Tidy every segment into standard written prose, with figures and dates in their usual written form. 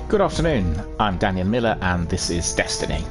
Good afternoon, I'm Daniel Miller and this is Destiny.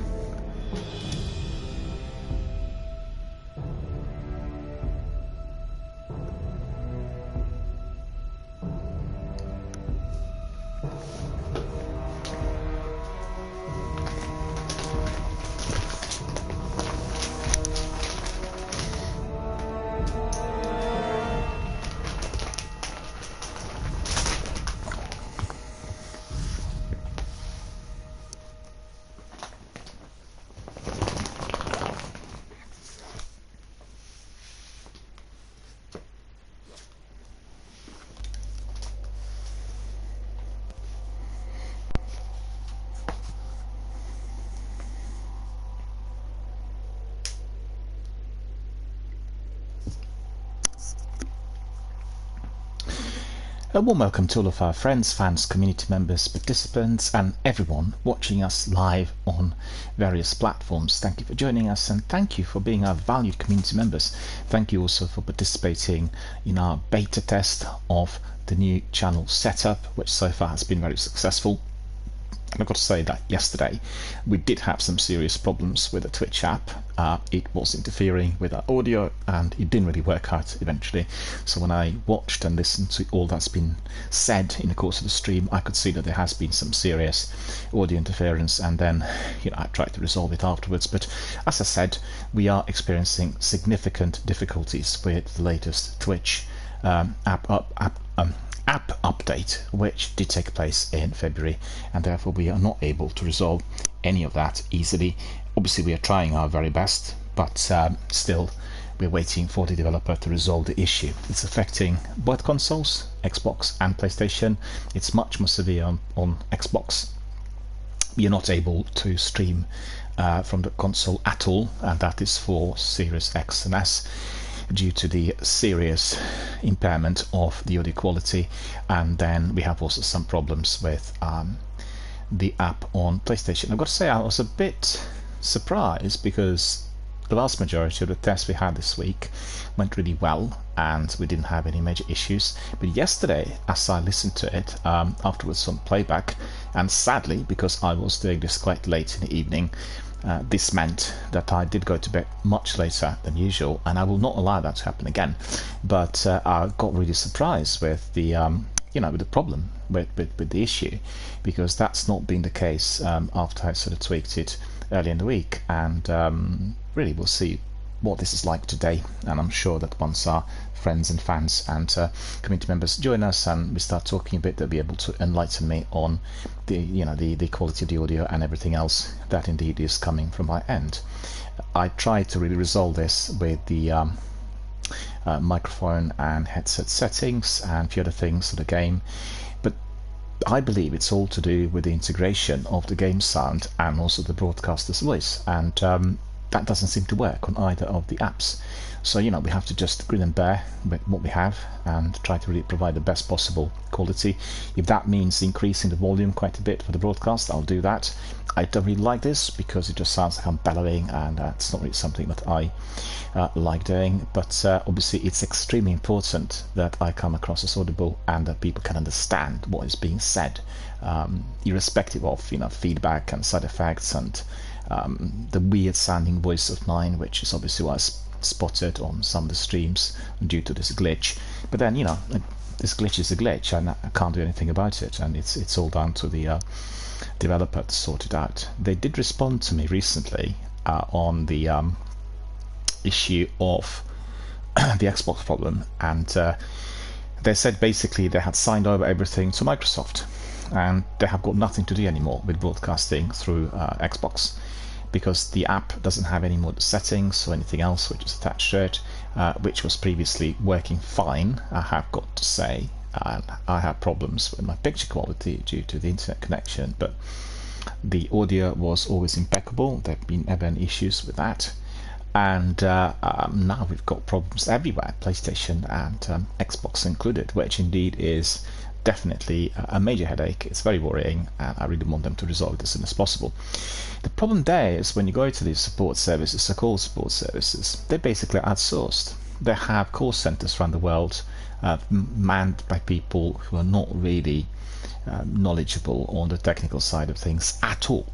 A warm welcome to all of our friends, fans, community members, participants and everyone watching us live on various platforms. Thank you for joining us and thank you for being our valued community members. Thank you also for participating in our beta test of the new channel setup, which so far has been very successful. And I've got to say that yesterday we did have some serious problems with the Twitch app. It was interfering with our audio and it didn't really work out eventually. So when I watched and listened to all that's been said in the course of the stream, I could see that there has been some serious audio interference, and then I tried to resolve it afterwards. But as I said, we are experiencing significant difficulties with the latest Twitch app update, which did take place in February, and therefore we are not able to resolve any of that easily. Obviously we are trying our very best, but still we're waiting for the developer to resolve the issue. It's affecting both consoles, Xbox and PlayStation. It's much more severe on Xbox. We are not able to stream from the console at all, and that is for Series X and S, due to the serious impairment of the audio quality. And then we have also some problems with the app on PlayStation. I've got to say I was a bit surprised because the vast majority of the tests we had this week went really well and we didn't have any major issues. But yesterday, as I listened to it afterwards on playback, and sadly because I was doing this quite late in the evening, this meant that I did go to bed much later than usual, and I will not allow that to happen again. But I got really surprised with the with the problem with the issue, because that's not been the case after I sort of tweaked it early in the week. And really we'll see what this is like today, and I'm sure that once our friends and fans and community members join us and we start talking a bit, they'll be able to enlighten me on the quality of the audio and everything else that indeed is coming from my end. I tried to really resolve this with the microphone and headset settings and a few other things for the game, but I believe it's all to do with the integration of the game sound and also the broadcaster's voice, and that doesn't seem to work on either of the apps. So we have to just grin and bear with what we have and try to really provide the best possible quality. If that means increasing the volume quite a bit for the broadcast, I'll do that. I don't really like this because it just sounds like I'm bellowing, and that's not really something that I like doing. But obviously it's extremely important that I come across as audible and that people can understand what is being said, irrespective of feedback and side effects and the weird sounding voice of mine, which is obviously what I spotted on some of the streams due to this glitch. But then this glitch is a glitch and I can't do anything about it, and it's all down to the developer to sort it out. They did respond to me recently on the issue of the Xbox problem, and they said basically they had signed over everything to Microsoft and they have got nothing to do anymore with broadcasting through Xbox, because the app doesn't have any more settings or anything else which is attached to it. which was previously working fine, I have got to say. And I had problems with my picture quality due to the internet connection, but the audio was always impeccable. There have been never any issues with that. And now we've got problems everywhere, PlayStation and Xbox included, which indeed is definitely a major headache. It's very worrying, and I really want them to resolve it as soon as possible. The problem there is when you go to these support services, so-called support services, they're basically outsourced. They have call centers around the world manned by people who are not really knowledgeable on the technical side of things at all.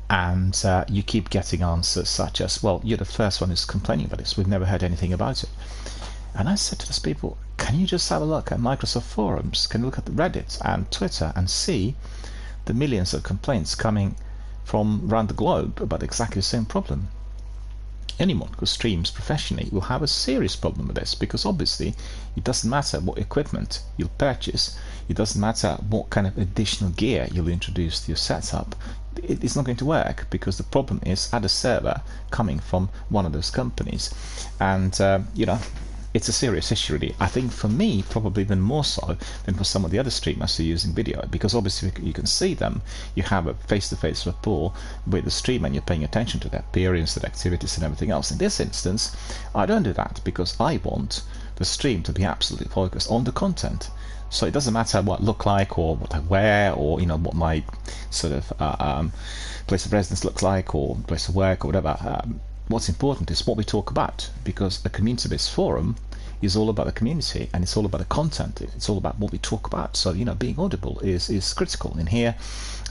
And you keep getting answers such as, well, you're the first one who's complaining about this, we've never heard anything about it. And I said to those people, can you just have a look at Microsoft forums, can you look at Reddit and Twitter and see the millions of complaints coming from around the globe about exactly the same problem? Anyone who streams professionally will have a serious problem with this, because obviously it doesn't matter what equipment you'll purchase, it doesn't matter what kind of additional gear you'll introduce to your setup, it's not going to work, because the problem is at a server coming from one of those companies. And you know, it's a serious issue really. I think for me probably even more so than for some of the other streamers who are using video, because obviously you can see them, you have a face-to-face rapport with the streamer and you're paying attention to their appearance, their activities and everything else. In this instance I don't do that, because I want the stream to be absolutely focused on the content. So it doesn't matter what I look like or what I wear, or you know, what my sort of place of residence looks like or place of work or whatever. What's important is what we talk about, because a community-based forum is all about the community and it's all about the content. It's all about what we talk about. So you know, being audible is critical in here.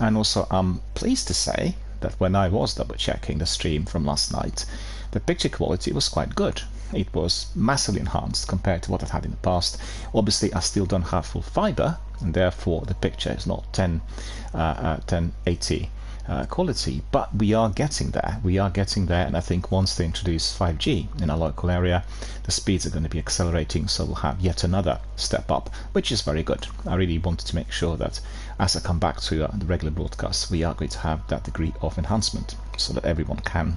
And also I'm pleased to say that when I was double checking the stream from last night, the picture quality was quite good. It was massively enhanced compared to what I've had in the past. Obviously I still don't have full fiber, and therefore the picture is not 1080 quality, but we are getting there. And I think once they introduce 5G in our local area, the speeds are going to be accelerating, so we'll have yet another step up, which is very good. I really wanted to make sure that as I come back to the regular broadcasts, we are going to have that degree of enhancement so that everyone can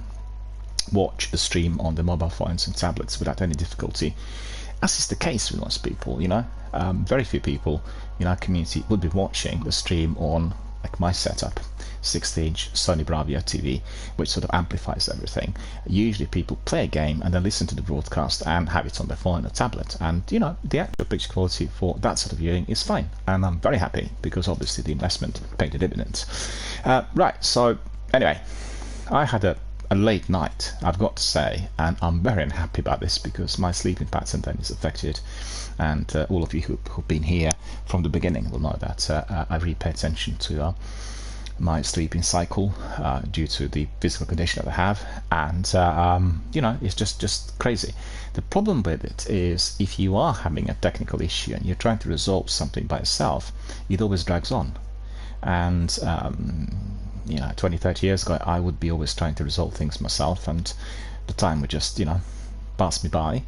watch the stream on the mobile phones and tablets without any difficulty, as is the case with most people. You know, very few people in our community would be watching the stream on, like my setup, 60-inch Sony Bravia TV, which sort of amplifies everything. Usually people play a game and then listen to the broadcast and have it on their phone or tablet, and you know, the actual picture quality for that sort of viewing is fine, and I'm very happy because obviously the investment paid the dividends. Right, so anyway, I had a late night, I've got to say, and I'm very unhappy about this because my sleeping pattern then is affected, and all of you who've been here from the beginning will know that I really pay attention to my sleeping cycle due to the physical condition that I have, and you know, it's just crazy. The problem with it is if you are having a technical issue and you're trying to resolve something by yourself, it always drags on. And you know, 20-30 years ago I would be always trying to resolve things myself, and the time would just, you know, pass me by.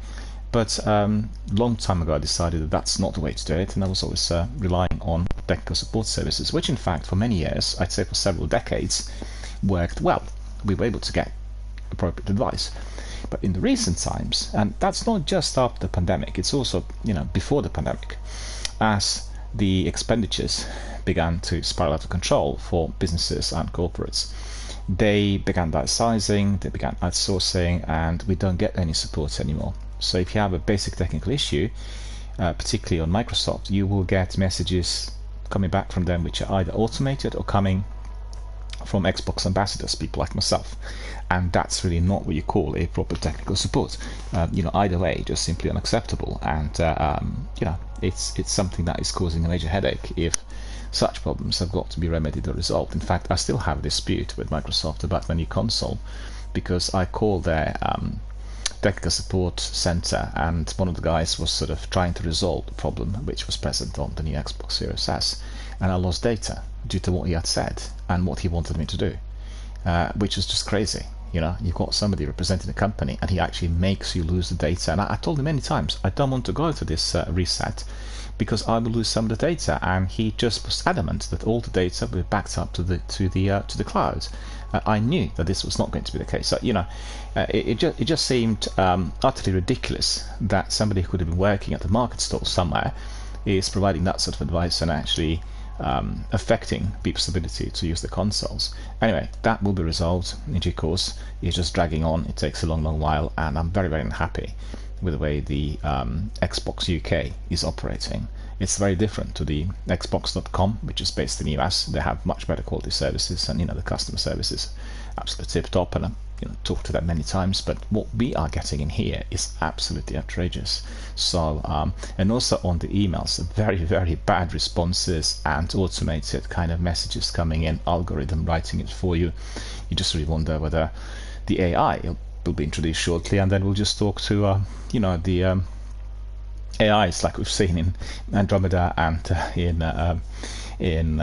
But long time ago I decided that that's not the way to do it, and I was always relying on technical support services, which in fact for many years, I'd say for several decades, worked well. We were able to get appropriate advice. But in the recent times, and that's not just after the pandemic, it's also, you know, before the pandemic, as the expenditures began to spiral out of control for businesses and corporates, they began downsizing, they began outsourcing, and we don't get any support anymore. So if you have a basic technical issue, particularly on Microsoft, you will get messages coming back from them which are either automated or coming from Xbox ambassadors, people like myself, and that's really not what you call a proper technical support. You know, either way, just simply unacceptable, and you know, it's something that is causing a major headache if such problems have got to be remedied or resolved. In fact, I still have a dispute with Microsoft about my new console, because I called their technical support center, and one of the guys was sort of trying to resolve the problem which was present on the new Xbox Series S, and I lost data due to what he had said and what he wanted me to do, which was just crazy. You know, you've got somebody representing a company and he actually makes you lose the data, and I told him many times I don't want to go to this reset because I will lose some of the data, and he just was adamant that all the data will be backed up to the cloud. I knew that this was not going to be the case. So, it just seemed utterly ridiculous that somebody who could have been working at the market stall somewhere is providing that sort of advice and actually affecting people's ability to use the consoles. Anyway, that will be resolved in due course. It's just dragging on. It takes a long while, and I'm very unhappy with the way the Xbox UK is operating. It's very different to the Xbox.com, which is based in the US. They have much better quality services, and the customer service is absolutely tip top. And I've talked to that many times. But what we are getting in here is absolutely outrageous. So, and also on the emails, very bad responses and automated kind of messages coming in, algorithm writing it for you. You just really wonder whether the AI will be introduced shortly, and then we'll just talk to the AIs like we've seen in Andromeda and in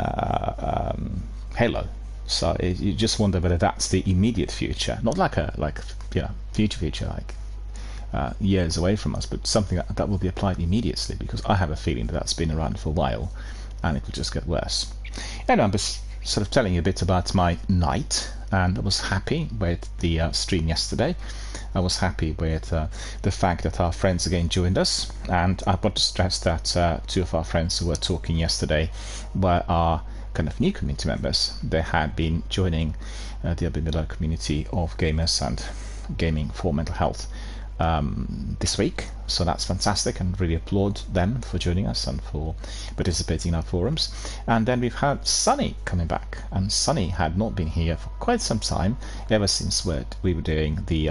Halo. So you just wonder whether that's the immediate future, not like future like years away from us, but something that will be applied immediately, because I have a feeling that that's been around for a while and it will just get worse. And I'm just sort of telling you a bit about my night, and I was happy with the stream yesterday. I was happy with the fact that our friends again joined us, and I want to stress that two of our friends who were talking yesterday were our kind of new community members. They had been joining the Abimila community of gamers and gaming for mental health this week, so that's fantastic, and really applaud them for joining us and for participating in our forums. And then we've had Sunny coming back, and Sunny had not been here for quite some time, ever since we were doing the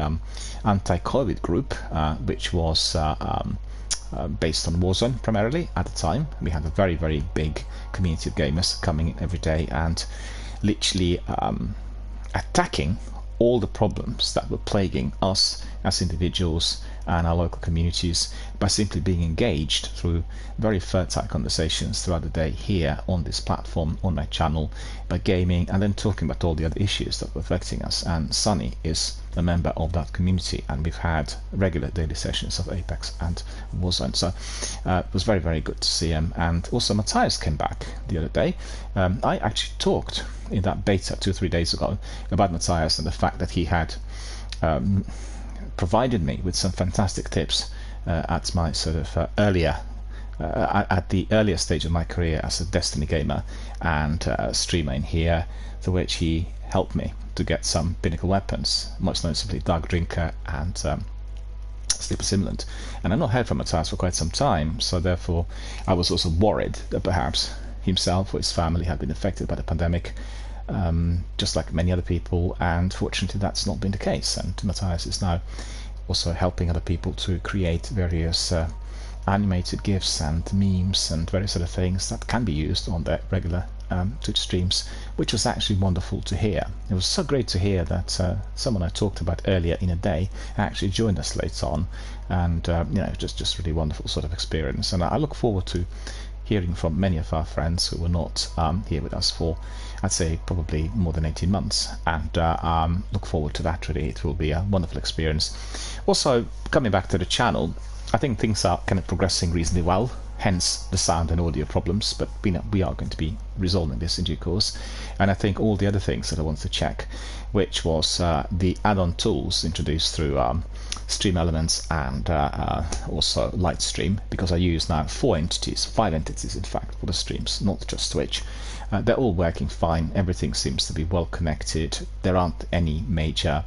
anti-COVID group, which was based on Warzone primarily at the time. We had a very big community of gamers coming in every day and literally attacking all the problems that were plaguing us as individuals and our local communities by simply being engaged through very fertile conversations throughout the day here on this platform, on my channel, by gaming, and then talking about all the other issues that were affecting us. And Sunny is a member of that community, and we've had regular daily sessions of Apex and Warzone. So it was very good to see him. And also Matthias came back the other day. I actually talked in that beta 2-3 days ago about Matthias and the fact that he had provided me with some fantastic tips at my sort of at the earlier stage of my career as a Destiny gamer and streamer in here, through which he helped me to get some pinnacle weapons, most notably Dark Drinker and Sleeper Simulant. And I've not heard from Matthias for quite some time, so therefore I was also worried that perhaps himself or his family had been affected by the pandemic, just like many other people, and fortunately that's not been the case. And Matthias is now also helping other people to create various animated GIFs and memes and various other things that can be used on their regular Twitch streams, which was actually wonderful to hear. It was so great to hear that someone I talked about earlier in a day actually joined us later on, and just really wonderful sort of experience. And I look forward to hearing from many of our friends who were not here with us for, I'd say, probably more than 18 months, and look forward to that. Really, it will be a wonderful experience. Also, coming back to the channel, I think things are kind of progressing reasonably well, hence the sound and audio problems, but we are going to be resolving this in due course. And I think all the other things that I wanted to check, which was the add-on tools introduced through Stream Elements and also Lightstream, because I use now 5 entities in fact, for the streams, not just Twitch. They're all working fine, everything seems to be well connected, there aren't any major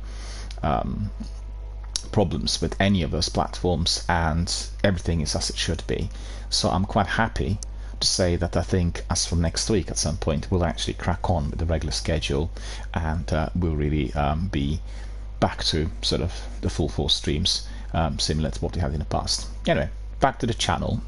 problems with any of those platforms, and everything is as it should be. So I'm quite happy to say that I think as from next week at some point we'll actually crack on with the regular schedule, and we'll really be back to sort of the full force streams, similar to what we had in the past. Anyway, back to the channel.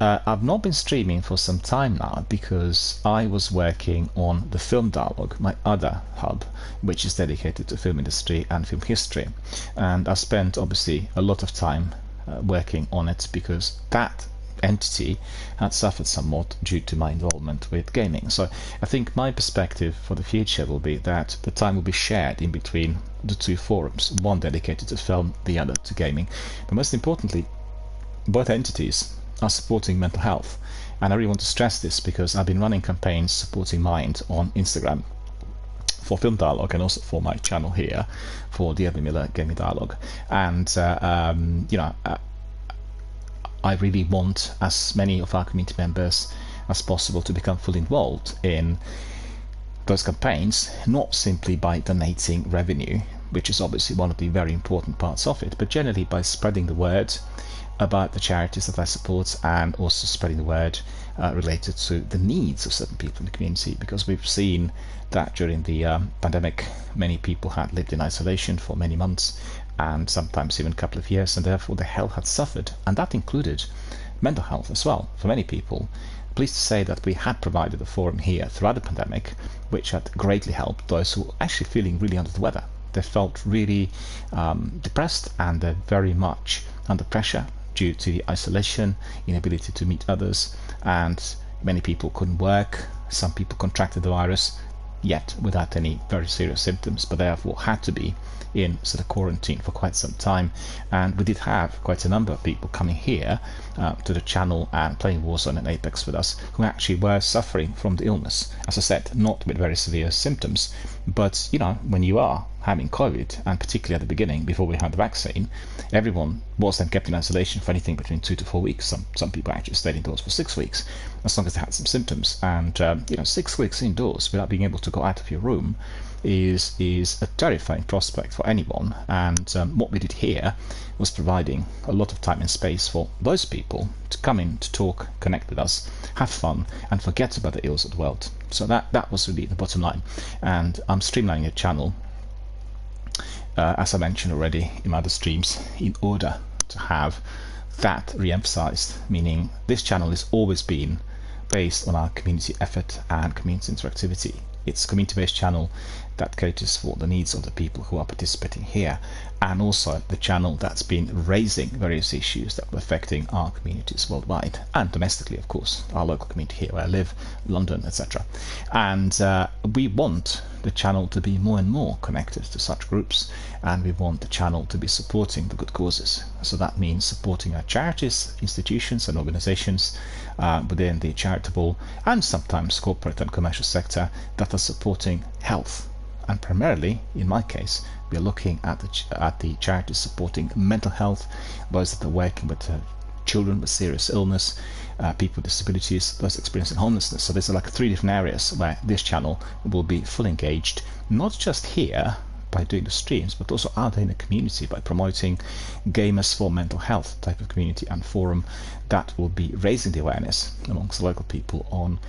I've not been streaming for some time now because I was working on the Film Dialogue, my other hub, which is dedicated to film industry and film history. And I spent obviously a lot of time working on it because that entity had suffered somewhat due to my involvement with gaming. So I think my perspective for the future will be that the time will be shared in between the two forums, one dedicated to film, the other to gaming. But most importantly, both entities are supporting mental health, and I really want to stress this because I've been running campaigns supporting Mind on Instagram for Film Dialogue and also for my channel here for the Edwin Miller Gaming Dialogue. And I really want as many of our community members as possible to become fully involved in those campaigns, not simply by donating revenue, which is obviously one of the very important parts of it, but generally by spreading the word about the charities that I support, and also spreading the word related to the needs of certain people in the community, because we've seen that during the pandemic many people had lived in isolation for many months and sometimes even a couple of years, and therefore their health had suffered, and that included mental health as well for many people. Pleased to say that we had provided a forum here throughout the pandemic which had greatly helped those who were actually feeling really under the weather. They felt really depressed, and they're very much under pressure due to the isolation, inability to meet others, and many people couldn't work. Some people contracted the virus, yet without any very serious symptoms, but therefore had to be in sort of quarantine for quite some time. And we did have quite a number of people coming here to the channel and playing Warzone and Apex with us who actually were suffering from the illness. As I said, not with very severe symptoms, but when you are having COVID, and particularly at the beginning before we had the vaccine, everyone was then kept in isolation for anything between 2 to 4 weeks. Some people actually stayed indoors for 6 weeks as long as they had some symptoms. And 6 weeks indoors without being able to go out of your room is a terrifying prospect for anyone. And what we did here was providing a lot of time and space for those people to come in, to talk, connect with us, have fun, and forget about the ills of the world. So that was really the bottom line. And I'm streamlining a channel, as I mentioned already in my other streams, in order to have that re-emphasized, meaning this channel has always been based on our community effort and community interactivity. It's a community-based channel that caters for the needs of the people who are participating here, and also the channel that's been raising various issues that are affecting our communities worldwide and domestically, of course, our local community here where I live, London, etc. And we want the channel to be more and more connected to such groups, and we want the channel to be supporting the good causes. So that means supporting our charities, institutions and organizations within the charitable and sometimes corporate and commercial sector that are supporting health. And primarily, in my case, we are looking at the charities supporting mental health, those that are working with children with serious illness, people with disabilities, those experiencing homelessness. So there's like 3 different areas where this channel will be fully engaged, not just here by doing the streams, but also out there in the community by promoting Gamers for Mental Health type of community and forum that will be raising the awareness amongst the local people on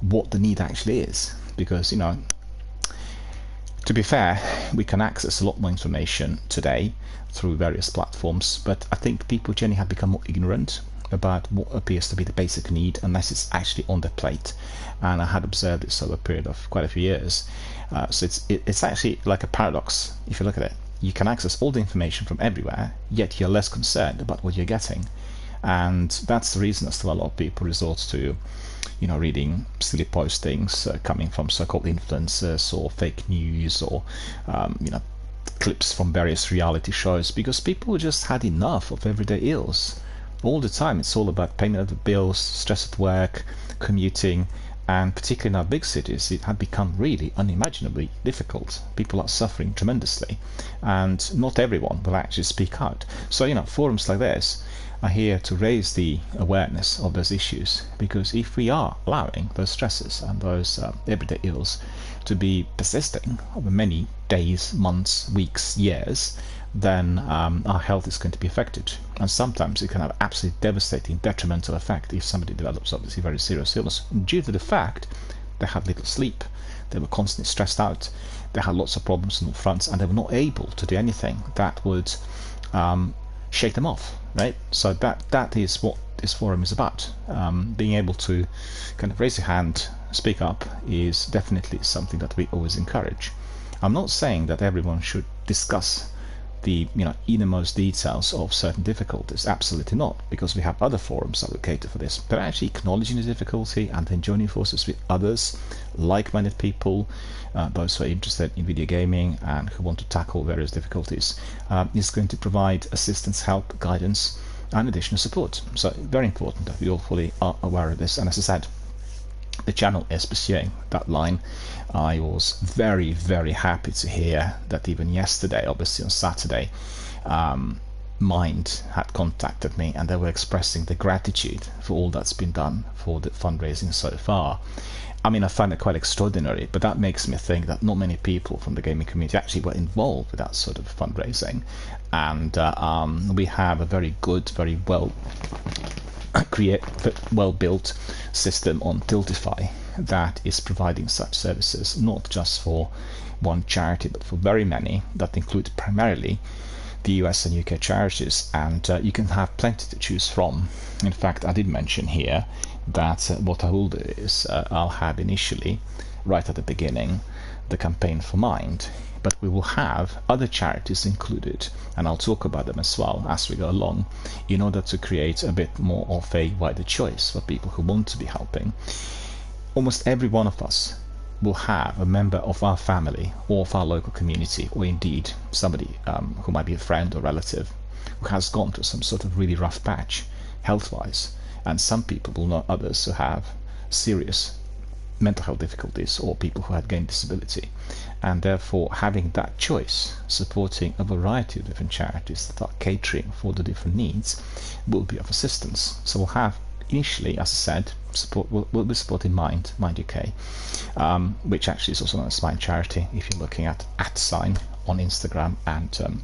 what the need actually is. Because, to be fair, we can access a lot more information today through various platforms, but I think people generally have become more ignorant about what appears to be the basic need unless it's actually on their plate. And I had observed this over a period of quite a few years. So it's actually like a paradox if you look at it. You can access all the information from everywhere, yet you're less concerned about what you're getting. And that's the reason as to why a lot of people resort to reading silly postings coming from so-called influencers or fake news or clips from various reality shows, because people just had enough of everyday ills. All the time it's all about payment of the bills, stress at work, commuting, and particularly in our big cities it had become really unimaginably difficult. People are suffering tremendously, and not everyone will actually speak out. So forums like this are here to raise the awareness of those issues, because if we are allowing those stresses and those everyday ills to be persisting over many days, months, weeks, years, then our health is going to be affected. And sometimes it can have absolutely devastating, detrimental effect if somebody develops obviously very serious illness due to the fact they had little sleep, they were constantly stressed out, they had lots of problems on all fronts, and they were not able to do anything that would shake them off, right? So that is what this forum is about. Being able to kind of raise your hand, speak up, is definitely something that we always encourage. I'm not saying that everyone should discuss the innermost details of certain difficulties, absolutely not, because we have other forums that will cater for this, but actually acknowledging the difficulty and then joining forces with others, like-minded people, those who are interested in video gaming and who want to tackle various difficulties, is going to provide assistance, help, guidance and additional support. So very important that we all fully are aware of this. And as I said, the channel is pursuing that line. I was very, very happy to hear that even yesterday, obviously on Saturday, Mind had contacted me and they were expressing the gratitude for all that's been done for the fundraising so far. I mean, I find it quite extraordinary, but that makes me think that not many people from the gaming community actually were involved with that sort of fundraising. And we have a very good, very well-built system on Tiltify that is providing such services, not just for one charity, but for very many that include primarily the US and UK charities, and you can have plenty to choose from. In fact, I did mention here that what I will do is I'll have initially, right at the beginning, the campaign for Mind, but we will have other charities included, and I'll talk about them as well as we go along, in order to create a bit more of a wider choice for people who want to be helping. Almost every one of us will have a member of our family or of our local community, or indeed somebody who might be a friend or relative who has gone through some sort of really rough patch health-wise, and some people will know others who have serious mental health difficulties or people who had gained disability, and therefore having that choice, supporting a variety of different charities that are catering for the different needs, will be of assistance. So we'll have initially, as I said, we'll be supporting Mind UK, which actually is also known as Mind Charity if you're looking at @ on Instagram and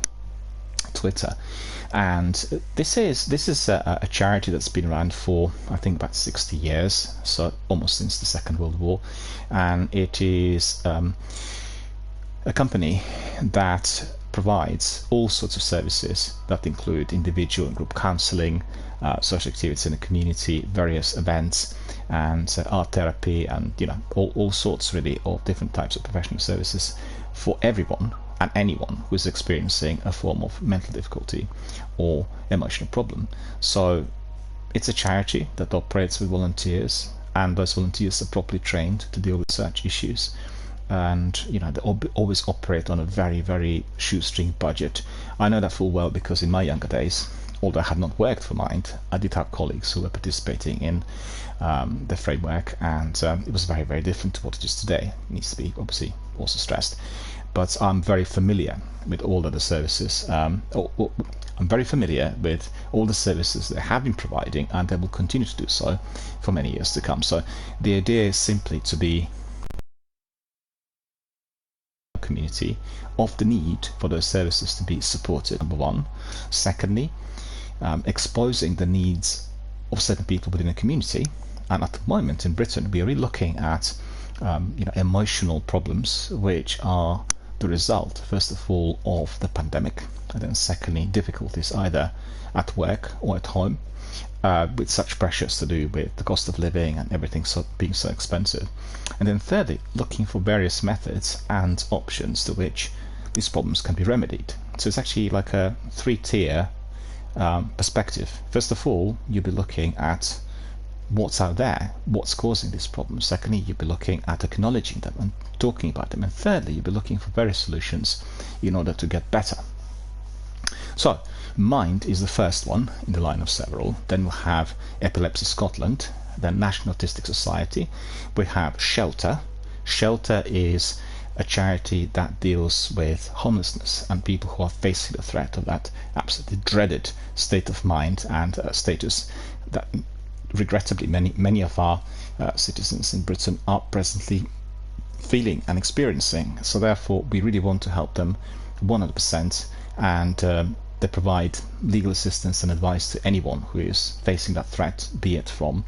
Twitter. And this is a charity that's been around for, I think, about 60 years, so almost since the Second World War, and it is a company that provides all sorts of services that include individual and group counselling, social activities in the community, various events, and art therapy, and all sorts really of different types of professional services for everyone and anyone who is experiencing a form of mental difficulty or emotional problem. So it's a charity that operates with volunteers, and those volunteers are properly trained to deal with such issues. And they always operate on a very, very shoestring budget. I know that full well because in my younger days, although I had not worked for Mind, I did have colleagues who were participating in the framework, and it was very, very different to what it is today. It needs to be obviously also stressed. But I'm very familiar with all of the services. I'm very familiar with all the services they have been providing, and they will continue to do so for many years to come. So the idea is simply to be community of the need for those services to be supported, number one. Secondly, exposing the needs of certain people within a community. And at the moment in Britain, we are really looking at emotional problems which are the result, first of all, of the pandemic, and then secondly, difficulties either at work or at home, with such pressures to do with the cost of living and everything being so expensive. And then thirdly, looking for various methods and options to which these problems can be remedied. So it's actually like a three-tier perspective. First of all, you'll be looking at what's out there, what's causing these problems. Secondly, you'll be looking at acknowledging them and talking about them. And thirdly, you'll be looking for various solutions in order to get better. So Mind is the first one in the line of several. Then we'll have Epilepsy Scotland, then National Autistic Society. We have Shelter. Shelter is a charity that deals with homelessness and people who are facing the threat of that absolutely dreaded state of mind and status that regrettably many of our citizens in Britain are presently feeling and experiencing. So therefore we really want to help them 100%, and they provide legal assistance and advice to anyone who is facing that threat, be it from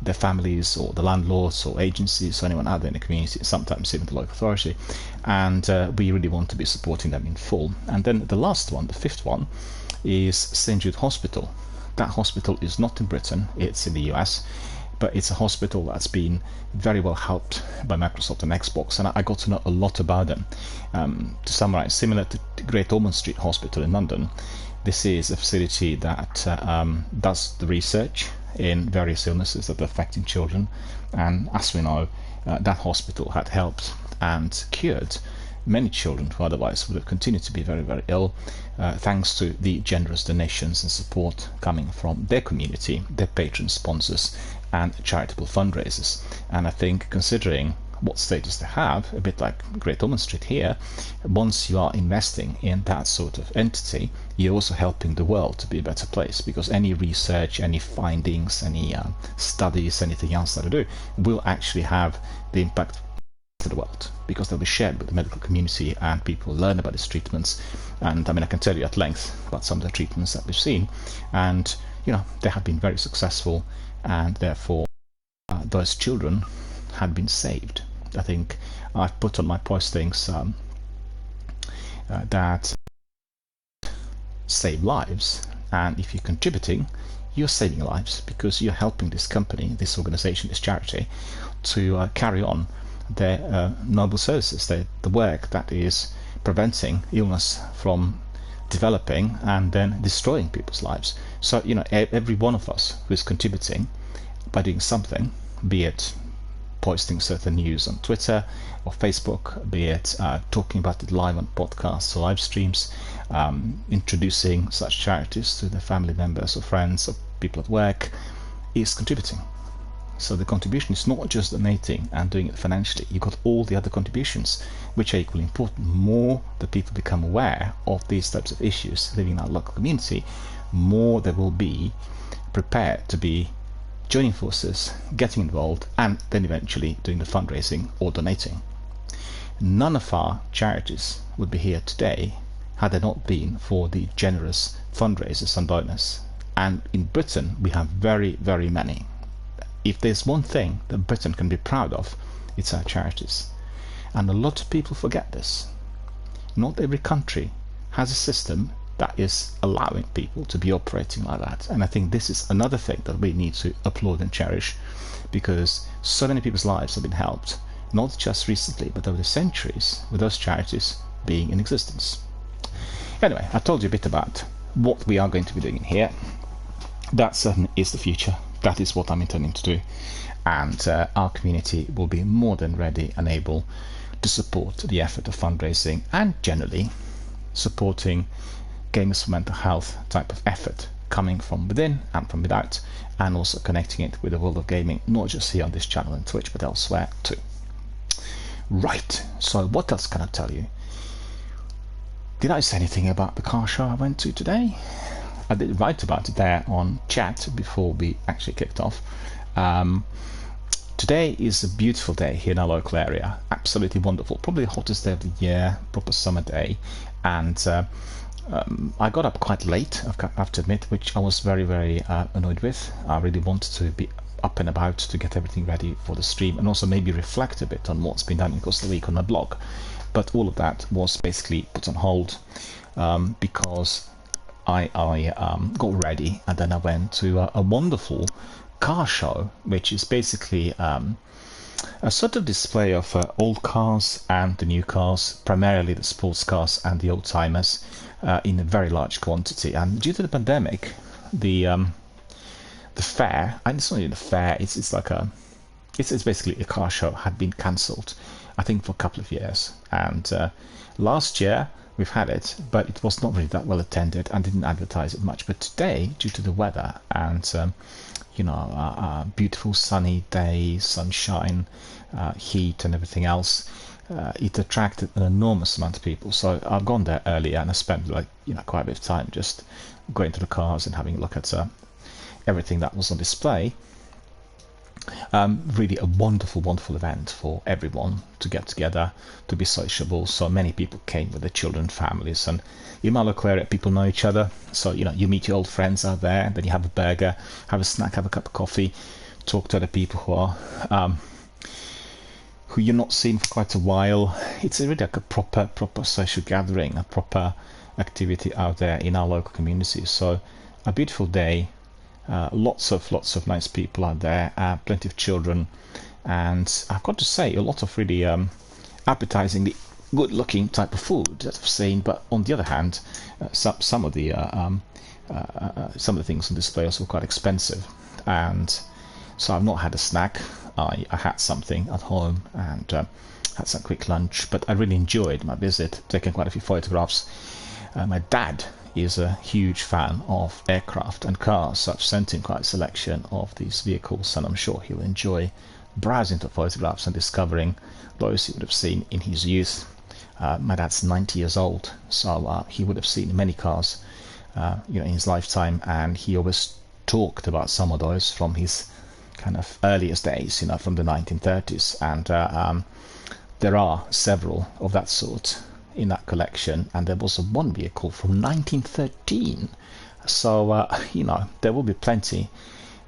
their families or the landlords or agencies or anyone out there in the community, sometimes even the local authority. And we really want to be supporting them in full. And then the last one, the fifth one, is St. Jude Hospital. That hospital is not in Britain, it's in the US, but it's a hospital that's been very well helped by Microsoft and Xbox, and I got to know a lot about them. To summarize, similar to Great Ormond Street Hospital in London, this is a facility that does the research in various illnesses that are affecting children, and as we know, that hospital had helped and cured many children who otherwise would have continued to be very, very ill, thanks to the generous donations and support coming from their community, their patron sponsors, and charitable fundraisers. And I think, considering what status they have, a bit like Great Ormond Street here, once you are investing in that sort of entity, you're also helping the world to be a better place, because any research, any findings, any studies, anything else that I do will actually have the impact to the world, because they'll be shared with the medical community and people learn about these treatments. And I mean, I can tell you at length about some of the treatments that we've seen, and you know, they have been very successful, and therefore those children had been saved. I think I've put on my postings that save lives, and if you're contributing, you're saving lives, because you're helping this company, this organization, this charity to carry on their noble services, the work that is preventing illness from developing and then destroying people's lives. So you know, every one of us who is contributing by doing something, be it posting certain news on Twitter or Facebook, be it talking about it live on podcasts or live streams, introducing such charities to their family members or friends or people at work, is contributing. So the contribution is not just donating and doing it financially. You've got all the other contributions, which are equally important. More the people become aware of these types of issues living in our local community, more they will be prepared to be joining forces, getting involved, and then eventually doing the fundraising or donating. None of our charities would be here today had it not been for the generous fundraisers and donors. And in Britain, we have very, very many. If there's one thing that Britain can be proud of, it's our charities. And a lot of people forget this. Not every country has a system that is allowing people to be operating like that. And I think this is another thing that we need to applaud and cherish, because so many people's lives have been helped, not just recently, but over the centuries, with those charities being in existence. Anyway, I told you a bit about what we are going to be doing in here. That certainly is the future. That is what I'm intending to do. And our community will be more than ready and able to support the effort of fundraising and generally supporting Gamers for Mental Health type of effort coming from within and from without, and also connecting it with the world of gaming, not just here on this channel and Twitch, but elsewhere too. Right, so what else can I tell you? Did I say anything about the car show I went to today? I did write about it there on chat before we actually kicked off. Today is a beautiful day here in our local area, absolutely wonderful, probably the hottest day of the year, proper summer day, and I got up quite late, I have to admit, which I was very, very annoyed with. I really wanted to be up and about to get everything ready for the stream, and also maybe reflect a bit on what's been done in the course of the week on my blog. But all of that was basically put on hold because I got ready, and then I went to a wonderful car show, which is basically a sort of display of old cars and the new cars, primarily the sports cars and the old timers, in a very large quantity. And due to the pandemic, the fair, and it's not even a fair, it's like it's basically a car show, had been cancelled, I think, for a couple of years. And last year we've had it, but it was not really that well attended and didn't advertise it much. But today, due to the weather and you know, a beautiful sunny day, sunshine, heat and everything else, it attracted an enormous amount of people. So I've gone there earlier, and I spent, like, you know, quite a bit of time just going to the cars and having a look at everything that was on display. Really a wonderful, wonderful event for everyone to get together, to be sociable. So many people came with their children, families, and in my local area, people know each other. So, you know, you meet your old friends out there, and then you have a burger, have a snack, have a cup of coffee, talk to other people who are who you're not seeing for quite a while. It's really like a proper social gathering, a proper activity out there in our local community. So a beautiful day. Lots of nice people out there, plenty of children, and I've got to say, a lot of really appetizingly good-looking type of food that I've seen. But on the other hand, some of the things on display also quite expensive, and so I've not had a snack. I had something at home and had some quick lunch, but I really enjoyed my visit, taking quite a few photographs. My dad is a huge fan of aircraft and cars, so I've sent him quite a selection of these vehicles, and I'm sure he'll enjoy browsing the photographs and discovering those he would have seen in his youth. My dad's 90 years old, so he would have seen many cars in his lifetime, and he always talked about some of those from his kind of earliest days, from the 1930s, and there are several of that sort in that collection, and there was one vehicle from 1913, so there will be plenty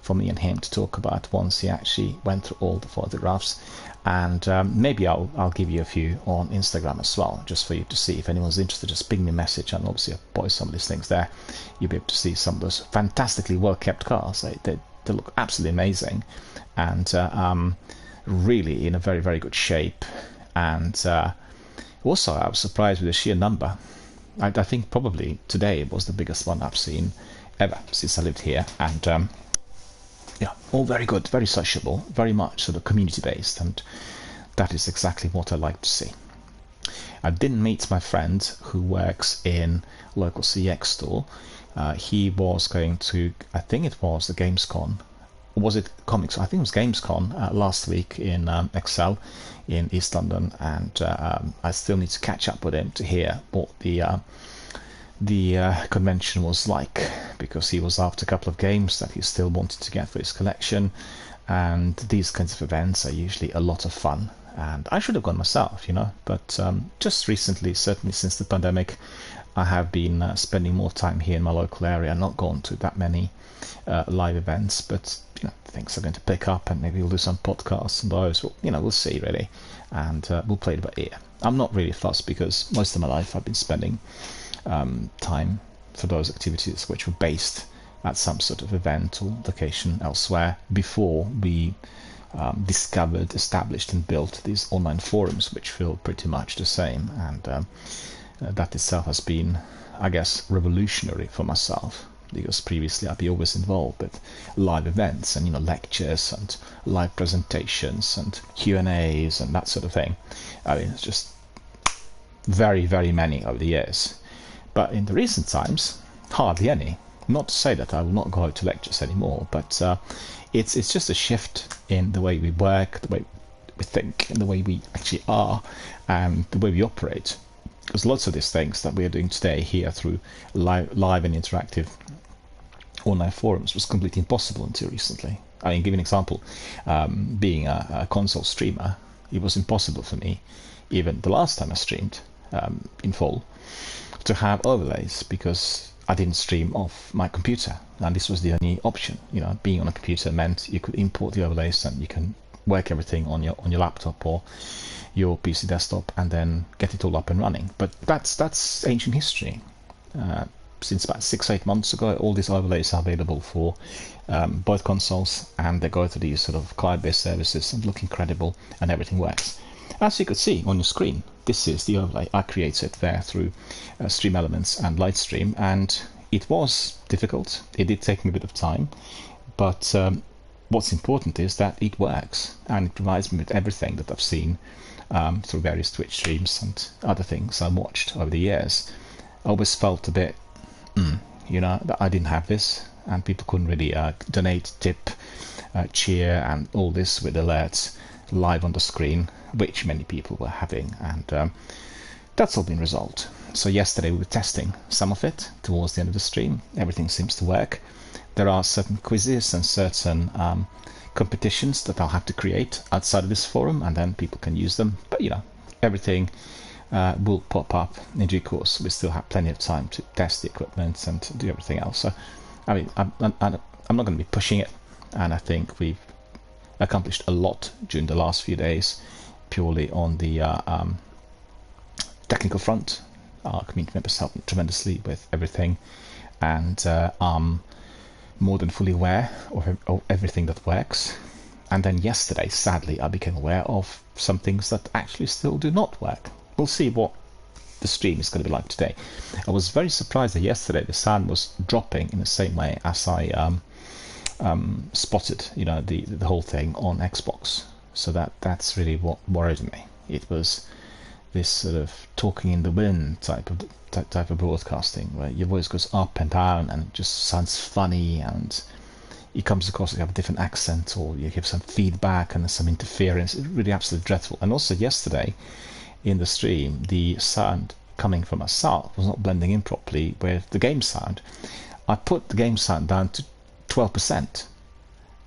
for me and him to talk about once he actually went through all the photographs, and maybe I'll give you a few on Instagram as well, just for you to see. If anyone's interested, just ping me a message, and obviously I'll post some of these things there. You'll be able to see some of those fantastically well kept cars. They look absolutely amazing, and really in a very, very good shape. And also I was surprised with the sheer number. I think probably today was the biggest one I've seen ever since I lived here, and all very good, very sociable, very much sort of community based, and that is exactly what I like to see. I didn't meet my friend who works in local CX store. He was going to, I think it was the Gamescom. Was it Comics? I think it was Gamescom last week in Excel in East London, and I still need to catch up with him to hear what the convention was like, because he was after a couple of games that he still wanted to get for his collection, and these kinds of events are usually a lot of fun, and I should have gone myself, but just recently, certainly since the pandemic, I have been spending more time here in my local area, not gone to that many live events, but things are going to pick up, and maybe we'll do some podcasts and those. We'll see really, and we'll play it by ear. I'm not really fussed, because most of my life I've been spending time for those activities which were based at some sort of event or location elsewhere before we discovered, established and built these online forums, which feel pretty much the same, and that itself has been, I guess, revolutionary for myself, because previously I'd be always involved with live events and lectures and live presentations and Q&As and that sort of thing. I mean, it's just very, very many over the years. But in the recent times, hardly any. Not to say that I will not go out to lectures anymore, but it's just a shift in the way we work, the way we think, and the way we actually are, and the way we operate. Because lots of these things that we are doing today here through live and interactive online forums was completely impossible until recently. I mean, give an example. Being a console streamer, it was impossible for me, even the last time I streamed in full, to have overlays, because I didn't stream off my computer, and this was the only option. Being on a computer meant you could import the overlays, and you can work everything on your laptop or your PC desktop, and then get it all up and running. But that's ancient history. Since about 6-8 months ago, all these overlays are available for both consoles, and they go to these sort of cloud-based services and look incredible, and everything works. As you could see on your screen, this is the overlay I created there through Stream Elements and Lightstream, and it was difficult. It did take me a bit of time, but what's important is that it works, and it provides me with everything that I've seen through various Twitch streams and other things I watched over the years. I always felt a bit, that I didn't have this, and people couldn't really donate, tip, cheer, and all this with alerts live on the screen, which many people were having, and that's all been resolved. So yesterday we were testing some of it towards the end of the stream. Everything seems to work. There are certain quizzes and certain competitions that I'll have to create outside of this forum, and then people can use them. But everything will pop up in due course. We still have plenty of time to test the equipment and do everything else. So, I mean, I'm not going to be pushing it, and I think we've accomplished a lot during the last few days, purely on the technical front. Our community members helped tremendously with everything, and I'm more than fully aware of everything that works. And then yesterday, sadly, I became aware of some things that actually still do not work. We'll see what the stream is going to be like today. I was very surprised that yesterday the sound was dropping in the same way as I spotted, the whole thing on Xbox. So that's really what worried me. It was this sort of talking in the wind type of broadcasting, where your voice goes up and down and it just sounds funny, and it comes across like you have a different accent, or you give some feedback and some interference. It's really absolutely dreadful. And also yesterday in the stream, the sound coming from myself was not blending in properly with the game sound. I put the game sound down to 12%,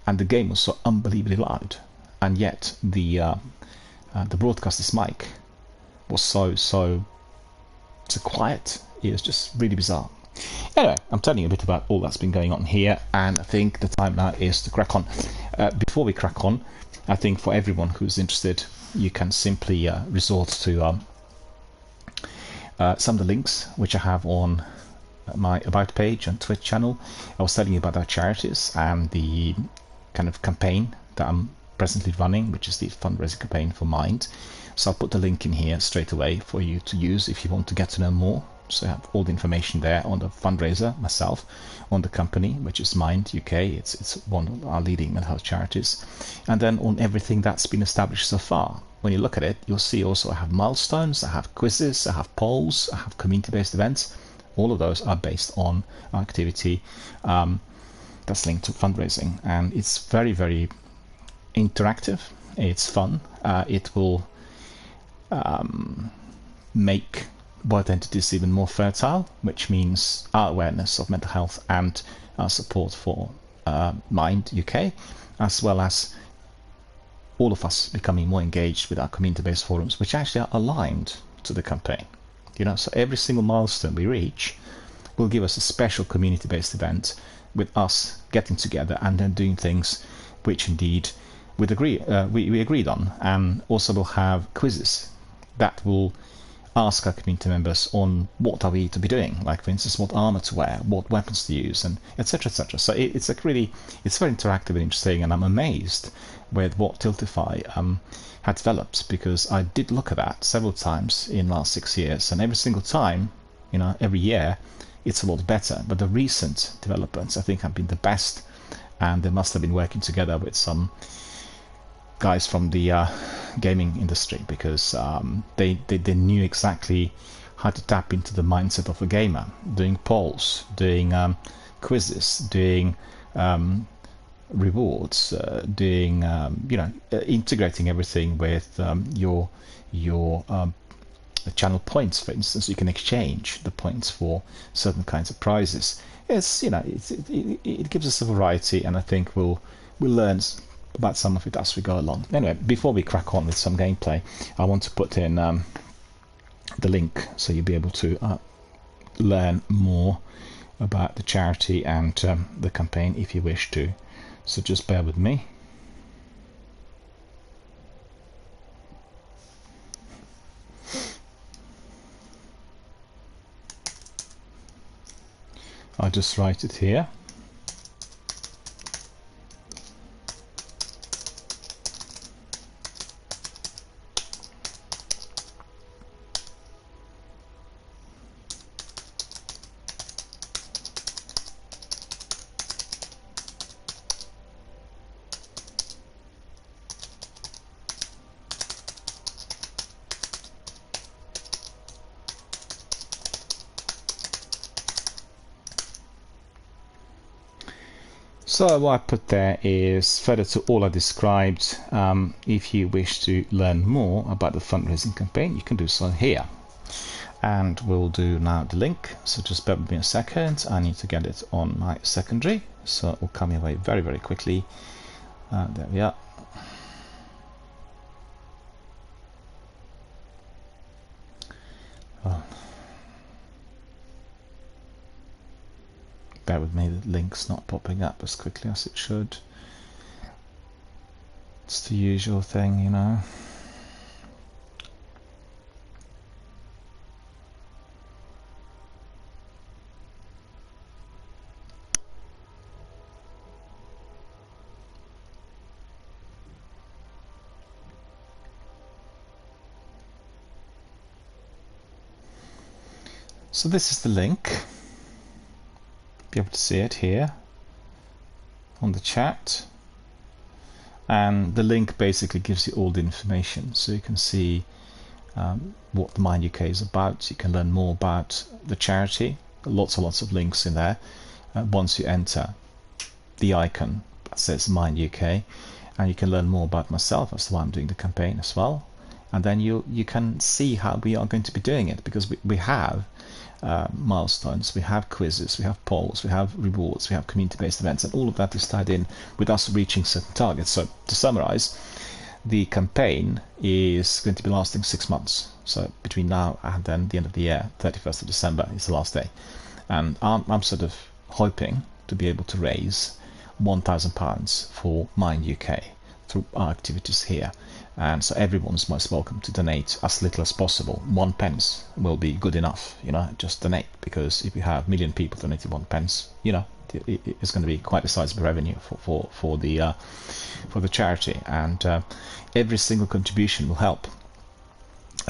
and the game was so unbelievably loud, and yet the broadcaster's mic was so quiet. It was just really bizarre. Anyway, I'm telling you a bit about all that's been going on here, and I think the time now is to crack on. Before we crack on, I think for everyone who's interested, you can simply resort to some of the links which I have on my About page and Twitch channel. I was telling you about our charities and the kind of campaign that I'm presently running, which is the fundraising campaign for Mind. So I'll put the link in here straight away for you to use if you want to get to know more. So I have all the information there on the fundraiser, myself, on the company, which is Mind UK. It's one of our leading mental health charities. And then on everything that's been established so far. When you look at it, you'll see also I have milestones, I have quizzes, I have polls, I have community-based events. All of those are based on our activity that's linked to fundraising. And it's very, very interactive. It's fun. It will make both entities even more fertile, which means our awareness of mental health and our support for Mind UK, as well as all of us becoming more engaged with our community-based forums, which actually are aligned to the campaign. You know, so every single milestone we reach will give us a special community-based event with us getting together and then doing things which indeed we agreed on, and also we'll have quizzes that will ask our community members on what are we to be doing, like for instance what armor to wear, what weapons to use, and etc. etc. So it's like really, it's very interactive and interesting, and I'm amazed with what Tiltify had developed, because I did look at that several times in the last 6 years, and every single time, you know, every year it's a lot better. But the recent developments I think have been the best, and they must have been working together with some guys from the gaming industry, because they knew exactly how to tap into the mindset of a gamer, doing polls, doing quizzes, doing rewards, doing integrating everything with your channel points, for instance. You can exchange the points for certain kinds of prizes. It's, you know, it gives us a variety, and I think we'll learn about some of it as we go along. Anyway, before we crack on with some gameplay, I want to put in the link so you'll be able to learn more about the charity and the campaign if you wish to. So just bear with me. I'll just write it here. So what I put there is further to all I described. If you wish to learn more about the fundraising campaign, you can do so here. And we'll do now the link. So just bear with me a second. I need to get it on my secondary. So it will come your way very, very quickly. There we are. Oh. Bear with me, the link's not popping up as quickly as it should. It's the usual thing, you know. So this is the link. Be able to see it here on the chat, and the link basically gives you all the information, so you can see what the Mind UK is about. You can learn more about the charity. Lots and lots of links in there. Once you enter the icon that says Mind UK, and you can learn more about myself as to why I'm doing the campaign as well. And then you can see how we are going to be doing it, because we have milestones, we have quizzes, we have polls, we have rewards, we have community-based events, and all of that is tied in with us reaching certain targets. So to summarize, the campaign is going to be lasting 6 months. So between now and then the end of the year, 31st of December is the last day. And I'm sort of hoping to be able to raise £1,000 for Mind UK through our activities here. And so everyone's most welcome to donate as little as possible. 1 pence will be good enough, just donate, because if you have 1 million people donating 1 pence, it's going to be quite a sizable revenue for the charity. And every single contribution will help.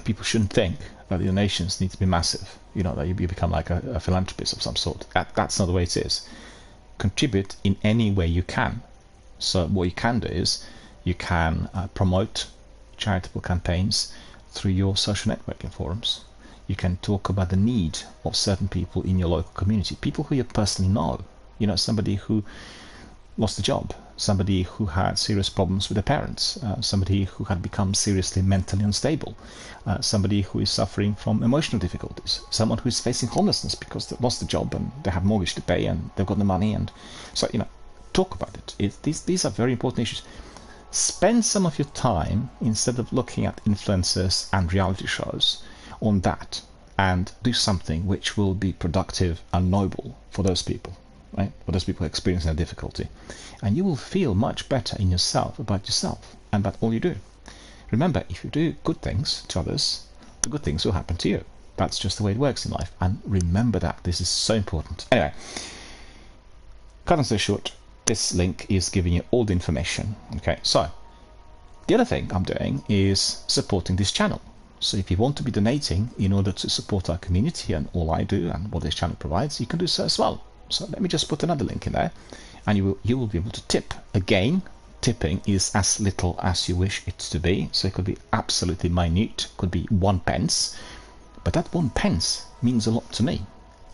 People shouldn't think that the donations need to be massive, that you become like a philanthropist of some sort. That's not the way it is. Contribute in any way you can. So what you can do is you can promote charitable campaigns through your social networking forums. You can talk about the need of certain people in your local community, people who you personally know. Somebody who lost a job, somebody who had serious problems with their parents, somebody who had become seriously mentally unstable, somebody who is suffering from emotional difficulties, someone who is facing homelessness because they lost a job and they have mortgage to pay and they've got no money. And so, talk about it. These are very important issues. Spend some of your time, instead of looking at influencers and reality shows, on that, and do something which will be productive and noble for those people, right? For those people experiencing a difficulty. And you will feel much better in yourself, about yourself, and about all you do. Remember, if you do good things to others, the good things will happen to you. That's just the way it works in life. And remember that. This is so important. Anyway, cut and stay short. This link is giving you all the information. Okay, so the other thing I'm doing is supporting this channel. So if you want to be donating in order to support our community and all I do and what this channel provides, you can do so as well. So let me just put another link in there, and you will be able to tip. Again, tipping is as little as you wish it to be. So it could be absolutely minute, could be 1 pence, but that 1 pence means a lot to me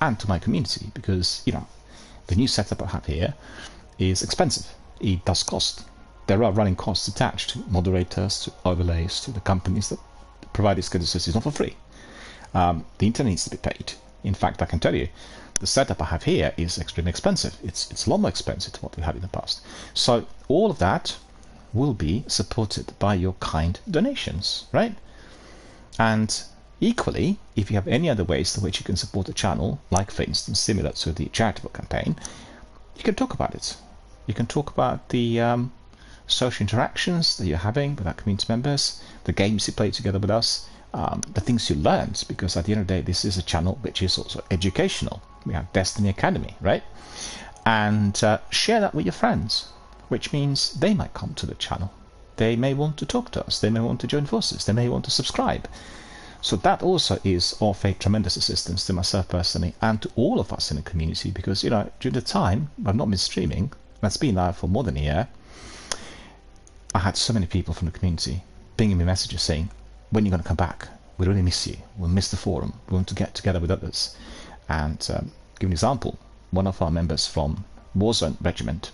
and to my community, because the new setup I have here is expensive. It does cost. There are running costs attached to moderators, to overlays, to the companies that provide this kind of service. It's not for free. The internet needs to be paid. In fact, I can tell you, the setup I have here is extremely expensive. It's a lot more expensive than what we had in the past. So all of that will be supported by your kind donations, right? And equally, if you have any other ways in which you can support the channel, like for instance similar to the charitable campaign, you can talk about it. You can talk about the social interactions that you're having with our community members, the games you play together with us, the things you learned, because at the end of the day, this is a channel which is also educational. We have Destiny Academy, right? And share that with your friends, which means they might come to the channel. They may want to talk to us. They may want to join forces. They may want to subscribe. So that also is of a tremendous assistance to myself personally and to all of us in the community, because during the time I've not been streaming, that's been now for more than a year, I had so many people from the community pinging me messages saying, when are you going to come back? We really miss you. We'll miss the forum. We want to get together with others. And give an example, one of our members from Warzone Regiment,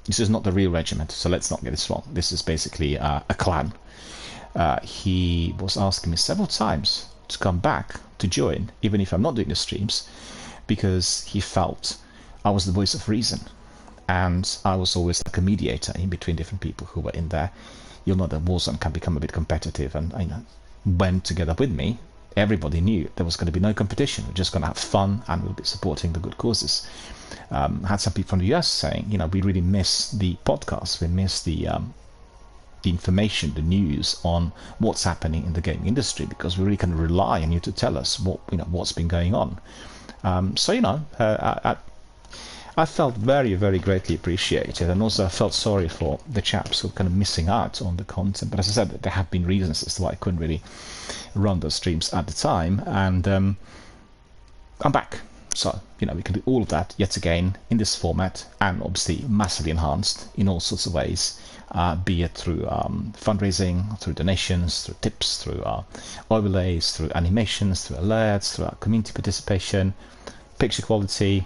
this is not the real regiment, so let's not get this wrong. This is basically a clan. He was asking me several times to come back to join, even if I'm not doing the streams, because he felt I was the voice of reason. And I was always like a mediator in between different people who were in there. You'll know that Warzone can become a bit competitive, and when together with me, everybody knew there was going to be no competition. We're just going to have fun, and we'll be supporting the good causes. I had some people from the US saying, we really miss the podcast. We miss the information, the news on what's happening in the gaming industry, because we really can rely on you to tell us what's been going on. I felt very, very greatly appreciated, and also I felt sorry for the chaps who were kind of missing out on the content. But as I said, there have been reasons as to why I couldn't really run those streams at the time, and I'm back. So, you know, we can do all of that yet again in this format, and obviously massively enhanced in all sorts of ways, be it through fundraising, through donations, through tips, through overlays, through animations, through alerts, through our community participation, picture quality.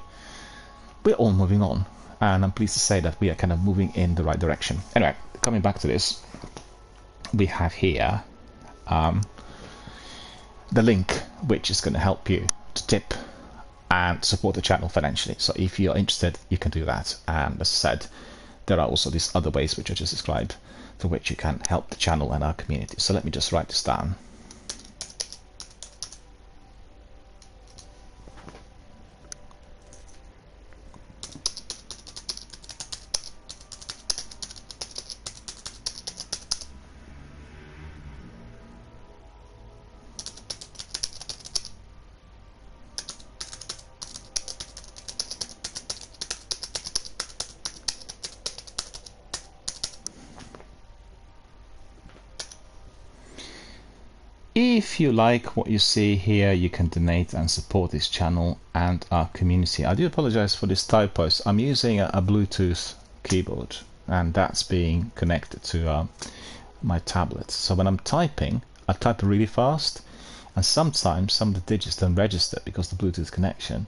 We're all moving on, and I'm pleased to say that we are kind of moving in the right direction. Anyway, coming back to this, we have here the link which is going to help you to tip and support the channel financially. So if you're interested, you can do that. And as I said, there are also these other ways which I just described through which you can help the channel and our community. So let me just write this down. If you like what you see here, you can donate and support this channel and our community. I do apologize for this typos. I'm using a Bluetooth keyboard, and that's being connected to my tablet. So when I'm typing, I type really fast, and sometimes some of the digits don't register because of the Bluetooth connection.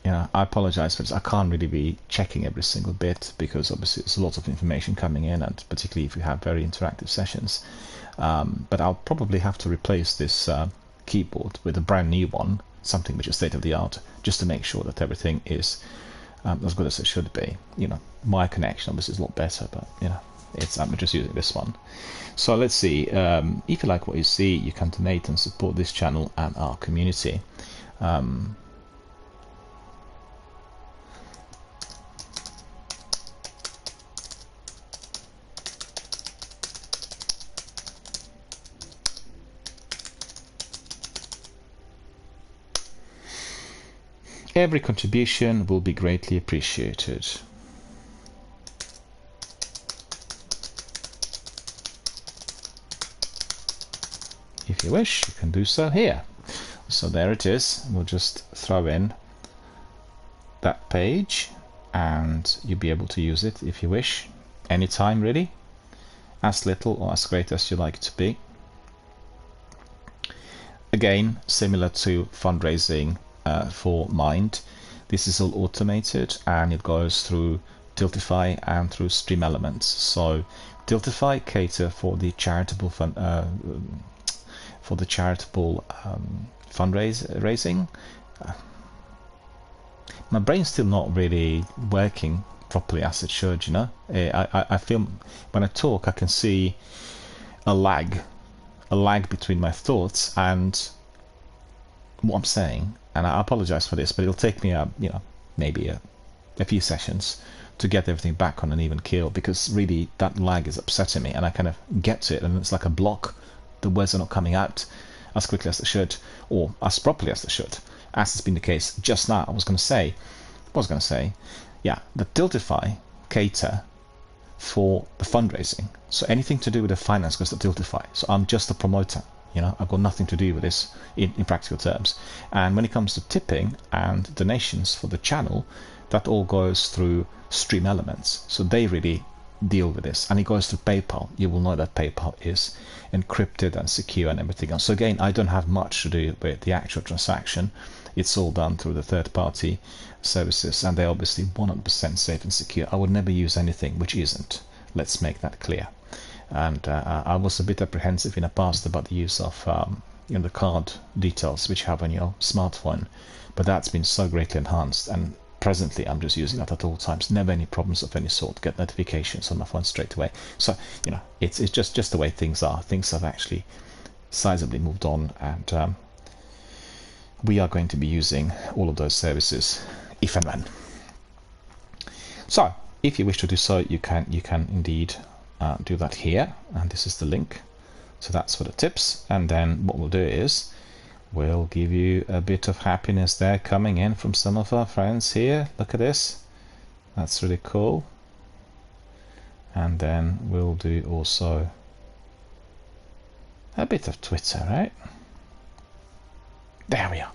You know, I apologize for this. I can't really be checking every single bit because obviously there's a lot of information coming in, and particularly if you have very interactive sessions. But I'll probably have to replace this keyboard with a brand new one, something which is state of the art, just to make sure that everything is as good as it should be. You know, my connection obviously is a lot better, but you know, I'm just using this one. So let's see. If you like what you see, you can donate and support this channel and our community. Every contribution will be greatly appreciated. If you wish, you can do so here. So there it is. We'll just throw in that page, and you'll be able to use it if you wish, anytime really, as little or as great as you like it to be. Again, similar to fundraising for Mind, this is all automated, and it goes through Tiltify and through Stream Elements. So Tiltify cater for the charitable fundraising. My brain's still not really working properly as it should, you know. I feel when I talk I can see a lag between my thoughts and what I'm saying, and I apologize for this, but it'll take me maybe a few sessions to get everything back on an even keel, because really that lag is upsetting me, and I kind of get to it and it's like a block. The words are not coming out as quickly as they should, or as properly as they should, as has been the case just now. I was going to say, yeah, the Tiltify cater for the fundraising, so anything to do with the finance goes to Tiltify. So I'm just a promoter, you know, I've got nothing to do with this in practical terms. And when it comes to tipping and donations for the channel, that all goes through Stream Elements, so they really deal with this, and it goes through PayPal. You will know that PayPal is encrypted and secure and everything else. So again, I don't have much to do with the actual transaction. It's all done through the third-party services, and they're obviously 100% safe and secure. I would never use anything which isn't. Let's make that clear. And I was a bit apprehensive in the past about the use of the card details which you have on your smartphone, but that's been so greatly enhanced, and presently I'm just using that at all times. Never any problems of any sort. Get notifications on my phone straight away. So you know, it's just the way things are. Things have actually sizably moved on, and we are going to be using all of those services if and when. So if you wish to do so, you can indeed do that here, and this is the link. So that's for the tips, and then what we'll do is we'll give you a bit of happiness there coming in from some of our friends here. Look at this, that's really cool. And then we'll do also a bit of Twitter, right? There we are.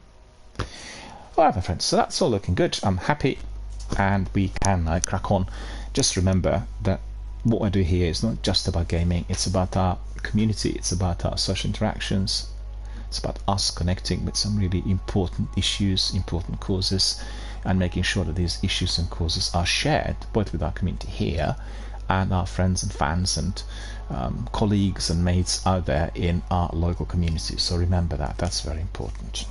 Alright, my friends, so that's all looking good. I'm happy, and we can crack on. Just remember that what I do here is not just about gaming, it's about our community, it's about our social interactions, it's about us connecting with some really important issues, important causes, and making sure that these issues and causes are shared both with our community here and our friends and fans and colleagues and mates out there in our local community. So remember that, that's very important.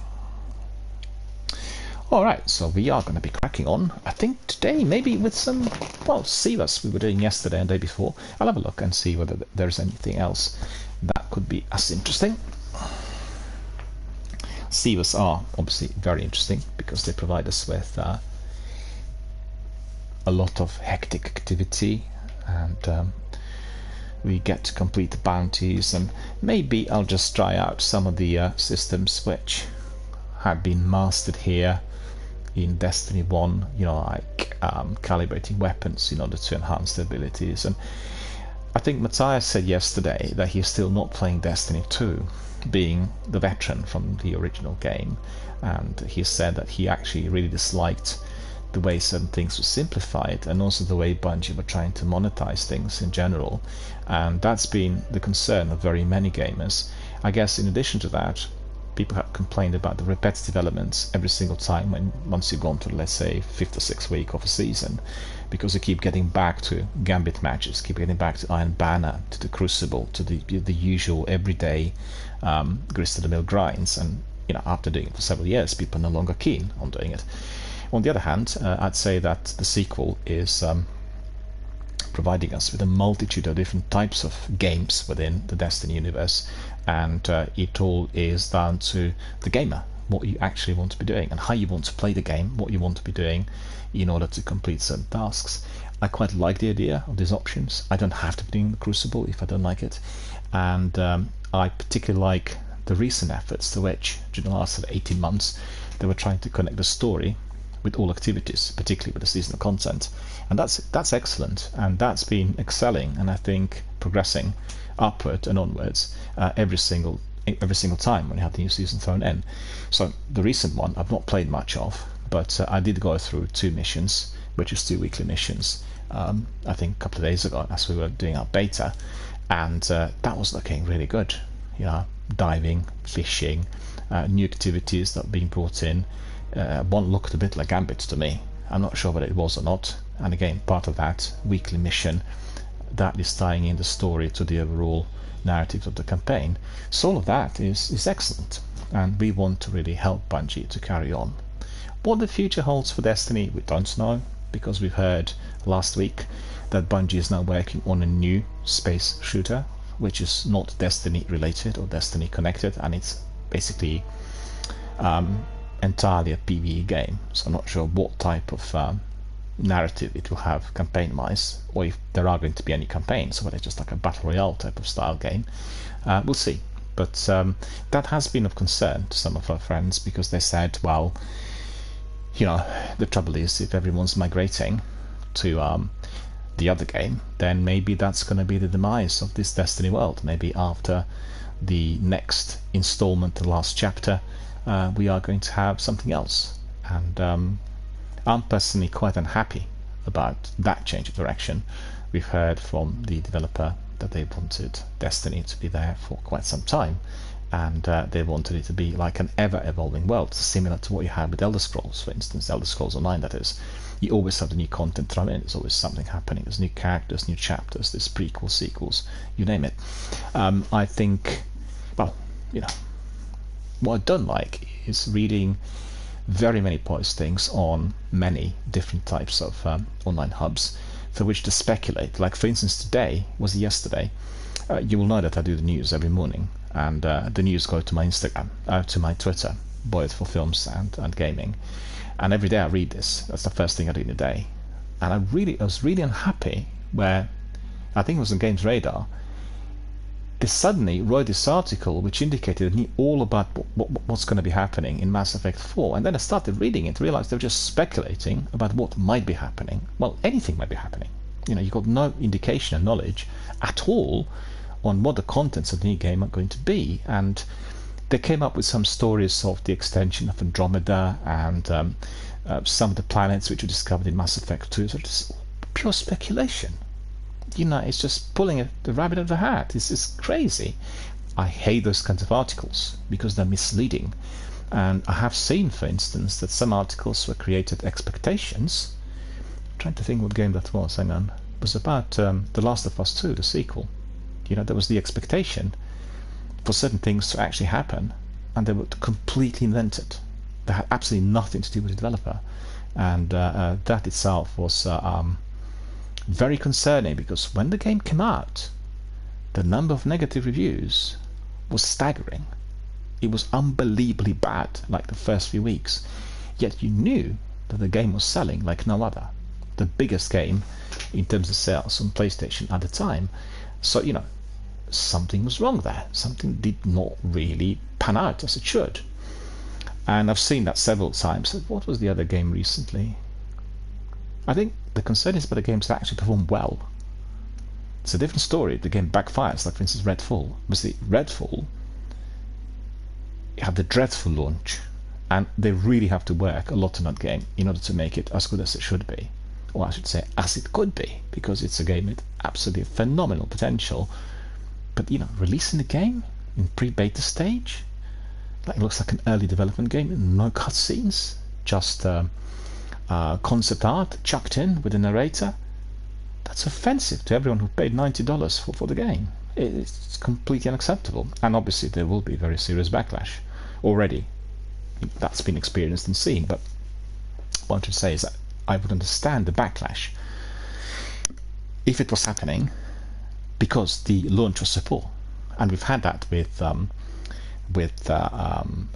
Alright, so we are going to be cracking on, I think today, maybe with some, well, Sivas we were doing yesterday and the day before. I'll have a look and see whether there's anything else that could be as interesting. Sivas are obviously very interesting because they provide us with a lot of hectic activity, and we get to complete the bounties, and maybe I'll just try out some of the systems which have been mastered here in Destiny 1, you know, like calibrating weapons in order to enhance their abilities. And I think Matthias said yesterday that he's still not playing Destiny 2, being the veteran from the original game, and he said that he actually really disliked the way certain things were simplified, and also the way Bungie were trying to monetize things in general, and that's been the concern of very many gamers. I guess in addition to that, people have complained about the repetitive elements every single time once you've gone to, let's say, 5th or 6th week of a season, because you keep getting back to Gambit matches, keep getting back to Iron Banner, to the Crucible, to the usual everyday grist to the mill grinds, and you know, after doing it for several years, people are no longer keen on doing it. On the other hand, I'd say that the sequel is providing us with a multitude of different types of games within the Destiny universe, and it all is down to the gamer, what you actually want to be doing and how you want to play the game, what you want to be doing in order to complete certain tasks. I quite like the idea of these options. I don't have to be doing the Crucible if I don't like it, and I particularly like the recent efforts to which, during the last 18 months, they were trying to connect the story with all activities, particularly with the seasonal content, and that's excellent, and that's been excelling, and I think progressing upward and onwards every single time when you have the new season thrown in. So the recent one I've not played much of, but I did go through 2 missions, which is 2 weekly missions, I think a couple of days ago as we were doing our beta, and that was looking really good. You know, diving, fishing, new activities that are being brought in. One looked a bit like Gambit to me. I'm not sure whether it was or not, and again, part of that weekly mission that is tying in the story to the overall narrative of the campaign. So all of that is excellent, and we want to really help Bungie to carry on. What the future holds for Destiny, we don't know, because we've heard last week that Bungie is now working on a new space shooter, which is not Destiny related or Destiny connected, and it's basically entirely a PvE game. So I'm not sure what type of narrative it will have campaign-wise, or if there are going to be any campaigns, or whether it's just like a battle royale type of style game. We'll see. But that has been of concern to some of our friends, because they said, well, you know, the trouble is if everyone's migrating to the other game, then maybe that's going to be the demise of this Destiny world. Maybe after the next installment, the last chapter, we are going to have something else. And I'm personally quite unhappy about that change of direction. We've heard from the developer that they wanted Destiny to be there for quite some time, and they wanted it to be like an ever-evolving world, similar to what you have with Elder Scrolls, for instance, Elder Scrolls Online, that is. You always have the new content thrown in, there's always something happening, there's new characters, new chapters, there's prequels, sequels, you name it. I think, well, you know, what I don't like is reading very many postings on many different types of online hubs for which to speculate. Like, for instance, today was yesterday. You will know that I do the news every morning, and the news go to my Instagram, to my Twitter, both for films and gaming. And every day I read this. That's the first thing I do in the day. And I was really unhappy where, I think it was on Games Radar, they suddenly wrote this article which indicated they knew all about what's going to be happening in Mass Effect 4. And then I started reading it, realized they were just speculating about what might be happening. Well, anything might be happening. You know, you've got no indication and knowledge at all on what the contents of the new game are going to be. And they came up with some stories of the extension of Andromeda and some of the planets which were discovered in Mass Effect 2. So it's pure speculation. You know, it's just pulling the rabbit out of the hat. It's just crazy. I hate those kinds of articles because they're misleading. And I have seen, for instance, that some articles were created expectations. I'm trying to think what game that was. Hang on. It was about The Last of Us 2, the sequel. You know, there was the expectation for certain things to actually happen, and they were completely invented. They had absolutely nothing to do with the developer. And that itself was very concerning, because when the game came out, the number of negative reviews was staggering. It was unbelievably bad, like the first few weeks. Yet you knew that the game was selling like no other. The biggest game in terms of sales on PlayStation at the time. So, you know, something was wrong there. Something did not really pan out as it should. And I've seen that several times. What was the other game recently? I think the concern is about the games that actually perform well. It's a different story. The game backfires, like for instance Redfall. Obviously, Redfall had the dreadful launch, and they really have to work a lot on that game in order to make it as good as it should be, or I should say as it could be, because it's a game with absolutely phenomenal potential. But you know, releasing the game in pre-beta stage, like it looks like an early development game, no cutscenes, just concept art chucked in with a narrator. That's offensive to everyone who paid $90 for the game. It's completely unacceptable, and obviously there will be very serious backlash. Already, that's been experienced and seen. But what I'm trying to say is that I would understand the backlash if it was happening because the launch was so poor, and we've had that with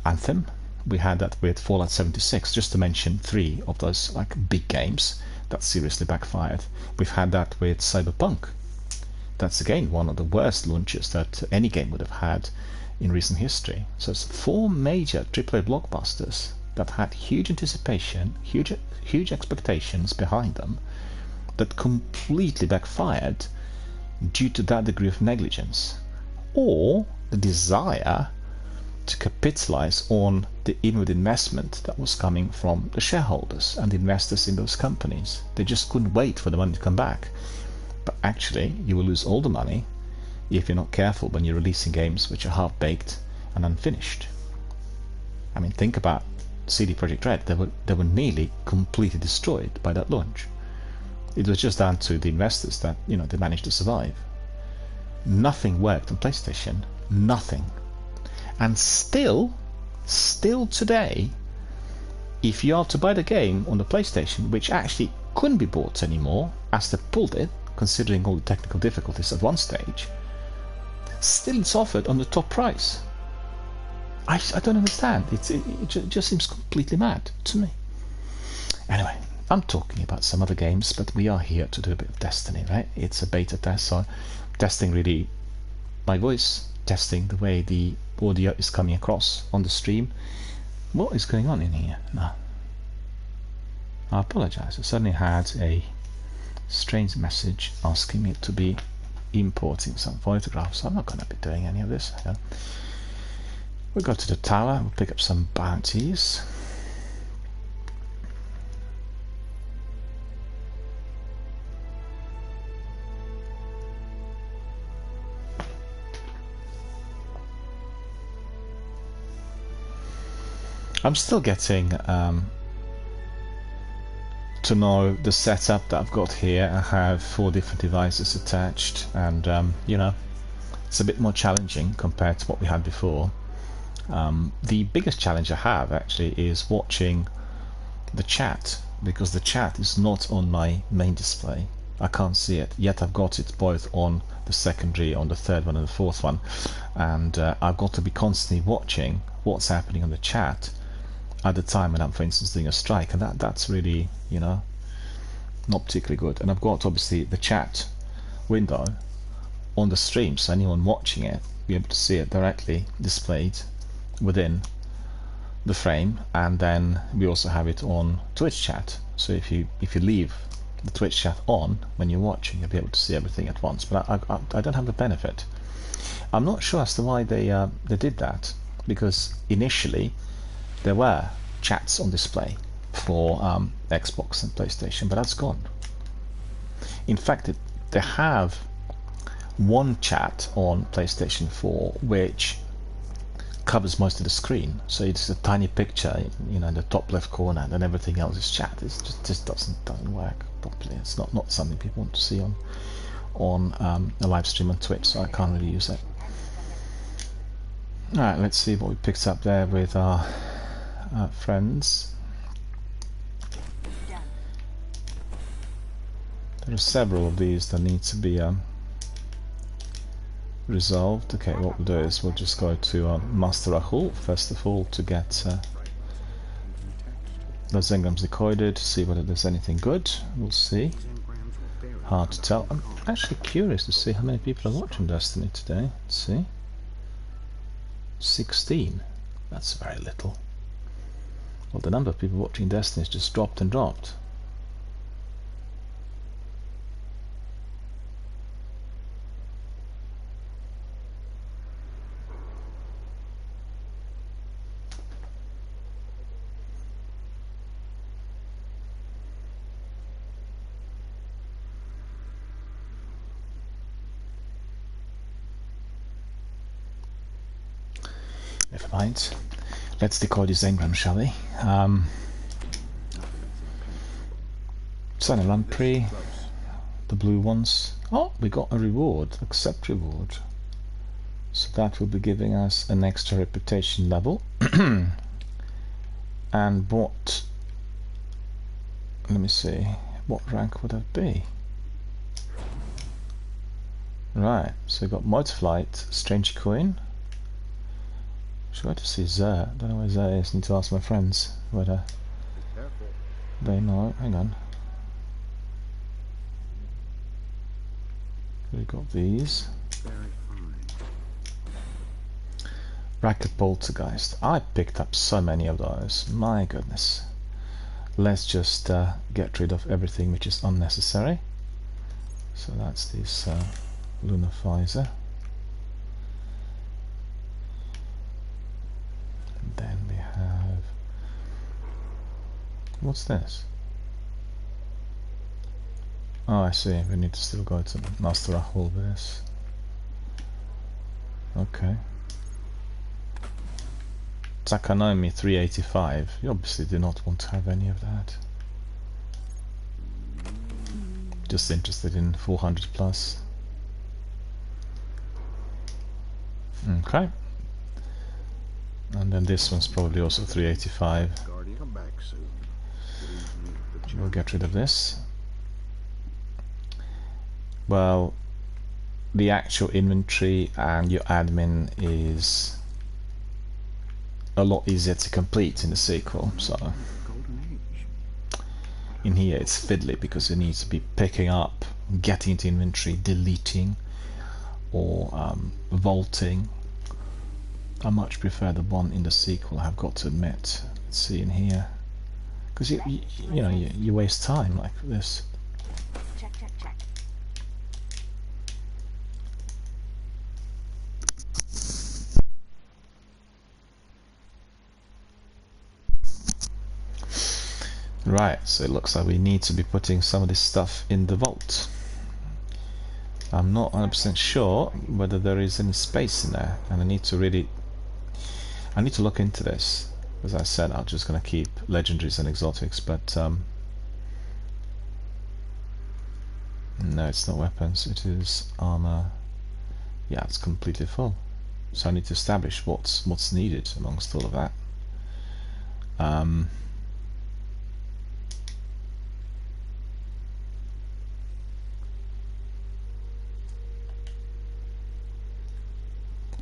Anthem. We had that with Fallout 76, just to mention 3 of those like big games that seriously backfired. We've had that with Cyberpunk. That's again one of the worst launches that any game would have had in recent history. So it's 4 major AAA blockbusters that had huge anticipation, huge expectations behind them, that completely backfired due to that degree of negligence, or the desire to capitalize on the inward investment that was coming from the shareholders and the investors in those companies. They just couldn't wait for the money to come back. But actually, you will lose all the money if you're not careful when you're releasing games which are half-baked and unfinished. I mean, think about CD Projekt Red. They were nearly completely destroyed by that launch. It was just down to the investors that, you know, they managed to survive. Nothing worked on PlayStation. Nothing. And still today, if you are to buy the game on the PlayStation, which actually couldn't be bought anymore, as they pulled it, considering all the technical difficulties at one stage, still it's offered on the top price. I don't understand. It just seems completely mad to me. Anyway, I'm talking about some other games, but we are here to do a bit of Destiny, right? It's a beta test, so testing really my voice, testing the way the audio is coming across on the stream. What is going on in here? No. I apologize. I suddenly had a strange message asking me to be importing some photographs. I'm not going to be doing any of this. We'll go to the tower, we'll pick up some bounties. I'm still getting to know the setup that I've got here. I have 4 different devices attached, and you know, it's a bit more challenging compared to what we had before. The biggest challenge I have actually is watching the chat, because the chat is not on my main display. I can't see it, yet I've got it both on the secondary, on the third one and the fourth one, and I've got to be constantly watching what's happening on the chat at the time when I'm, for instance, doing a strike, and that's really, you know, not particularly good. And I've got obviously the chat window on the stream, so anyone watching it be able to see it directly displayed within the frame. And then we also have it on Twitch chat, so if you leave the Twitch chat on when you're watching, you'll be able to see everything at once. But I don't have the benefit. I'm not sure as to why they did that. because initially there were chats on display for Xbox and PlayStation, but that's gone. In fact, they have one chat on PlayStation 4 which covers most of the screen, so it's a tiny picture, you know, in the top left corner, and then everything else is chat. It just doesn't work properly. It's not something people want to see on a live stream on Twitch, so I can't really use it. Alright, let's see what we picked up there with our friends. There are several of these that need to be resolved. Okay, what we'll do is we'll just go to Master Rahul first of all to get those engrams decoded, see whether there's anything good. We'll see. Hard to tell. I'm actually curious to see how many people are watching Destiny today. Let's see. 16. That's very little. Well, the number of people watching Destiny has just dropped and dropped. Never mind. Let's decode his engram, shall we? Sign a lamprey, the blue ones. Oh, we got a reward. Accept reward. So that will be giving us an extra reputation level. And what? Let me see. What rank would that be? Right. So we got Motorflight, Strange Coin. Should I to see Zer? I don't know where Zer is. Need to ask my friends whether they know. Hang on. We got these. Racket Poltergeist. I picked up so many of those. My goodness. Let's just get rid of everything which is unnecessary. So that's this Lunar Visor. Then we have, what's this? Oh, I see. We need to still go to Master Rahul with this. Okay. Takanomi 385. You obviously do not want to have any of that. Just interested in 400 plus. Okay. And then this one's probably also 385. We'll get rid of this. Well, the actual inventory and your admin is a lot easier to complete in the sequel. So in here it's fiddly because it needs to be picking up, getting into inventory, deleting, or vaulting. I much prefer the one in the sequel, I've got to admit. Let's see in here, because you know you waste time like this. Check. Right, so it looks like we need to be putting some of this stuff in the vault. I'm not 100% sure whether there is any space in there, and I need to look into this. As I said, I'm just going to keep legendaries and exotics, but no, it's not weapons, it is armor. Yeah, it's completely full. So I need to establish what's needed amongst all of that.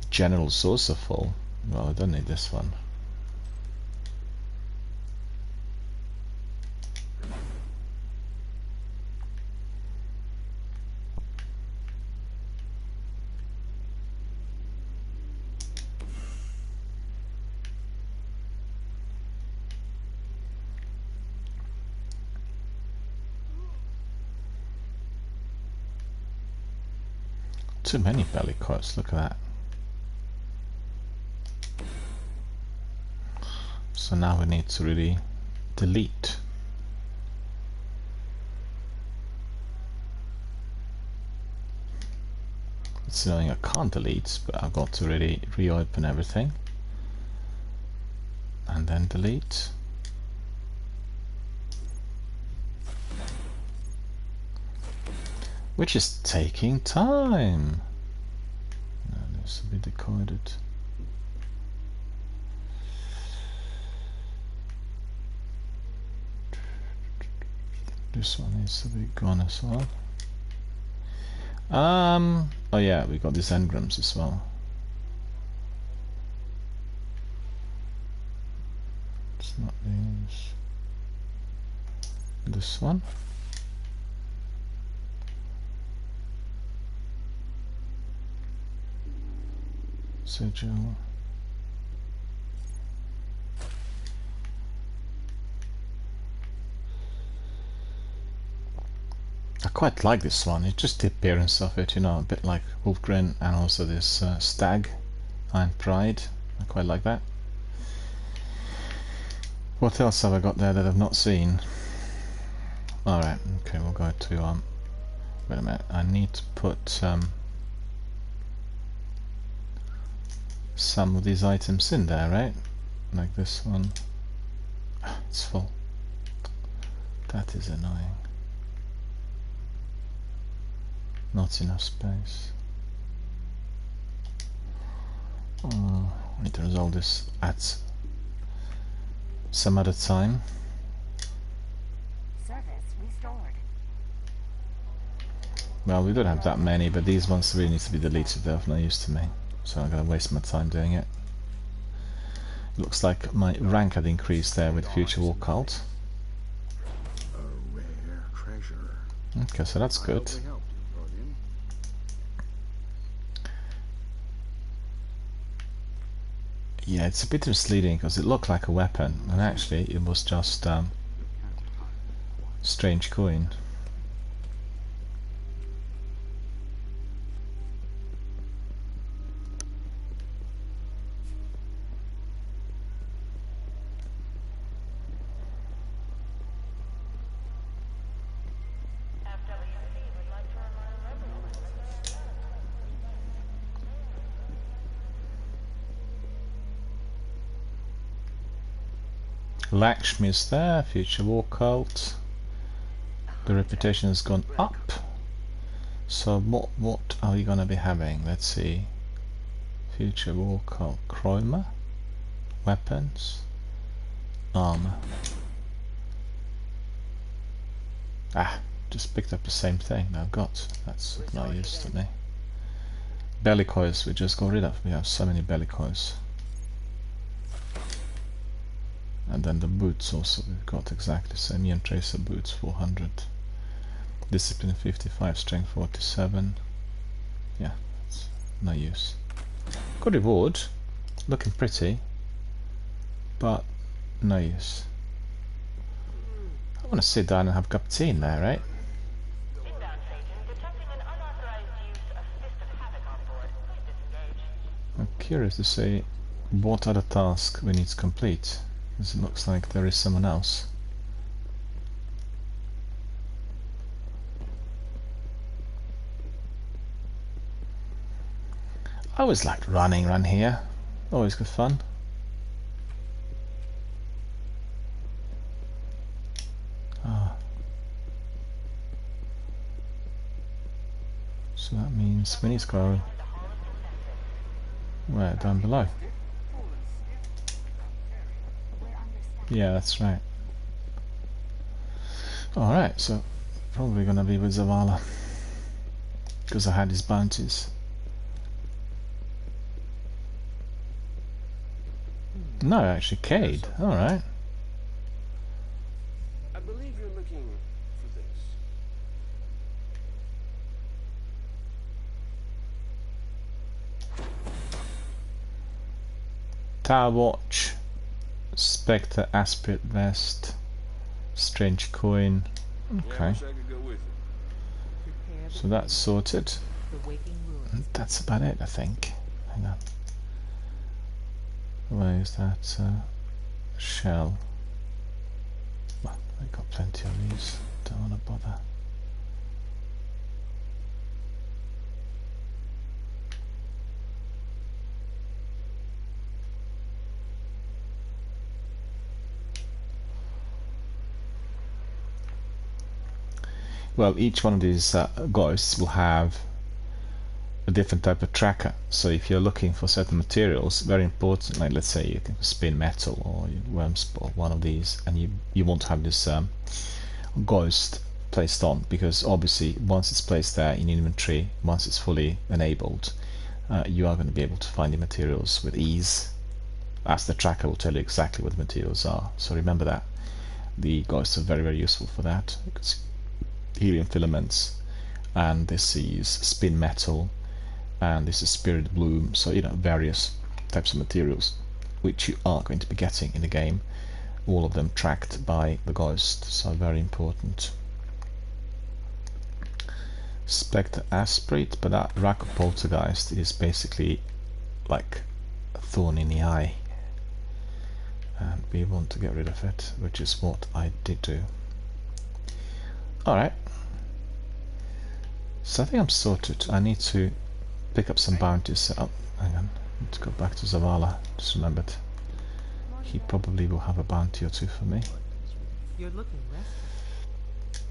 General source are full. Well, I don't need this one. Too many belly coats, look at that. So now we need to really delete. It's annoying I can't delete, but I've got to really reopen everything and then delete. Which is taking time. No, this will be decoded. This one needs to be gone as well. Oh yeah, we got these engrams as well. It's not these. This one. Sigil. I quite like this one. It's just the appearance of it, you know, a bit like Wolfgren, and also this stag, Iron Pride. I quite like that. What else have I got there that I've not seen? Alright, okay, we'll go to wait a minute, I need to put some of these items in there, right? Like this one. It's full. That is annoying. Not enough space. Oh, I need to resolve this at some other time. Service restored. Well, we don't have that many, but these ones really need to be deleted. They're of no use to me, so I'm going to waste my time doing it. Looks like my rank had increased there with Future War Cult. A rare treasure. Okay, so that's good. Yeah, it's a bit misleading because it looked like a weapon, and actually it was just strange coin. Lakshmi's there, Future War Cult. The reputation has gone up. So what are we gonna be having? Let's see. Future War Cult. Chroma? Weapons? Armor. Ah, just picked up the same thing that I've got. That's of no use to me. Bellicose we just got rid of. We have so many bellicose. And then the boots also, we've got exactly the same. Ian Tracer boots 400. Discipline 55, strength 47. Yeah, it's no use. Good reward, looking pretty, but no use. I want to sit down and have a cup of tea in there, right? I'm curious to see what other task we need to complete. Because it looks like there is someone else. I always liked running around here. Always good fun. Ah. So that means we need to go where? Down below. Yeah, that's right. Alright, so probably gonna be with Zavala. Because I had his bounties. No, actually Cade. Alright. I believe you're looking for this. Tower Watch. Spectre Aspirate Vest. Strange Coin. Okay. So that's sorted. And that's about it, I think. Hang on. Where is that? shell. Well, I got plenty of these, don't want to bother. Well, each one of these ghosts will have a different type of tracker. So if you're looking for certain materials, very important, like let's say you can spin metal or worms or one of these, and you won't have this ghost placed on, because obviously once it's placed there in inventory, once it's fully enabled, you are going to be able to find the materials with ease, as the tracker will tell you exactly what the materials are. So remember that. The ghosts are very, very useful for that. It's helium filaments, and this is spin metal, and this is spirit bloom. So various types of materials which you are going to be getting in the game, all of them tracked by the ghost, so very important. Spectre Aspirate, but that Raku Poltergeist is basically like a thorn in the eye, and we want to get rid of it, which is what I did do. Alright, so I think I'm sorted. I need to pick up some bounties. Oh, hang on, I need to go back to Zavala. Just remembered he probably will have a bounty or two for me. You're looking rested.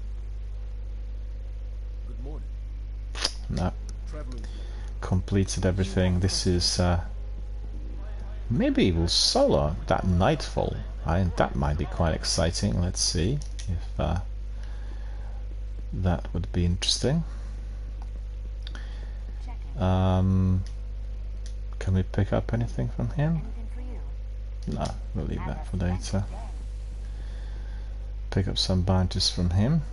Good morning. No, Traveling. completed everything. This is maybe we'll solo that Nightfall. That might be quite exciting. Let's see if that would be interesting. Can we pick up anything from him? No, we'll leave that for later. Pick up some bounties from him.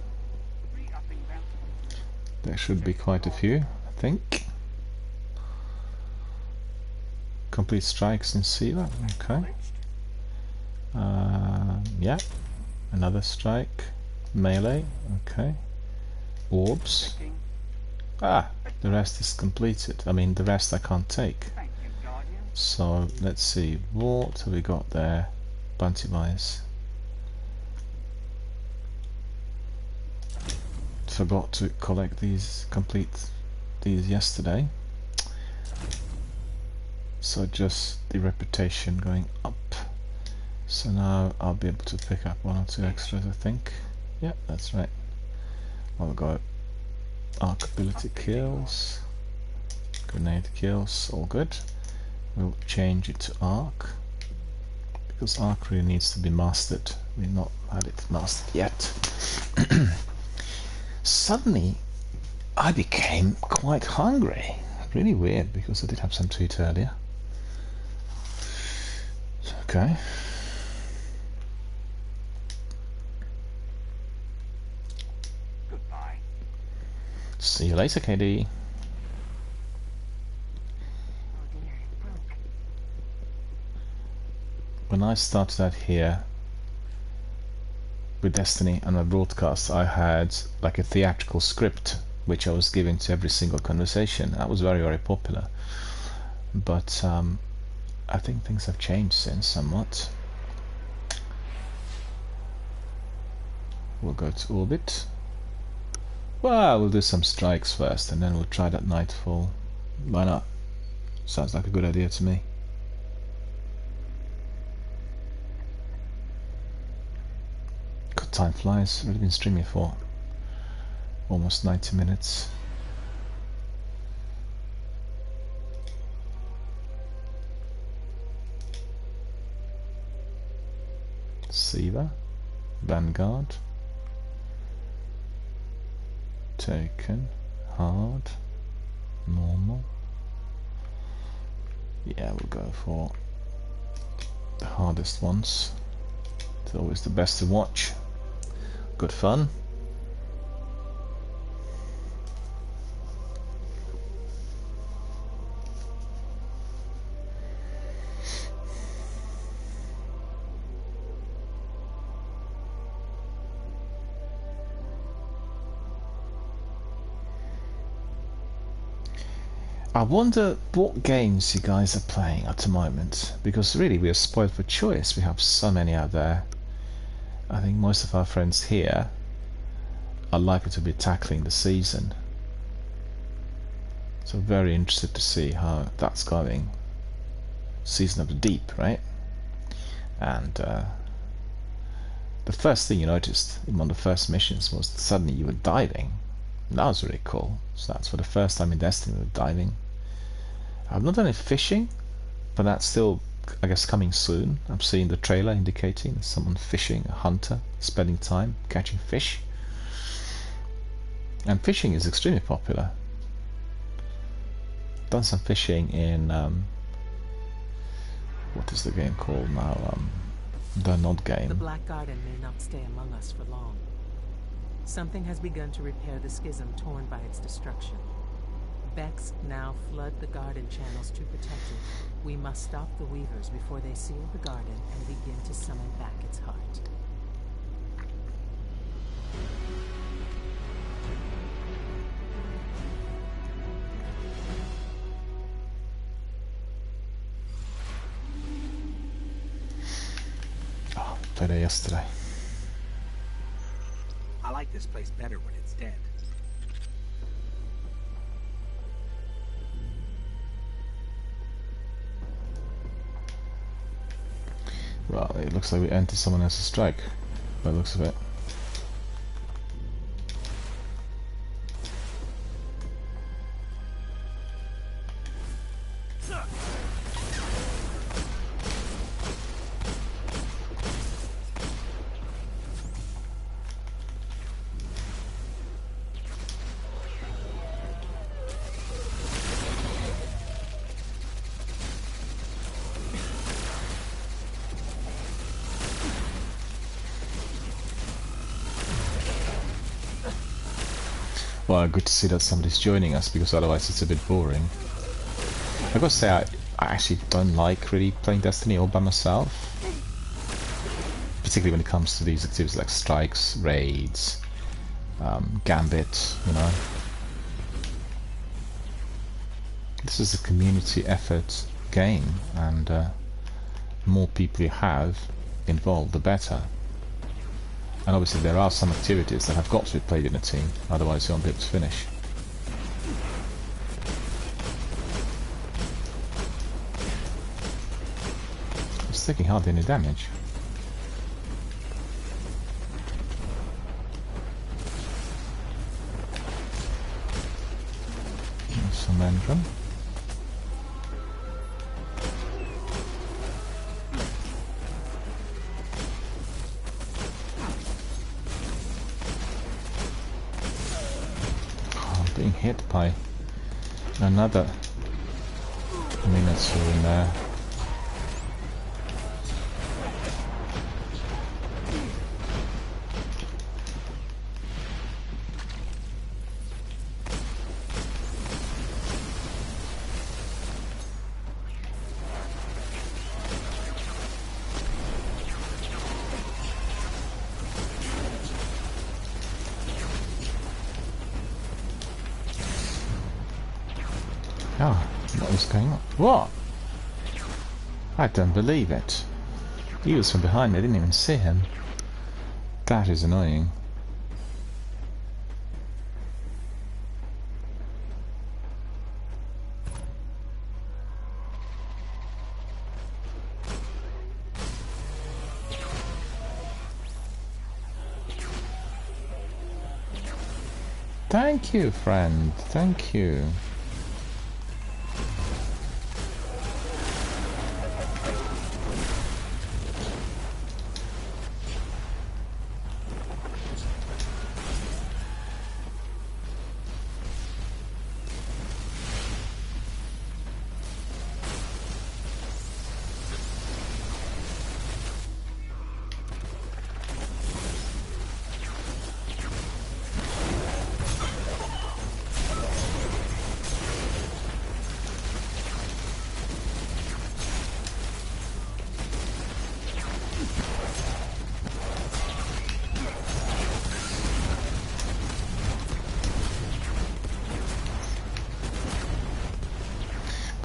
There should be quite a few, I think. Complete strikes in Siva, okay. Yeah, another strike. Melee, okay. Orbs. Ah, the rest is completed. I mean, the rest I can't take. So let's see, what have we got there, bounty wise? Forgot to collect these, complete these yesterday. So just the reputation going up. So now I'll be able to pick up one or two extras, I think. Yeah, that's right. I'll go arc ability kills, grenade kills, all good. We'll change it to arc, because arc really needs to be mastered. We've not had it mastered yet. Suddenly I became quite hungry. Really weird, because I did have some to eat earlier. Okay. Goodbye. See you later, KD. When I started out here with Destiny and my broadcast, I had like a theatrical script which I was giving to every single conversation. That was very, very popular. But I think things have changed since somewhat. We'll go to orbit. Well, we'll do some strikes first and then we'll try that Nightfall. Why not? Sounds like a good idea to me. God, time flies. I've already been streaming for almost 90 minutes. Siva, Vanguard, Taken, Hard, Normal. Yeah, we'll go for the hardest ones. It's always the best to watch. Good fun. I wonder what games you guys are playing at the moment, because really we are spoiled for choice. We have so many out there. I think most of our friends here are likely to be tackling the season. So very interested to see how that's going. Season of the Deep, right? And the first thing you noticed in one of the first missions was that suddenly you were diving. That was really cool. So that's for the first time in Destiny we were diving. I've not done any fishing, but that's still, I guess, coming soon. I'm seeing the trailer indicating someone fishing, a hunter, spending time catching fish. And fishing is extremely popular. Done some fishing in what is the game called now? The Nod game. The Black Garden may not stay among us for long. Something has begun to repair the schism torn by its destruction. Becks now flood the garden channels to protect it. We must stop the Weavers before they seal the garden and begin to summon back its heart. Oh, played it yesterday. I like this place better when it's dead. Well, it looks like we entered someone else's strike, by the looks of it. Well, good to see that somebody's joining us, because otherwise it's a bit boring. I've got to say, I actually don't like really playing Destiny all by myself. Particularly when it comes to these activities like strikes, raids, Gambit, you know. This is a community effort game, and the more people you have involved, the better. And obviously there are some activities that have got to be played in a team, otherwise you won't be able to finish. It's taking hardly any damage. There's some Endrum. Being hit by another Minotaur in there. Oh, what was going on? What? I don't believe it. He was from behind me, I didn't even see him. That is annoying. Thank you, friend. Thank you.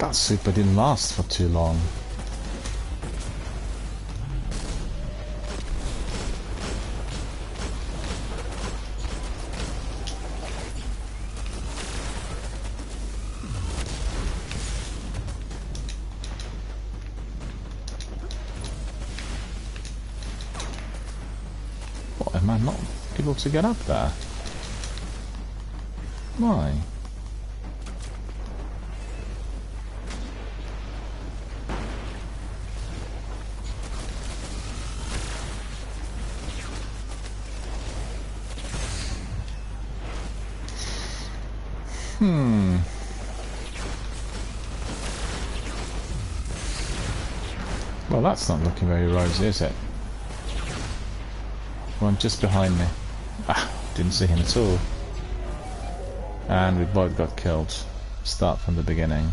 That super didn't last for too long. What, am I not able to get up there? Why? Well, that's not looking very rosy, is it? One just behind me. Ah, didn't see him at all. And we both got killed. Start from the beginning.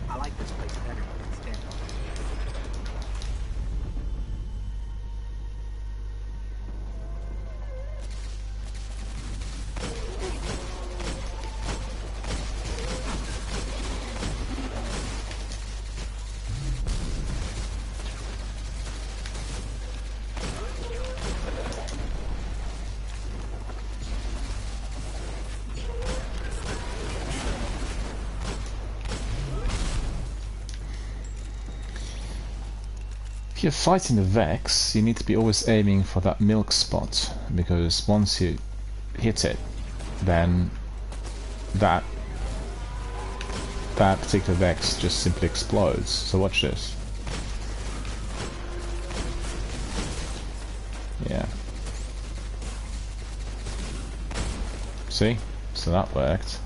I like this place better when it's dead. If you're fighting the Vex, you need to be always aiming for that milk spot, because once you hit it, then that particular Vex just simply explodes. So watch this. Yeah. See? So that worked.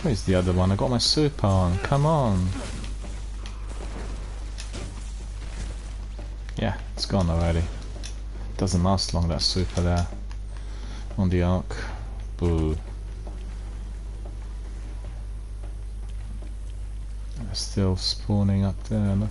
Where's the other one? I got my super on. Come on. Yeah, it's gone already. Doesn't last long, that super there. On the arc. Boo. They're still spawning up there, look.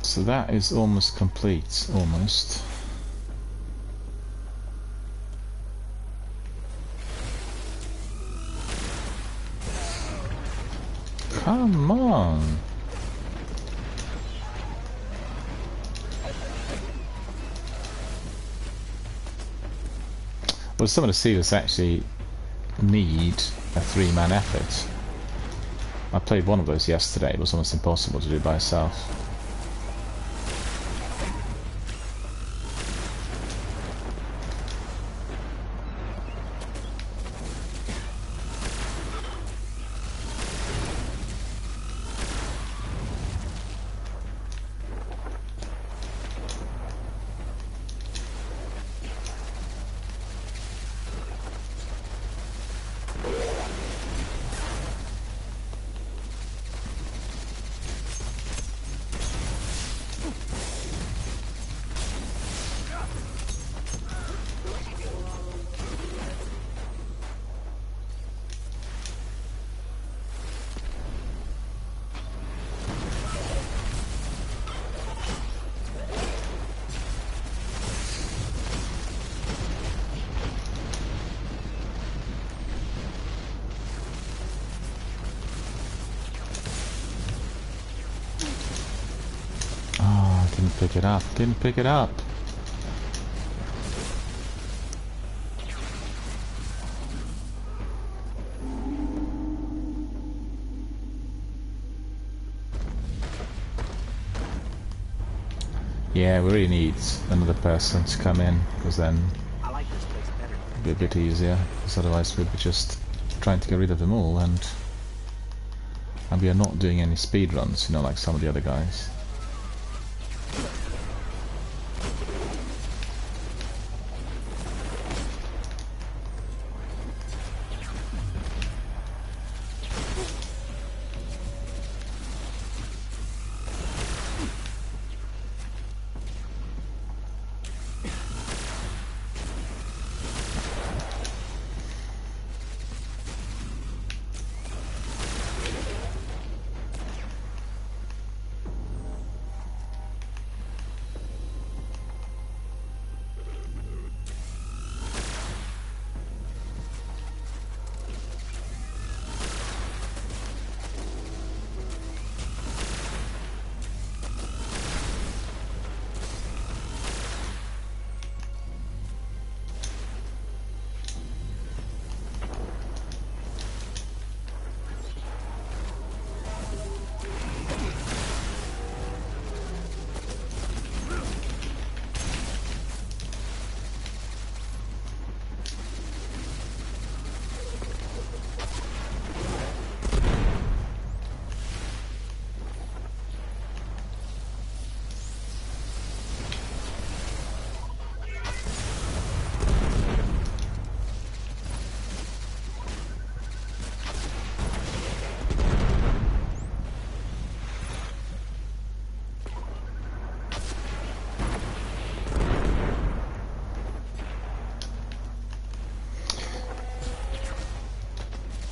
So that is almost complete, almost. Come on! Well, some of the sealers actually need a 3-man effort. I played one of those yesterday, it was almost impossible to do by yourself. Didn't pick it up. Didn't pick it up. Yeah, we really need another person to come in, because then I like this place better. it'll be a bit easier. Because otherwise we'd be just trying to get rid of them all, and we are not doing any speed runs, you know, like some of the other guys.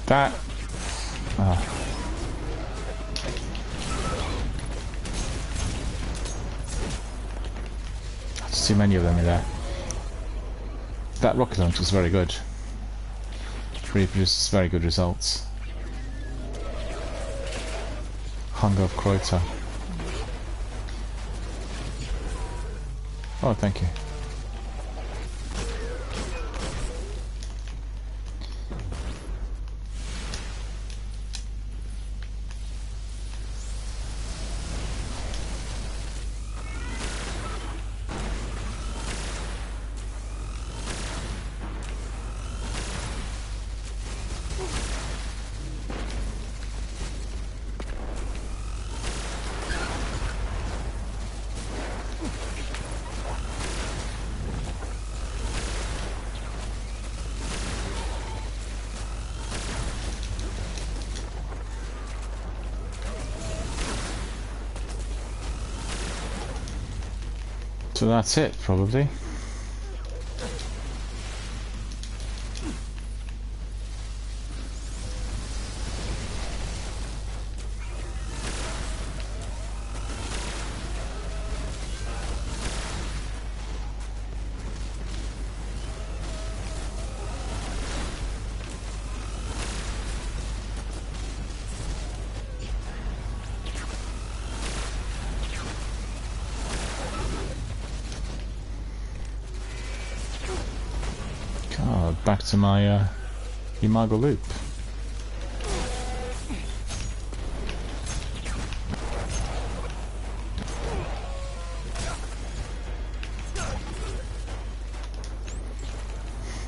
That... Oh. There's too many of them in there. That rocket launch is very good. Really produces very good results. Hunger of Kreuter. Oh, thank you. So that's it, probably. Back to my Imago loop.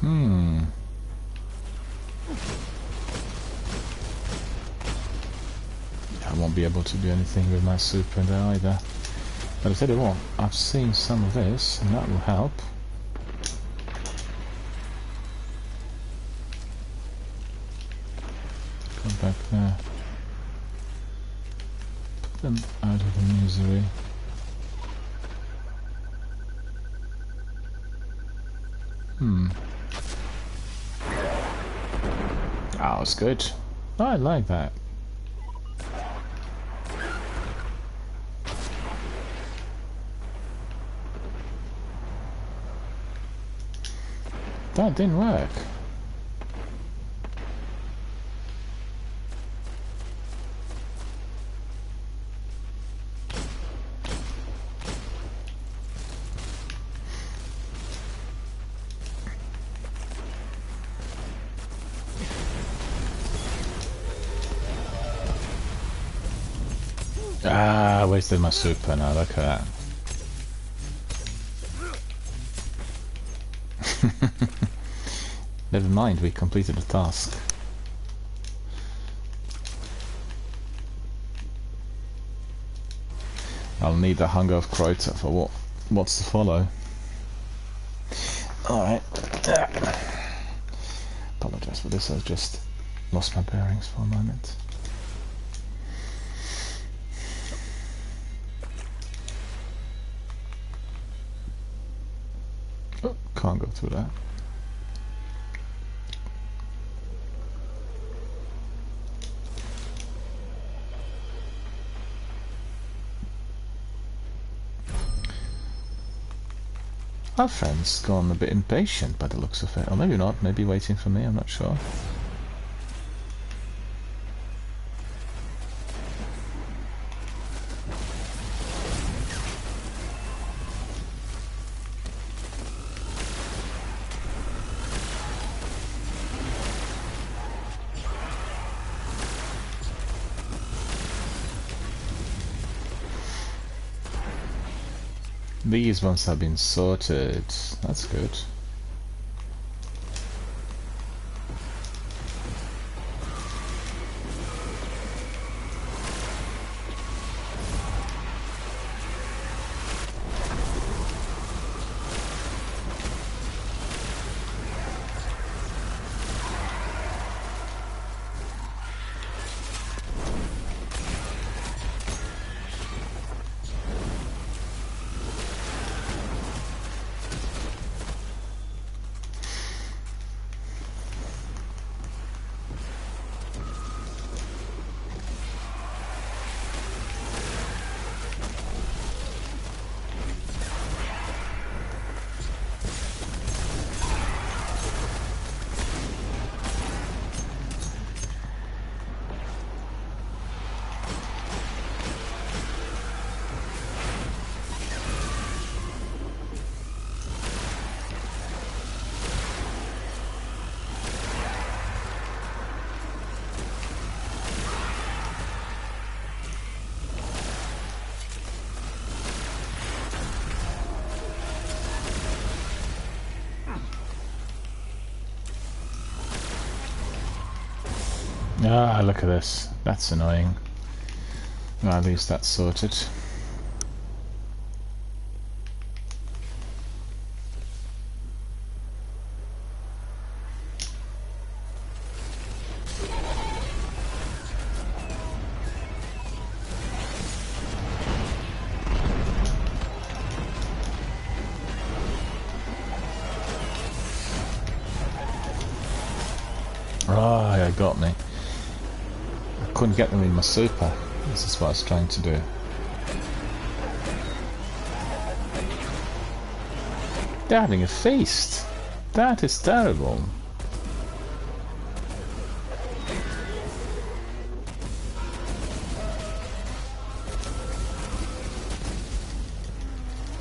I won't be able to do anything with my super there either. But I tell you what, I've seen some of this, and that will help. Back there. Put them out of the misery. Oh, it's good. I like that. That didn't work. Ah, wasted my super now, look at that. Never mind, we completed the task. I'll need the Hunger of Crota for what's to follow. Alright. Apologise for this, I've just lost my bearings for a moment. Oh, can't go through that. Our friend's gone a bit impatient by the looks of it. Or maybe not, maybe waiting for me, I'm not sure. These ones have been sorted. That's good. Ah, look at this. That's annoying. Well, at least that's sorted. Ah, it got me. Couldn't get them in my super. This is what I was trying to do. They're having a feast. That is terrible.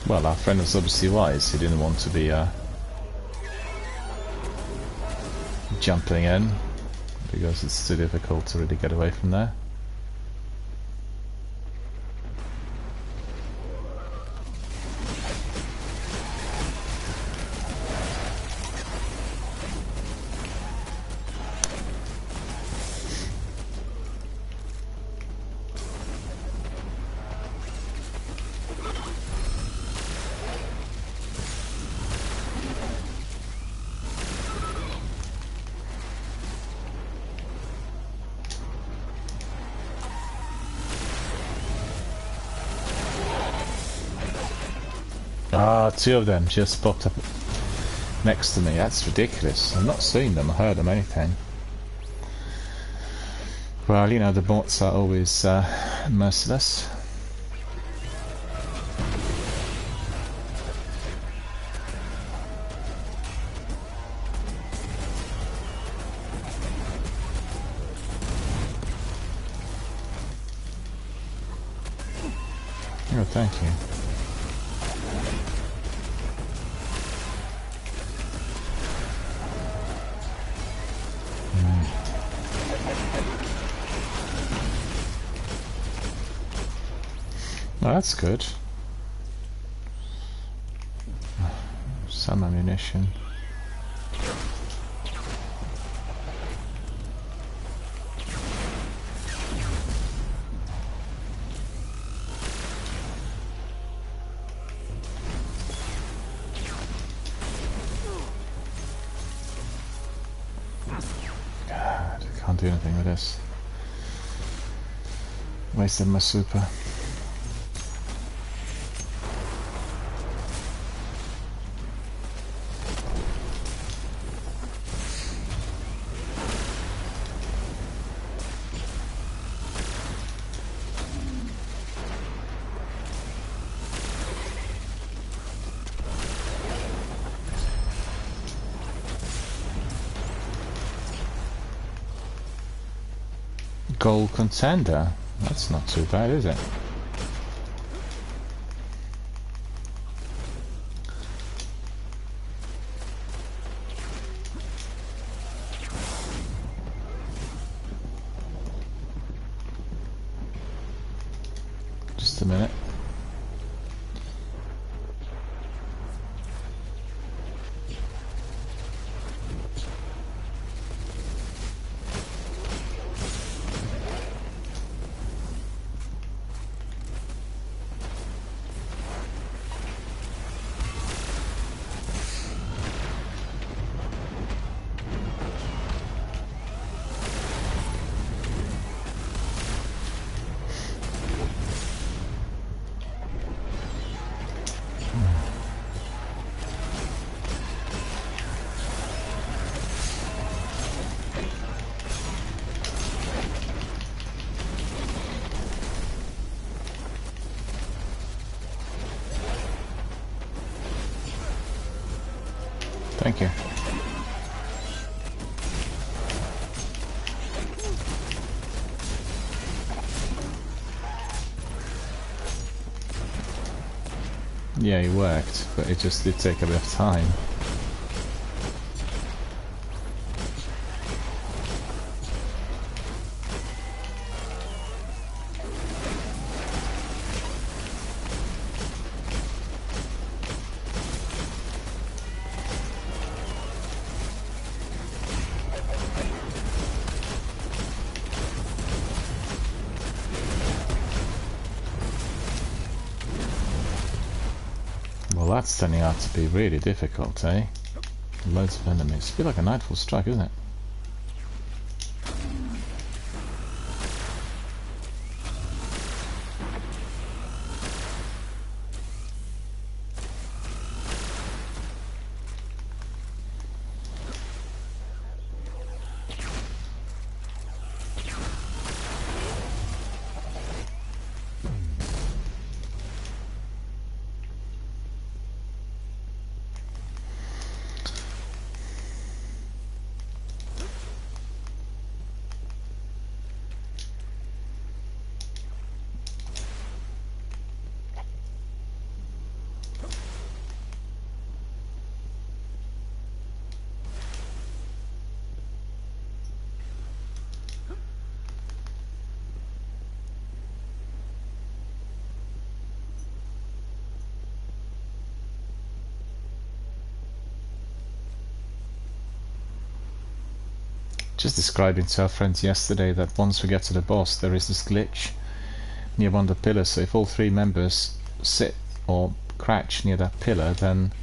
Well, our friend was obviously wise. He didn't want to be jumping in, because it's too difficult to really get away from there. Ah, two of them just popped up next to me. That's ridiculous. I'm not seeing them, I heard them, anything. Well, you know, the bots are always merciless. Oh, thank you. Oh, that's good. Some ammunition. God, I can't do anything with this. Wasted my super. Gold contender. That's not too bad, is it? Just a minute. Thank you. Yeah, it worked, but it just did take a bit of time. Well, that's turning out to be really difficult, eh? Loads of enemies. A bit like a Nightfall Strike, isn't it? Just describing to our friends yesterday that once we get to the boss there is this glitch near one of the pillars, so if all three members sit or crouch near that pillar then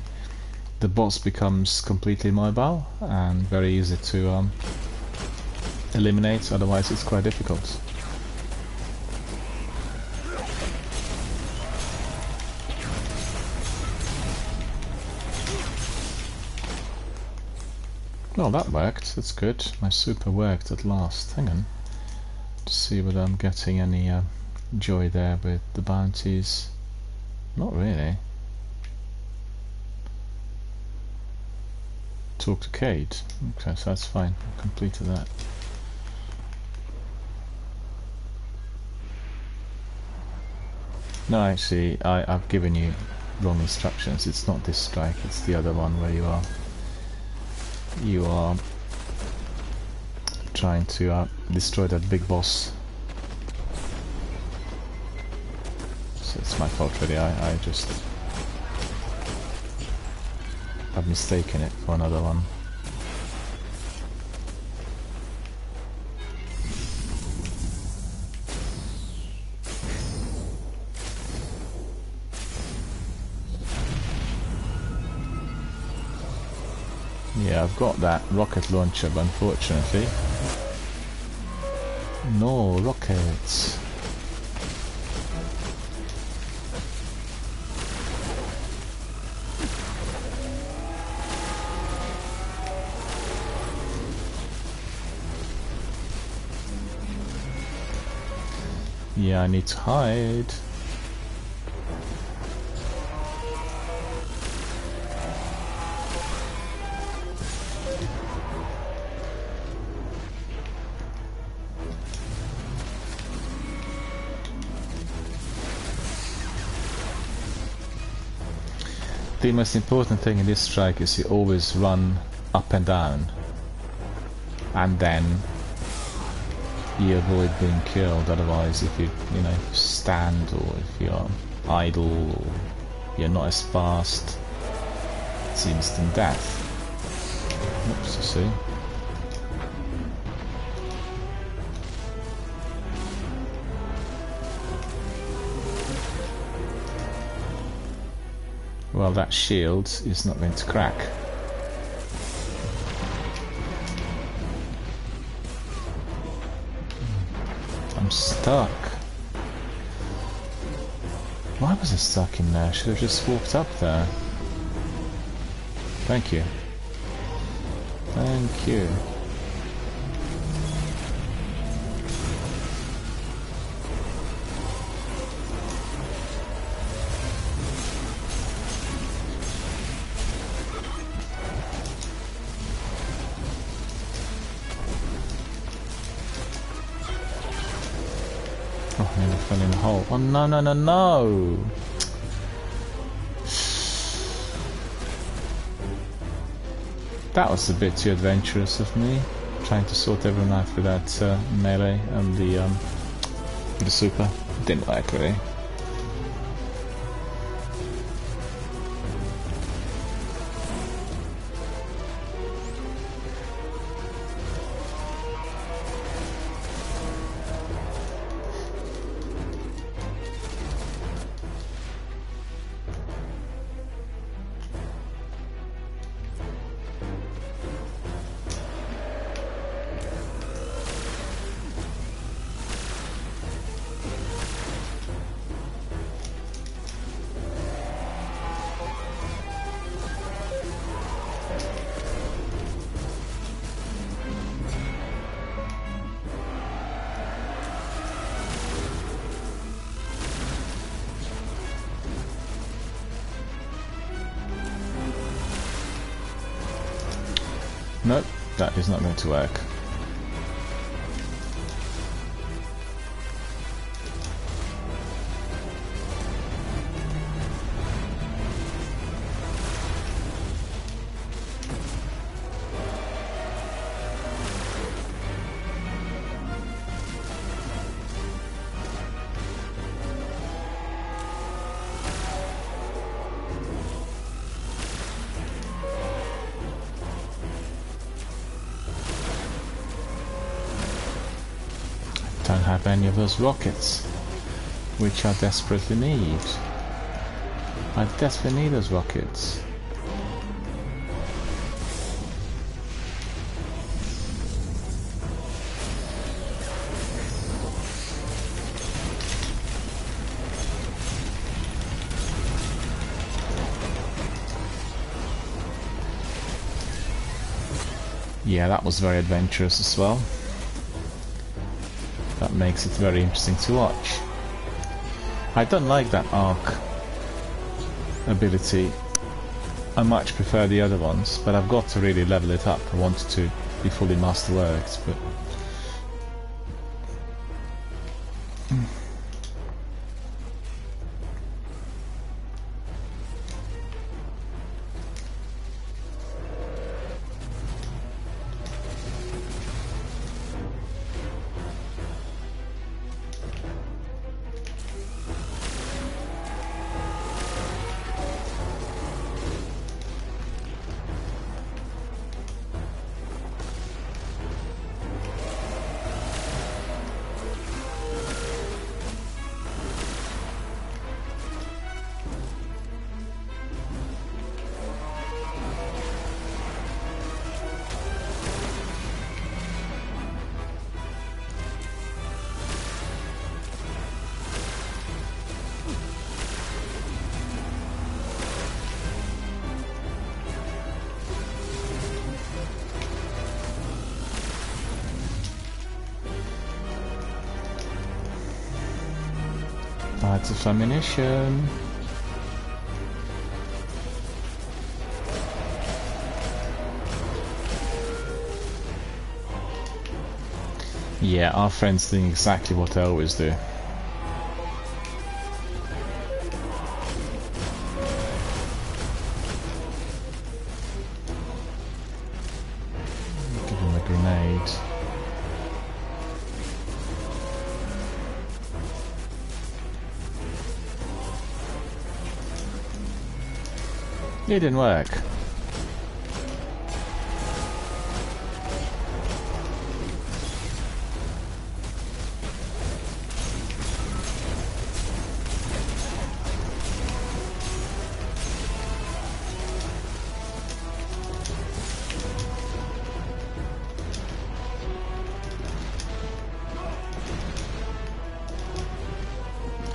the boss becomes completely mobile and very easy to eliminate, otherwise it's quite difficult. Well, that worked. That's good. My super worked at last. Hang on. To see whether I'm getting any joy there with the bounties. Not really. Talk to Cade. Okay, so that's fine. I completed that. No, actually, I've given you wrong instructions. It's not this strike. It's the other one where you are trying to destroy that big boss. So it's my fault really. I just have mistaken it for another one. Yeah, I've got that rocket launcher, but unfortunately, no rockets. Yeah, I need to hide. The most important thing in this strike is you always run up and down, and then you avoid being killed. Otherwise, if you stand, or if you're idle, or you're not as fast, it's instant death. Oops, you see. Well, that shield is not going to crack. I'm stuck. Why was I stuck in there? Should have just walked up there. Thank you. Thank you. Oh, I nearly fell in the hole. Oh, no, no, no, no! That was a bit too adventurous of me, trying to sort everyone out with that melee and the super. Didn't work really. Nope, that is not going to work. Don't have any of those rockets, which I desperately need. I desperately need those rockets. Yeah, that was very adventurous as well. That makes it very interesting to watch. I don't like that arc ability. I much prefer the other ones, but I've got to really level it up. I want to be fully masterworked, but Lots of ammunition. Yeah, our friend's doing exactly what I always do. Give him a grenade. It didn't work.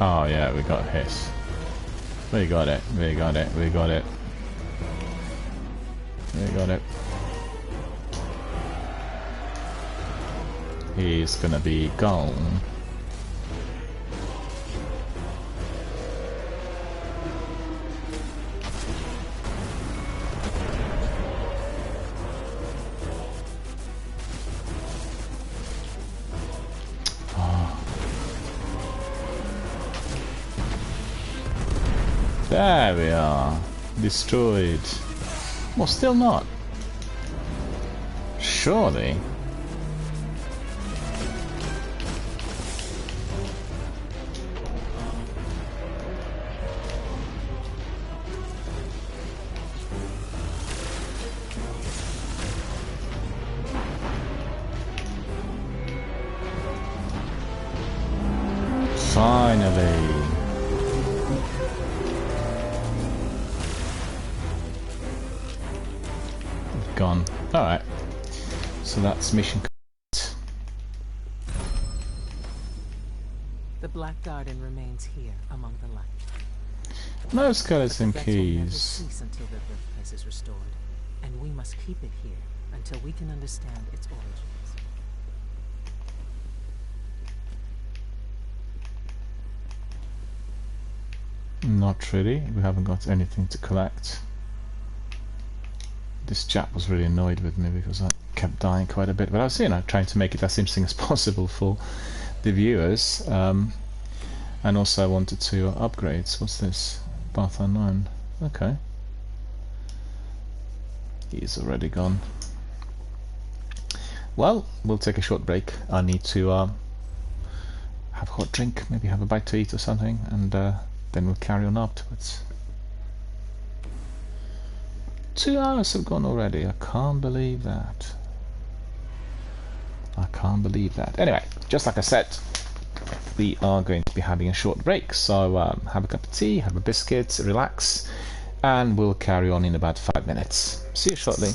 Oh yeah, we got hit. We got it, we got it, we got it. We got it. He's gonna be gone. There we are. Destroyed. Well, still not. Surely. Finally. Gone. Alright. So that's mission complete. The Black Garden remains here among the light. No skeleton But the Vex will never keys. cease until their birthplace is restored, and we must keep it here until we can understand its origins. Not really. We haven't got anything to collect. This chap was really annoyed with me because I kept dying quite a bit, but I was, trying to make it as interesting as possible for the viewers. And also I wanted to upgrade. What's this? Path Unknown. Okay. He's already gone. Well, we'll take a short break. I need to have a hot drink, maybe have a bite to eat or something, and then we'll carry on afterwards. 2 hours have gone already. I can't believe that. I can't believe that. Anyway, just like I said, we are going to be having a short break. So have a cup of tea, have a biscuit, relax, and we'll carry on in about 5 minutes. See you shortly.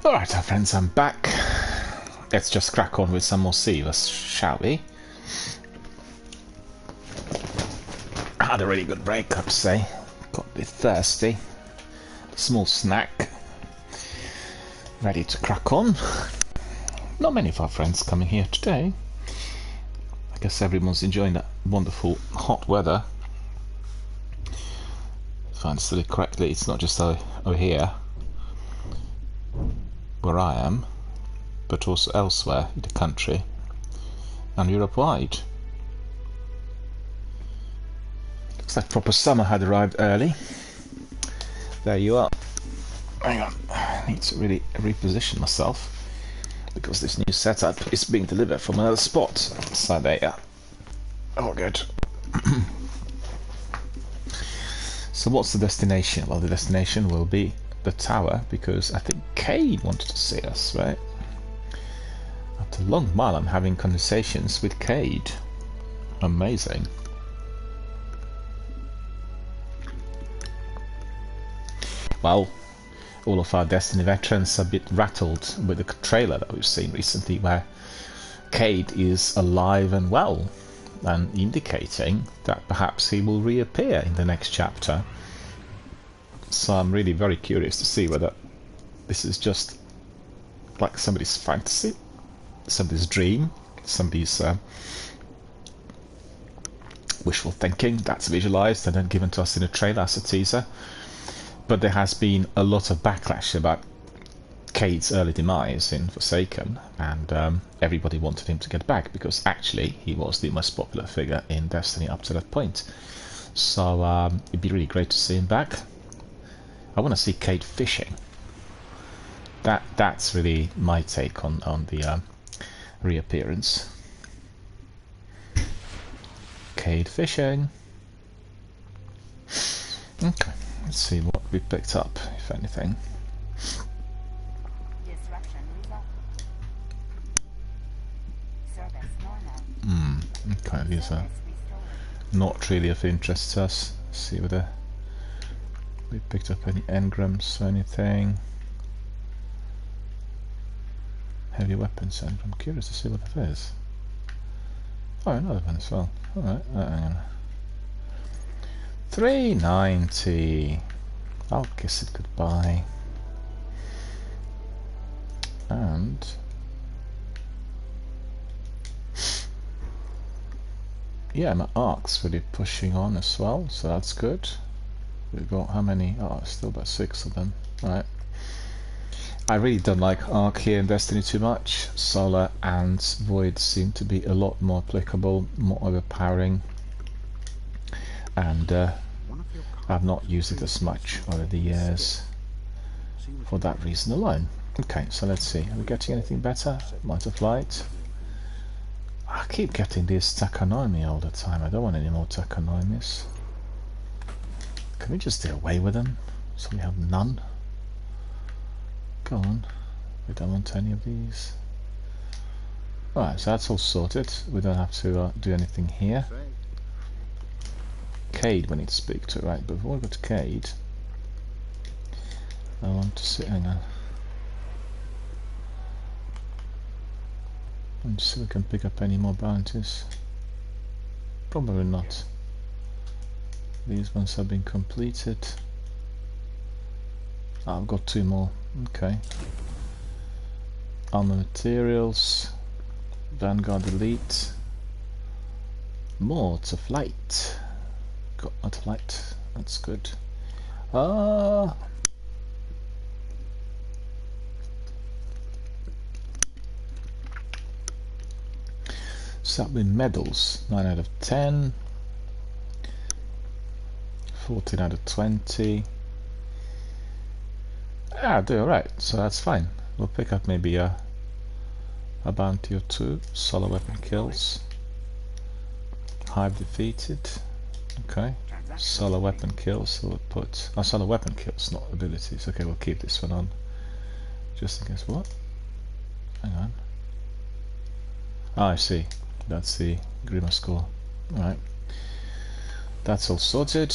Alright, our friends, I'm back. Let's just crack on with some more Seavers, shall we? I had a really good break, I have to say. Got a bit thirsty. Small snack. Ready to crack on. Not many of our friends coming here today. I guess everyone's enjoying that wonderful hot weather. If I understood it correctly, it's not just over here where I am, but also elsewhere in the country and Europe-wide. Looks like proper summer had arrived early. There you are. Hang on, I need to really reposition myself because this new setup is being delivered from another spot. So there you are. Oh, good. So what's the destination? Well, the destination will be the tower, because I think Cayde wanted to see us, right? After a long while I'm having conversations with Cayde. Amazing. Well, all of our Destiny veterans are a bit rattled with the trailer that we've seen recently, where Cayde is alive and well, and indicating that perhaps he will reappear in the next chapter. So I'm really very curious to see whether this is just like somebody's fantasy, somebody's dream, somebody's wishful thinking that's visualized and then given to us in a trailer as a teaser. But there has been a lot of backlash about Cayde's early demise in Forsaken, and everybody wanted him to get back because actually he was the most popular figure in Destiny up to that point. So it'd be really great to see him back. I want to see Cayde fishing. That's really my take on the reappearance. Cayde fishing. Okay, let's see what we picked up, if anything. Okay, these are not really of interest to us. Let's see whether we picked up any engrams or anything. Heavy weapons engram. I'm curious to see what that is. Oh, another one as well. Alright, hang on. 390. I'll kiss it goodbye. And yeah, my arc's really pushing on as well, so that's good. We've got how many? Oh, still about 6 of them. Right. I really don't like Arc here in Destiny too much. Solar and Void seem to be a lot more applicable, more overpowering, and I've not used it as much over the years for that reason alone. Okay, so let's see. Are we getting anything better? Might of Light. I keep getting this Takanami all the time. I don't want any more Takanamis. Can we just do away with them so we have none? Go on. We don't want any of these. Alright, so that's all sorted. We don't have to do anything here. Cayde we need to speak to, right? Before we go to Cayde, I want to see. Hang on. Let's see if we can pick up any more bounties. Probably not. These ones have been completed. Oh, I've got 2 more. Okay. Armor materials. Vanguard Elite. More to flight. Got more to flight. That's good. Submarine medals, 9 out of 10, 14 out of 20. Yeah, I do alright, so that's fine. We'll pick up maybe a bounty or 2. Solo weapon kills. Hive defeated. Okay. Solo weapon kills, so we'll put... Oh, solo weapon kills, not abilities. Okay, we'll keep this one on. Just in case. What? Hang on. Ah, I see. That's the Grima score. Alright. That's all sorted,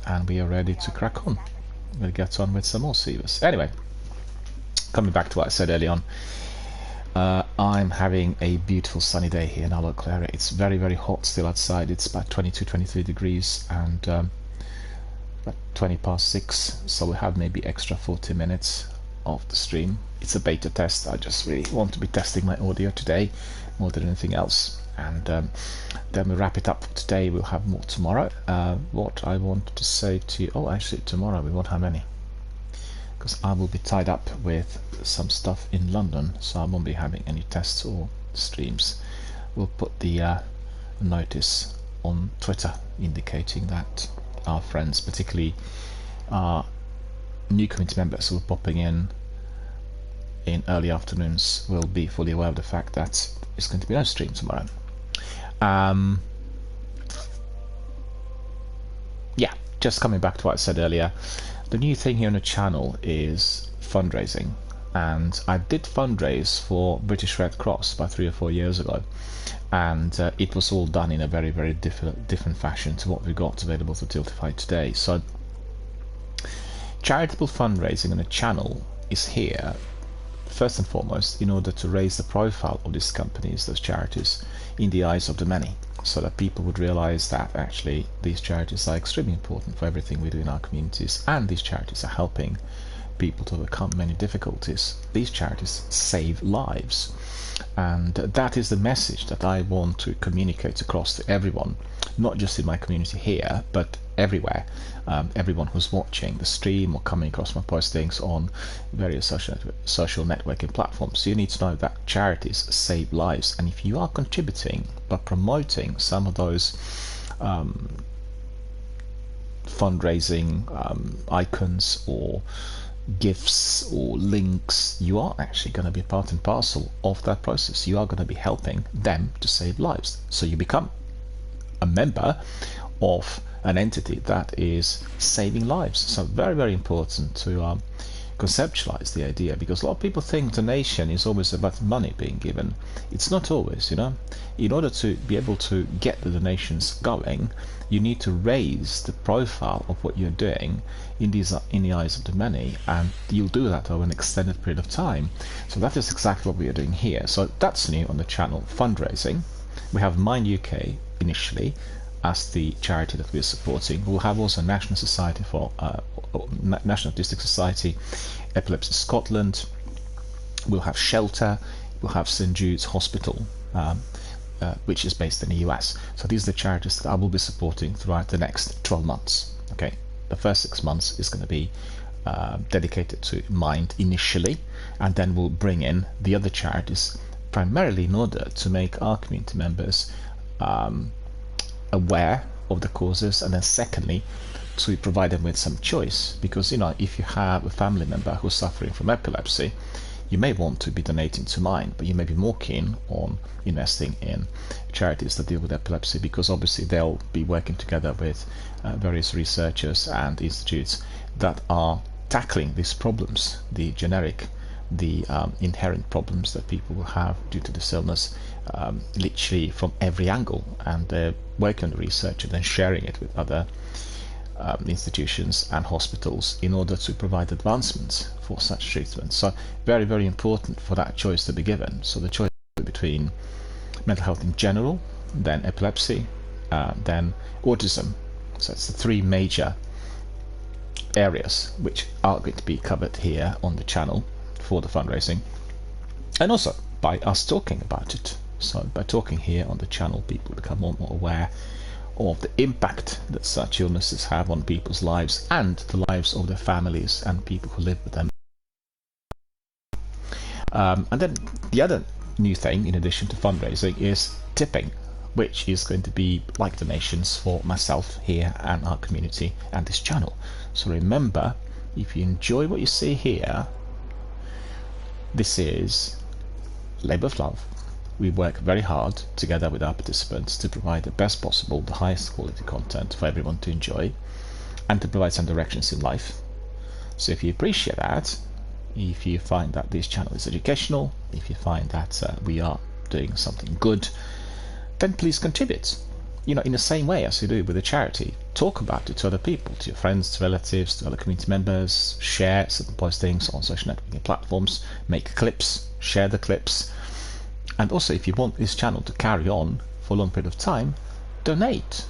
and we are ready to crack on. We'll get on with some more Seavers. Anyway, coming back to what I said early on, I'm having a beautiful sunny day here in our local area. It's very, very hot still outside. It's about 22, 23 degrees and about 20 past 6, so we have maybe extra 40 minutes of the stream. It's a beta test. I just really want to be testing my audio today more than anything else, and then we wrap it up for today. We'll have more tomorrow. What I want to say to you, oh, actually tomorrow we won't have any, because I will be tied up with some stuff in London, so I won't be having any tests or streams. We'll put the notice on Twitter indicating that our friends, particularly our new community members who are popping in early afternoons, will be fully aware of the fact that there's going to be no stream tomorrow. Yeah, just coming back to what I said earlier, the new thing here on the channel is fundraising, and I did fundraise for British Red Cross about 3 or 4 years ago, and it was all done in a very, very different fashion to what we got available for Tiltify today. So charitable fundraising on a channel is here first and foremost in order to raise the profile of these companies, those charities, in the eyes of the many, so that people would realize that actually these charities are extremely important for everything we do in our communities, and these charities are helping people to overcome many difficulties. These charities save lives, and that is the message that I want to communicate across to everyone, not just in my community here, but everywhere. Everyone who's watching the stream or coming across my postings on various social networking platforms. You need to know that charities save lives, and if you are contributing by promoting some of those fundraising icons or gifts or links, you are actually going to be part and parcel of that process. You are going to be helping them to save lives, so you become a member of an entity that is saving lives. So very, very important to conceptualize the idea, because a lot of people think donation is always about money being given. It's not always, you know. In order to be able to get the donations going, you need to raise the profile of what you're doing in the eyes of the many, and you'll do that over an extended period of time. So that is exactly what we are doing here. So that's new on the channel, fundraising. We have Mind UK initially as the charity that we're supporting. We'll have also National Society for National Autistic Society, Epilepsy Scotland. We'll have Shelter. We'll have St Jude's Hospital, which is based in the US. So these are the charities that I will be supporting throughout the next 12 months. Okay, the first 6 months is going to be dedicated to Mind initially, and then we'll bring in the other charities, primarily in order to make our community members aware of the causes, and then secondly to provide them with some choice, because, you know, if you have a family member who's suffering from epilepsy, you may want to be donating to Mind, but you may be more keen on investing in charities that deal with epilepsy, because obviously they'll be working together with various researchers and institutes that are tackling these problems, the generic, the inherent problems that people will have due to this illness, literally from every angle, and they're working on the research and then sharing it with other institutions and hospitals in order to provide advancements for such treatment. So very, very important for that choice to be given. So the choice between mental health in general, then epilepsy, then autism. So it's the 3 major areas which are going to be covered here on the channel for the fundraising, and also by us talking about it. So by talking here on the channel, people become more and more aware of the impact that such illnesses have on people's lives and the lives of their families and people who live with them. And then the other new thing, in addition to fundraising, is tipping, which is going to be like donations for myself here and our community and this channel. So remember, if you enjoy what you see here, this is labour of love. We work very hard together with our participants to provide the best possible, the highest quality content for everyone to enjoy, and to provide some directions in life. So if you appreciate that, if you find that this channel is educational, if you find that we are doing something good, then please contribute. you know, in the same way as you do with a charity, talk about it to other people, to your friends, to relatives, to other community members, share certain postings on social networking platforms, make clips, share the clips. And also, if you want this channel to carry on for a long period of time, donate,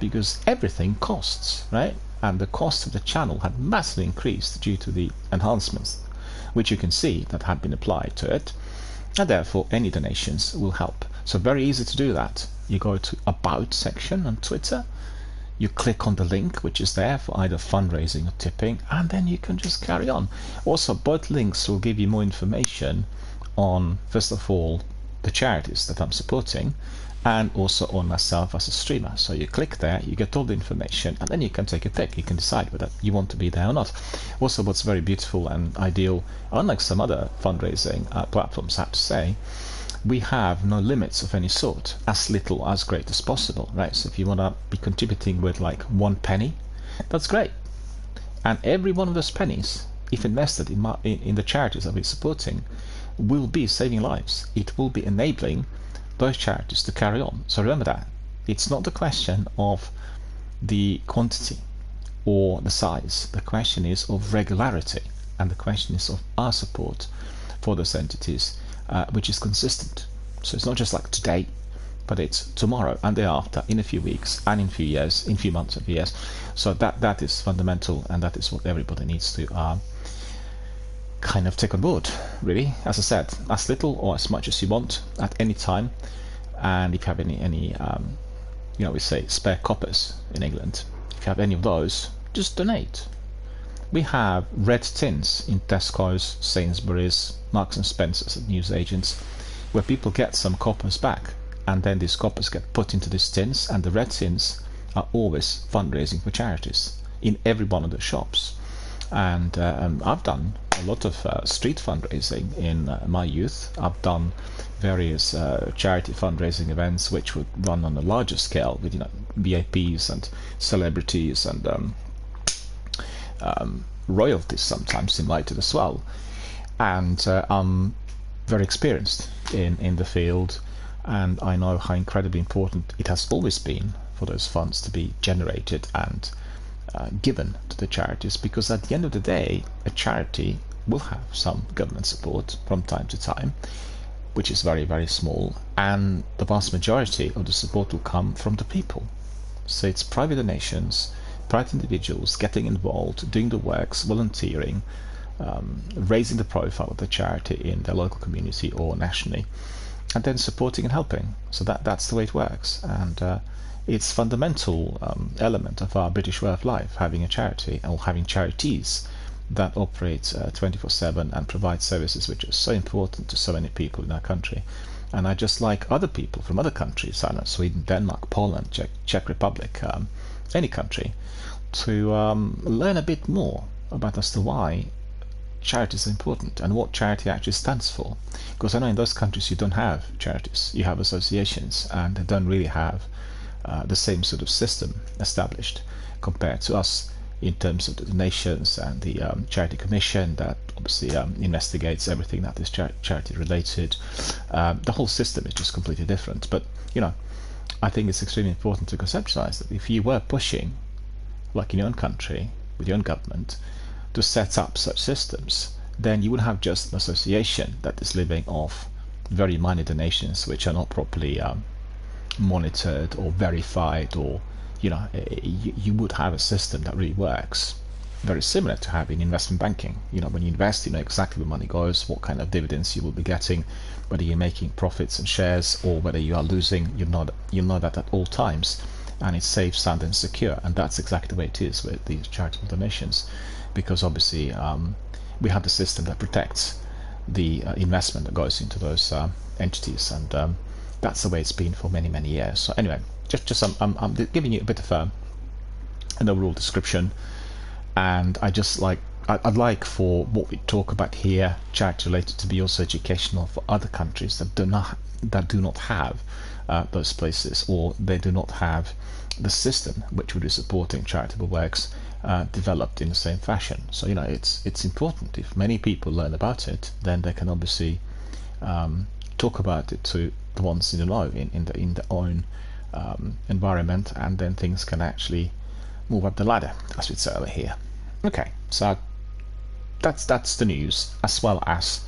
because everything costs, right? And the cost of the channel had massively increased due to the enhancements, which you can see that have been applied to it, and therefore any donations will help. So very easy to do that. You go to About section on Twitter, you click on the link which is there for either fundraising or tipping, and then you can just carry on. Also, both links will give you more information on, first of all, the charities that I'm supporting, and also on myself as a streamer. So you click there, you get all the information, and then you can take a pick. You can decide whether you want to be there or not. Also, what's very beautiful and ideal, unlike some other fundraising platforms, I have to say, we have no limits of any sort, as little as great as possible, right? So if you want to be contributing with like 1 penny, that's great. And every one of those pennies, if invested in the charities that we're supporting, will be saving lives. It will be enabling those charities to carry on. So remember that. It's not the question of the quantity or the size. The question is of regularity, and the question is of our support for those entities, which is consistent. So it's not just like today, but it's tomorrow and the after, in a few weeks and in a few years, in a few months and few years. So that is fundamental, and that is what everybody needs to kind of take on board, really. As I said, as little or as much as you want at any time. And if you have any you know, we say spare coppers in England, if you have any of those, just donate. We have red tins in Tesco's, Sainsbury's, Marks and Spencer's and newsagents, where people get some coppers back, and then these coppers get put into these tins, and the red tins are always fundraising for charities in every one of the shops. And I've done a lot of street fundraising in my youth. I've done various charity fundraising events which would run on a larger scale with, you know, VIPs and celebrities and royalties sometimes invited as well. And I'm very experienced in the field, and I know how incredibly important it has always been for those funds to be generated and given to the charities, because at the end of the day, a charity will have some government support from time to time, which is very, very small, and the vast majority of the support will come from the people. So it's private donations, private individuals getting involved, doing the works, volunteering, raising the profile of the charity in their local community or nationally, and then supporting and helping. So that's the way it works. And it's fundamental element of our British way of life, having a charity, or having charities that operate 24/7 and provide services which are so important to so many people in our country. And I just like other people from other countries, I don't know, Sweden, Denmark, Poland, Czech Republic, any country, to learn a bit more about as to why charities are important and what charity actually stands for. Because I know in those countries you don't have charities, you have associations, and they don't really have the same sort of system established compared to us in terms of the donations and the charity commission that obviously investigates everything that is charity related. The whole system is just completely different. But you know, I think it's extremely important to conceptualize that if you were pushing, like in your own country with your own government, to set up such systems, then you would have just an association that is living off very minor donations which are not properly monitored or verified, or you know, you would have a system that really works, very similar to having investment banking. You know, when you invest, you know exactly where money goes, what kind of dividends you will be getting, whether you're making profits and shares or whether you are losing. You know that at all times, and it's safe, sound and secure. And that's exactly the way it is with these charitable donations, because obviously we have the system that protects the investment that goes into those entities, and that's the way it's been for many, many years. So anyway, just I'm giving you a bit of an overall description, and I'd like for what we talk about here, charity related, to be also educational for other countries that do not have those places, or they do not have the system which would be supporting charitable works developed in the same fashion. So you know, it's important. If many people learn about it, then they can obviously talk about it to the ones in the know in their own environment, and then things can actually move up the ladder, as we'd say over here. Okay, so that's the news, as well as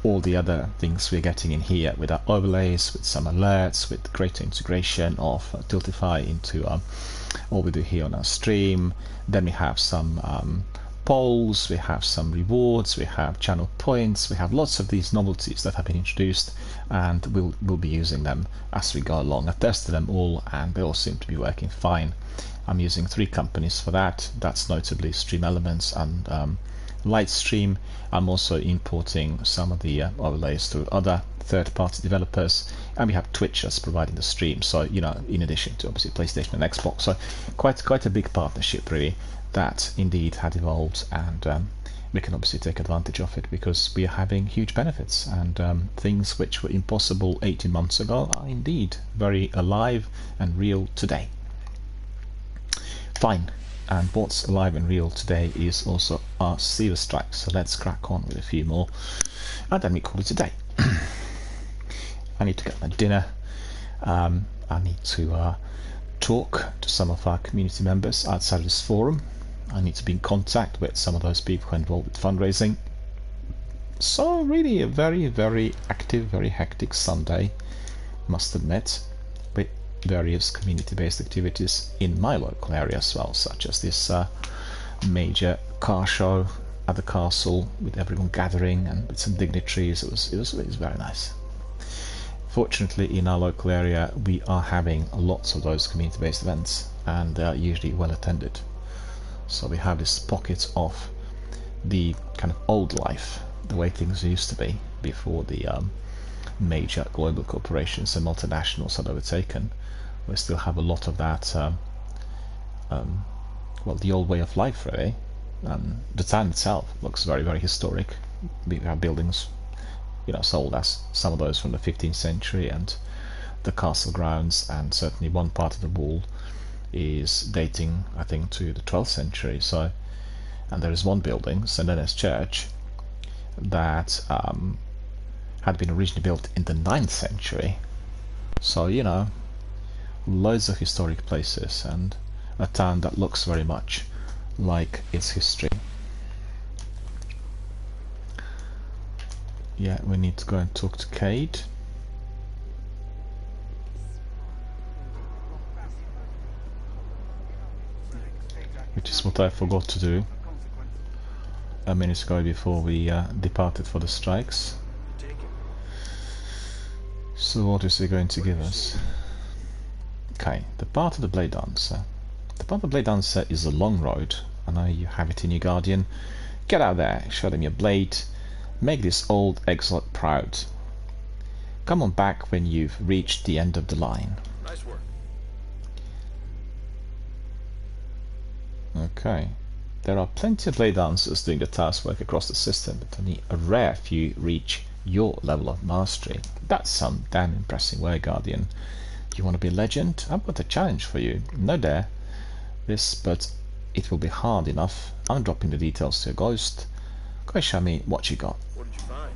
all the other things we're getting in here with our overlays, with some alerts, with greater integration of Tiltify into what we do here on our stream. Then we have some polls, we have some rewards, we have channel points, we have lots of these novelties that have been introduced, and we'll be using them as we go along. I've tested them all and they all seem to be working fine. I'm using 3 companies for that. That's notably Stream Elements and Lightstream. I'm also importing some of the overlays through other third-party developers, and we have Twitch that's providing the stream, so you know, in addition to obviously PlayStation and Xbox. So quite a big partnership really that indeed had evolved, and we can obviously take advantage of it because we are having huge benefits, and things which were impossible 18 months ago are indeed very alive and real today. Fine. And what's alive and real today is also our Sealer strikes. So let's crack on with a few more, and then we call it a day. I need to get my dinner. I need to talk to some of our community members outside of this forum. I need to be in contact with some of those people who are involved with fundraising. So really a very, very active, very hectic Sunday, must admit, with various community-based activities in my local area as well, such as this major car show at the castle with everyone gathering and with some dignitaries. It was very nice. Fortunately, in our local area we are having lots of those community-based events, and they are usually well attended. So we have this pocket of the kind of old life, the way things used to be before the major global corporations and multinationals had overtaken. We still have a lot of that, well, the old way of life really. The town itself looks very, very historic. We have buildings, you know, as old as some of those from the 15th century, and the castle grounds, and certainly one part of the wall is dating, I think, to the 12th century. So, and there is one building, St. Denis Church, that had been originally built in the 9th century. So, you know, loads of historic places, and a town that looks very much like its history. Yeah, we need to go and talk to Cade. Which is what I forgot to do a minute ago before we departed for the strikes. So what is he going to give us? Okay, the part of the Blade Dancer. The part of the Blade Dancer is a long road. I know you have it in your Guardian. Get out there, show them your blade. Make this old exile proud. Come on back when you've reached the end of the line. Nice work. Okay. There are plenty of Blade Dancers doing the task work across the system, but only a rare few reach your level of mastery. That's some damn impressive way, Guardian. You want to be a legend? I've got a challenge for you. No dare this, but it will be hard enough. I'm dropping the details to your ghost. Go show me what you got. What did you find?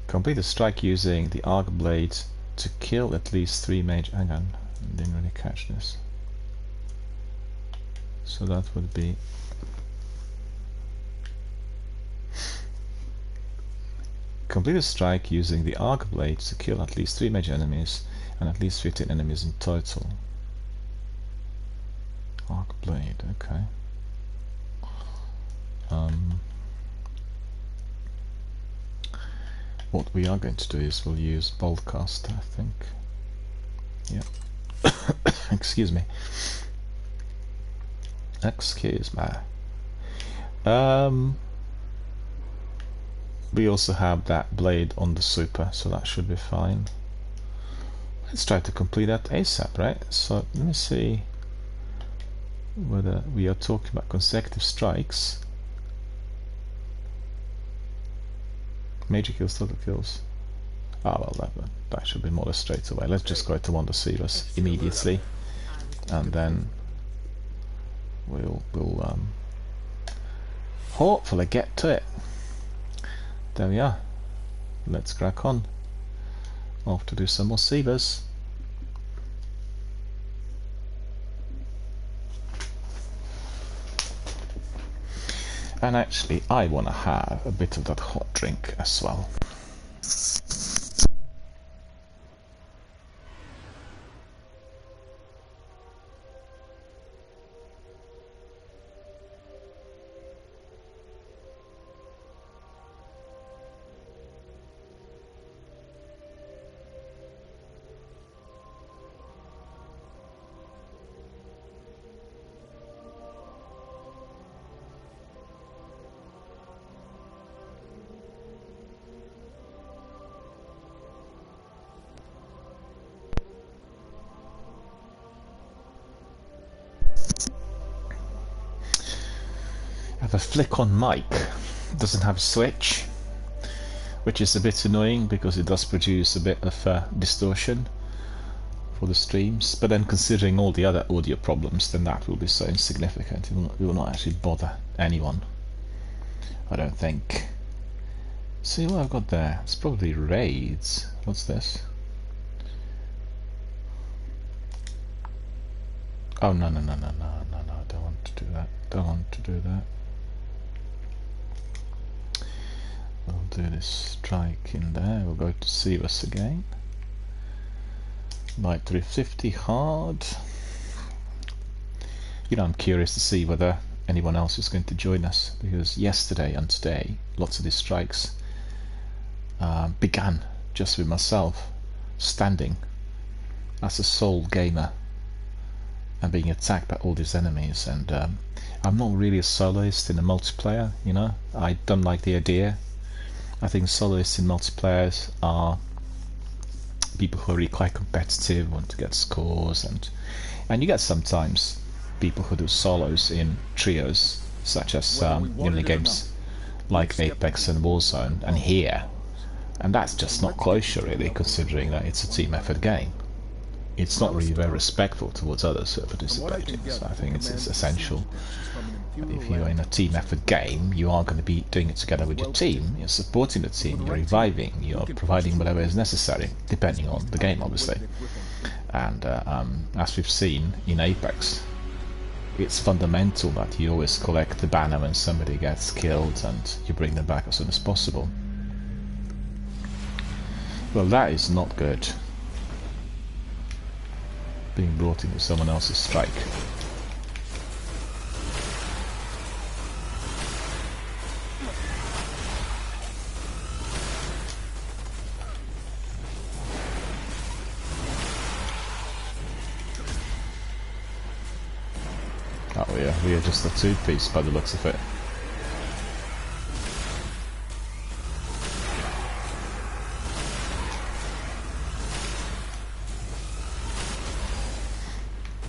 Complete a strike using the Arc Blade to kill at least 3 major... Hang on, I didn't really catch this. So that would be... Complete a strike using the Arc Blade to kill at least 3 major enemies and at least 15 enemies in total. Arc Blade, okay. What we are going to do is we'll use Boltcast, I think. Yeah. Excuse me. Excuse me. We also have that blade on the super, so that should be fine. Let's try to complete that ASAP, right? So let me see whether we are talking about consecutive strikes. Major kills, total kills. Ah, well, that should be more or less straight away. Let's just go to one Deceivers immediately, and then we'll hopefully get to it. There we are. Let's crack on. Off to do some more sievers. And actually, I want to have a bit of that hot drink as well. The flick on mic doesn't have a switch, which is a bit annoying because it does produce a bit of distortion for the streams, but then considering all the other audio problems, then that will be so insignificant it will not actually bother anyone, I don't think. See what I've got there? It's probably raids. What's this? Oh no, I don't want to do that. Don't want to do that. We'll do this strike in there. We'll go to Sivas again. By 350 hard. You know, I'm curious to see whether anyone else is going to join us, because yesterday and today lots of these strikes began just with myself standing as a sole gamer and being attacked by all these enemies. And I'm not really a soloist in a multiplayer, you know. I don't like the idea. I think soloists in multiplayers are people who are really quite competitive, want to get scores, and you get sometimes people who do solos in trios, such as in the games like Apex and Warzone and here, and that's just not kosher really, considering that it's a team effort game. It's not really very respectful towards others who are participating, so I think it's essential. If you're in a team effort game, you are going to be doing it together with your team, you're supporting the team, you're reviving, you're providing whatever is necessary, depending on the game obviously. And as we've seen in Apex, it's fundamental that you always collect the banner when somebody gets killed and you bring them back as soon as possible. Well, that is not good. Being brought into someone else's strike. Oh yeah, we are just a two-piece by the looks of it.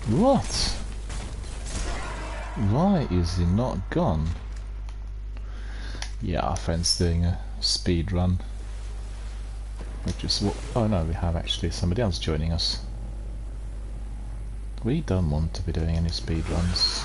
What? Why is he not gone? Yeah, our friend's doing a speed run. Which is what... Oh no, we have actually somebody else joining us. We don't want to be doing any speed runs.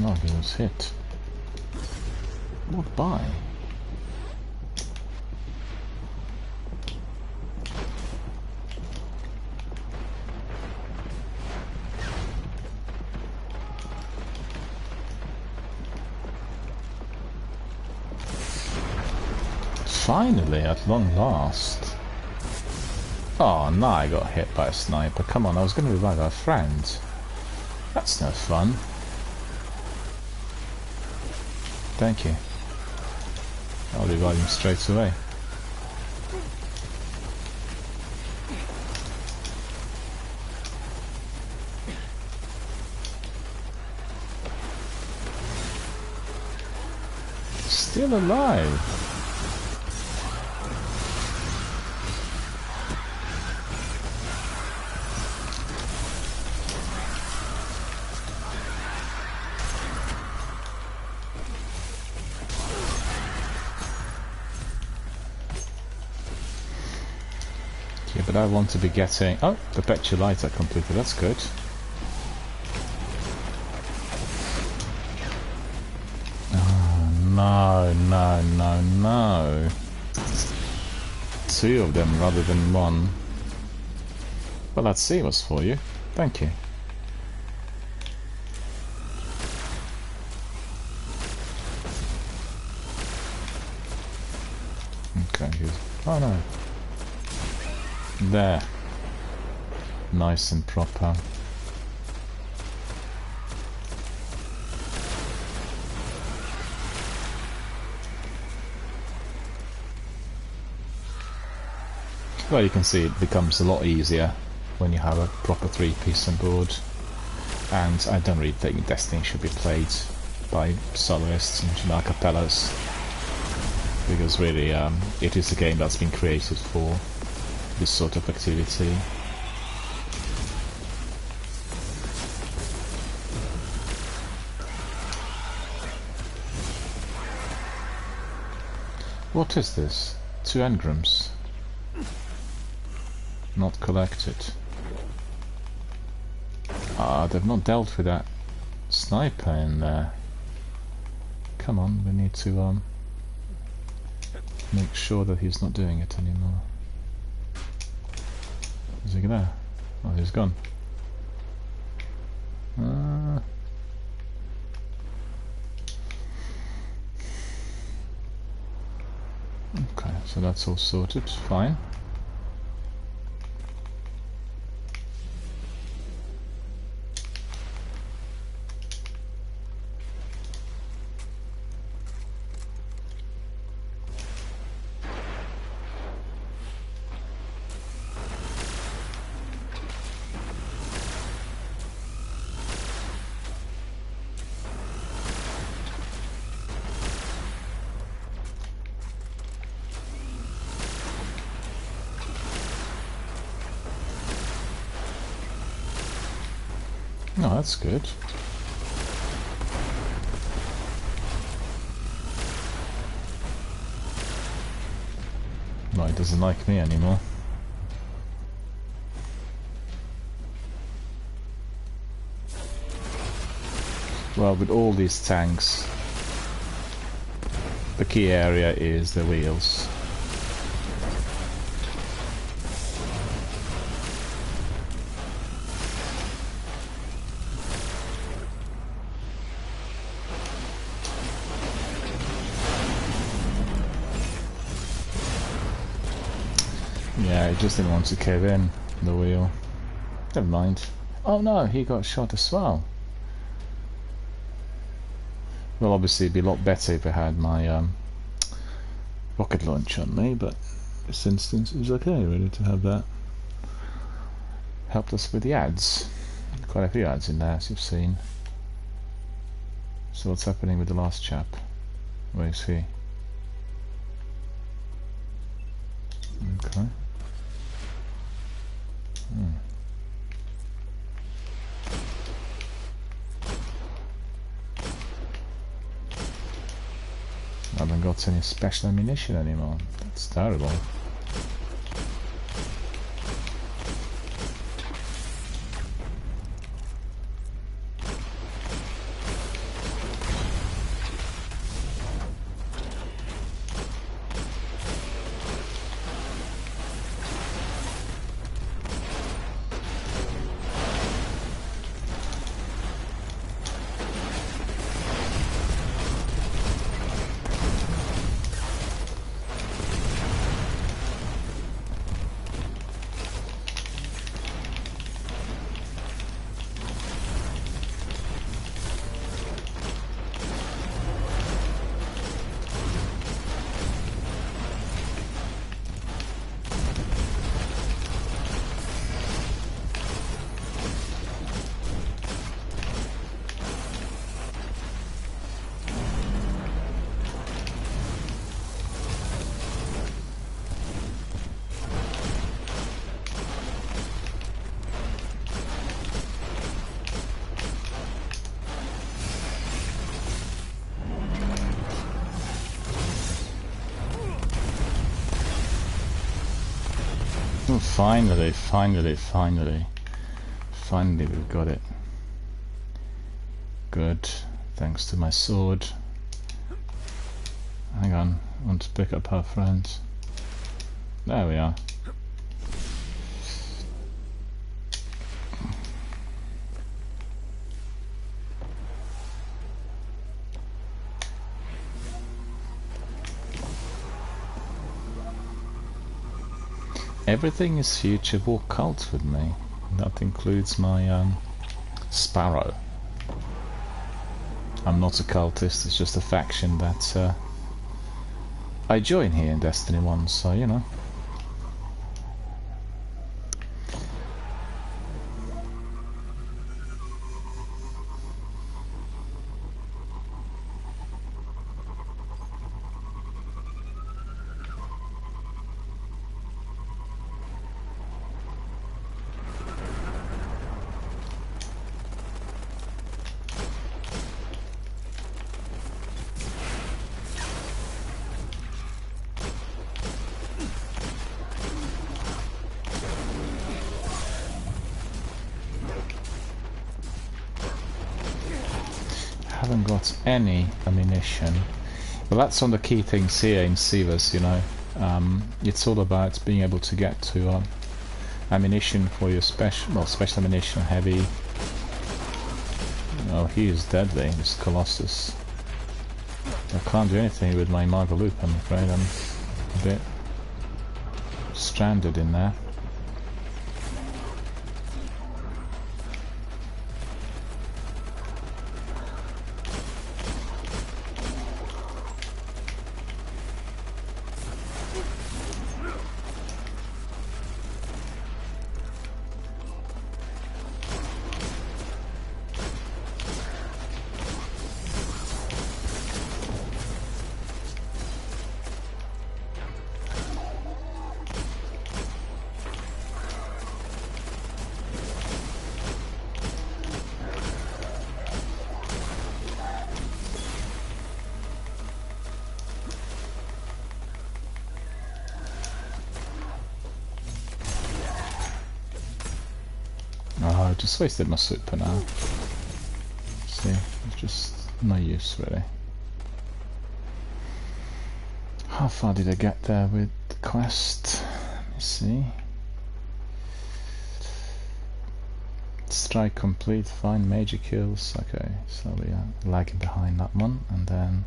No, he was hit. What by? Finally, at long last. Oh no, I got hit by a sniper. Come on, I was going to revive our friend. That's no fun. Thank you. I'll revive him straight away. Still alive. Yeah, but I want to be getting... Oh, Perpetual Light are completed, that's good. Oh, no, no, no, no. 2 of them rather than 1. Well, that C was for you. Thank you. Okay, good. Oh no. There. Nice and proper. Well, you can see it becomes a lot easier when you have a proper 3-piece on board. And I don't really think Destiny should be played by soloists and a cappellas, because really it is a game that's been created for this sort of activity. What is this? 2 engrams. Not collected. Ah, they've not dealt with that sniper in there. Come on, we need to make sure that he's not doing it anymore. Is he there? Oh, he's gone. Okay, so that's all sorted, fine. No, that's good. No, he doesn't like me anymore. Well, with all these tanks, the key area is the wheels. Yeah, he just didn't want to cave in the wheel. Never mind. Oh no, he got shot as well. Well, obviously it'd be a lot better if I had my rocket launch on me, but in this instance it was okay really to have that. Helped us with the ads. Quite a few ads in there, as you've seen. So what's happening with the last chap? Where is he? Okay. I haven't got any special ammunition anymore. That's terrible. Oh, finally, finally, finally. Finally we've got it. Good. Thanks to my sword. Hang on. I want to pick up our friends. There we are. Everything is future war cult with me. That includes my Sparrow. I'm not a cultist, it's just a faction that I join here in Destiny 1, so you know. Haven't got any ammunition. Well, that's one of the key things here in Sivas, you know. It's all about being able to get to ammunition for your special ammunition, heavy. Oh, he is deadly, this Colossus. I can't do anything with my Margaloop, I'm afraid. I'm a bit stranded in there. I just wasted my super now. See, it's just no use really. How far did I get there with the quest? Let me see. Strike complete, find major kills. Okay, so we are lagging behind that one, and then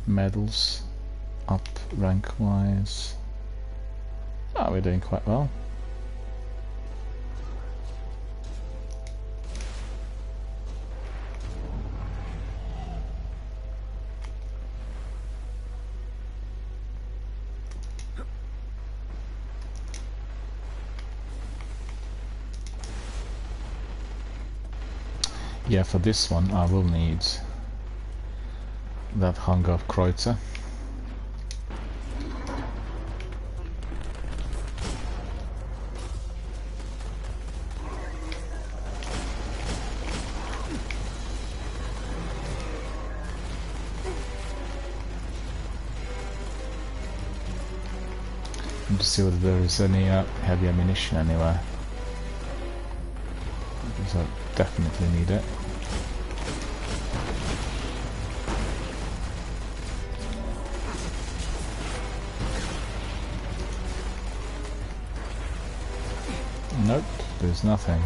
medals up rank wise. Oh, we're doing quite well. Yeah, for this one I will need that Hunger of Kreuzer. And to see whether there is any heavy ammunition anywhere. Because I definitely need it. Nope, there's nothing.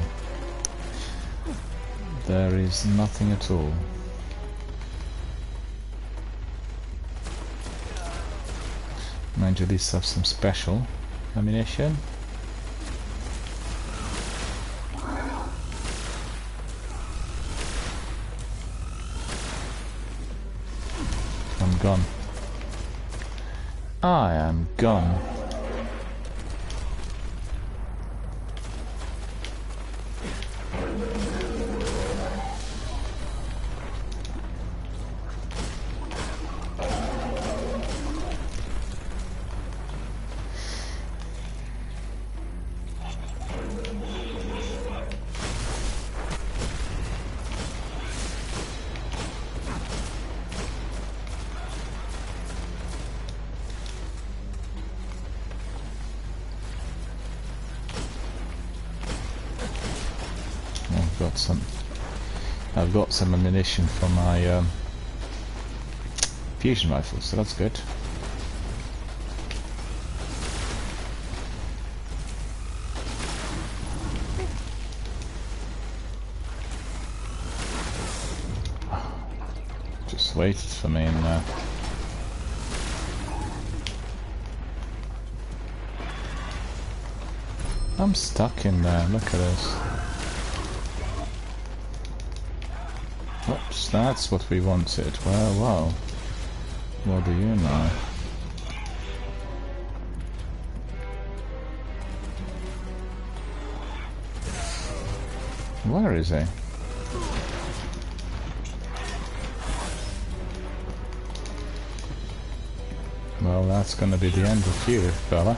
There is nothing at all. Mind you, these have some special ammunition. I'm gone. I am gone. I've got some ammunition for my fusion rifle, so that's good. Just waited for me in there. I'm stuck in there, look at this. Oops, that's what we wanted. Well, what do you know? Where is he? Well, that's gonna be the end of you, fella.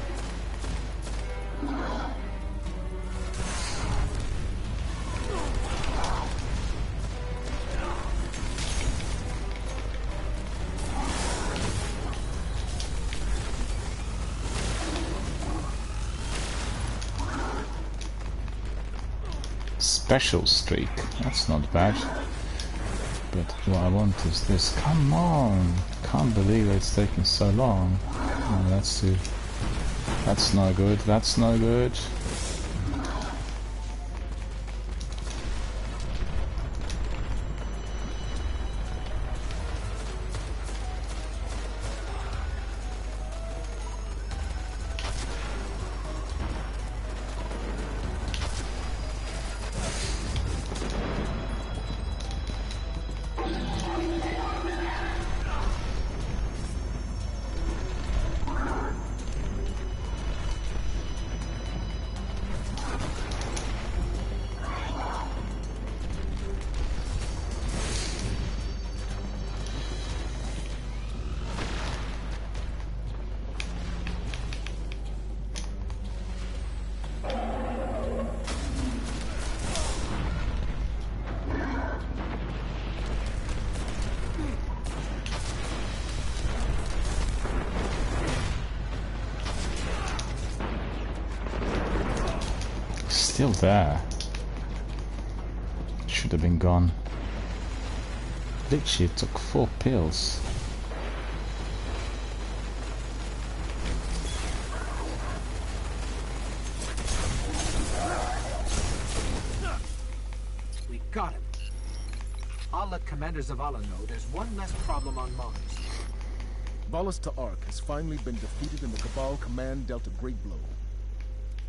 Special streak, that's not bad. But what I want is this. Come on! Can't believe it's taking so long. Oh, that's no good, that's no good. Still there. Should have been gone. Literally took 4 pills. We got him. I'll let Commander Zavala know there's one less problem on Mars. Valus Ta'ark has finally been defeated and the Cabal command dealt a great blow.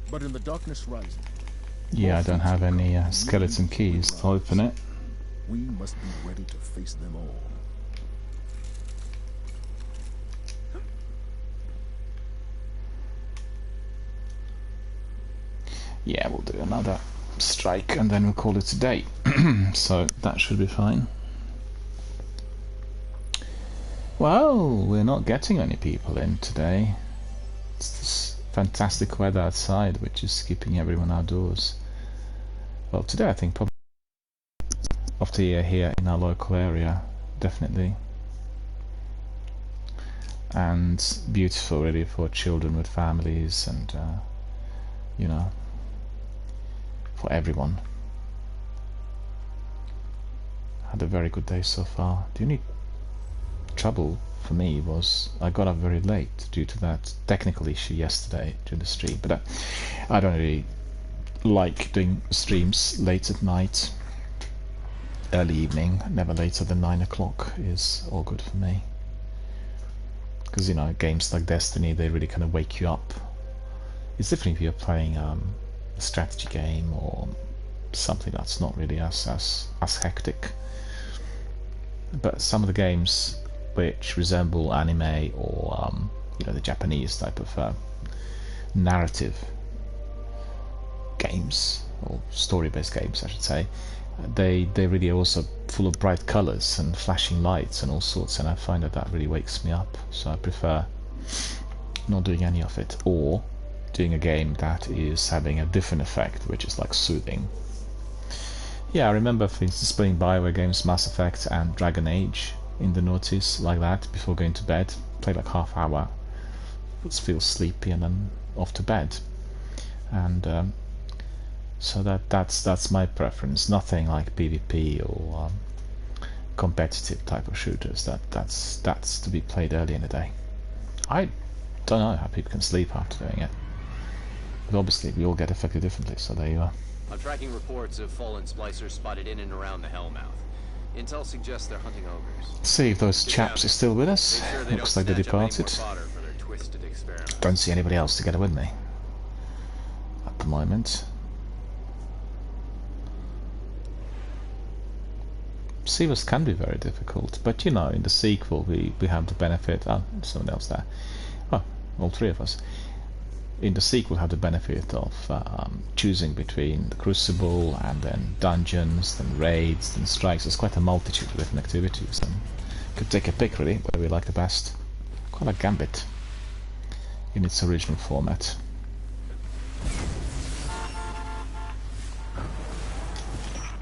But in the darkness rising... Yeah, I don't have any skeleton keys to open it. We must be ready to face them all. Yeah, we'll do another strike and then we'll call it a day. So that should be fine. Well, we're not getting any people in today. It's this fantastic weather outside which is keeping everyone outdoors. Well, today I think probably of the year here in our local area, definitely. And beautiful really for children with families and you know, for everyone. Had a very good day so far. The only trouble for me was I got up very late due to that technical issue yesterday during the stream, but I don't really like doing streams late at night, early evening, never later than 9 o'clock is all good for me. Because, you know, games like Destiny, they really kind of wake you up. It's different if you're playing a strategy game or something that's not really as hectic. But some of the games which resemble anime or you know, the Japanese type of narrative games, or story-based games I should say, they really are also full of bright colours and flashing lights and all sorts, and I find that really wakes me up, so I prefer not doing any of it, or doing a game that is having a different effect, which is like soothing. Yeah, I remember for instance playing BioWare games, Mass Effect and Dragon Age in the noughties like that before going to bed. Play like half hour, feel sleepy and then off to bed. And So that's my preference. Nothing like PvP or competitive type of shooters. That's to be played early in the day. I don't know how people can sleep after doing it. But obviously we all get affected differently, so there you are. I'm tracking reports of fallen splicers spotted in and around the Hellmouth. Intel suggests they're hunting ogres. See if those chaps are still with us. Make sure they Looks don't like they snatch up any more departed. fodder for their twisted experiments. Don't see anybody else together with me at the moment. Seavers can be very difficult, but you know, in the sequel we have the benefit. Oh, there's someone else there. Oh, all three of us. In the sequel, have the benefit of choosing between the Crucible and then dungeons, then raids, then strikes. There's quite a multitude of different activities, and could take a pick really where we like the best. Quite like Gambit in its original format.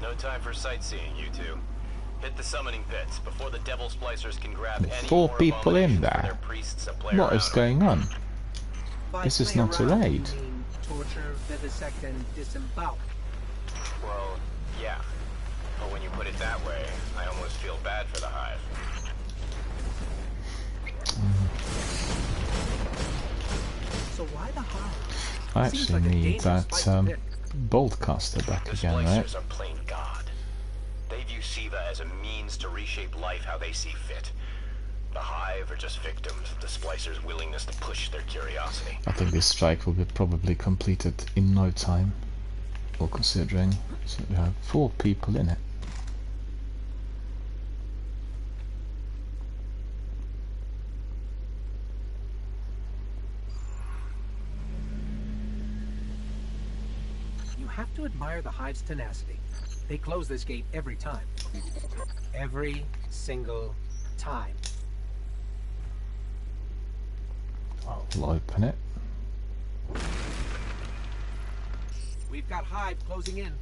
No time for sightseeing, you two. Hit the summoning pits before the devil splicers can grab any Four more people in abominations for there. their priests to play What is around going on? By This is play not a around, you raid. mean torture, vivisect, and disembowel. Well, yeah. But when you put it that way, I almost feel bad for the Hive. So why the Hive? I Seems actually like a need dangerous that place to pick. Boltcaster back The again, right? splicers are playing God. They view Siva as a means to reshape life how they see fit. The Hive are just victims of the splicers' willingness to push their curiosity. I think this strike will be probably completed in no time, all considering. So we have 4 people in it. You have to admire the Hive's tenacity. They close this gate every time. Every single time. I'll open it. We've got Hive closing in.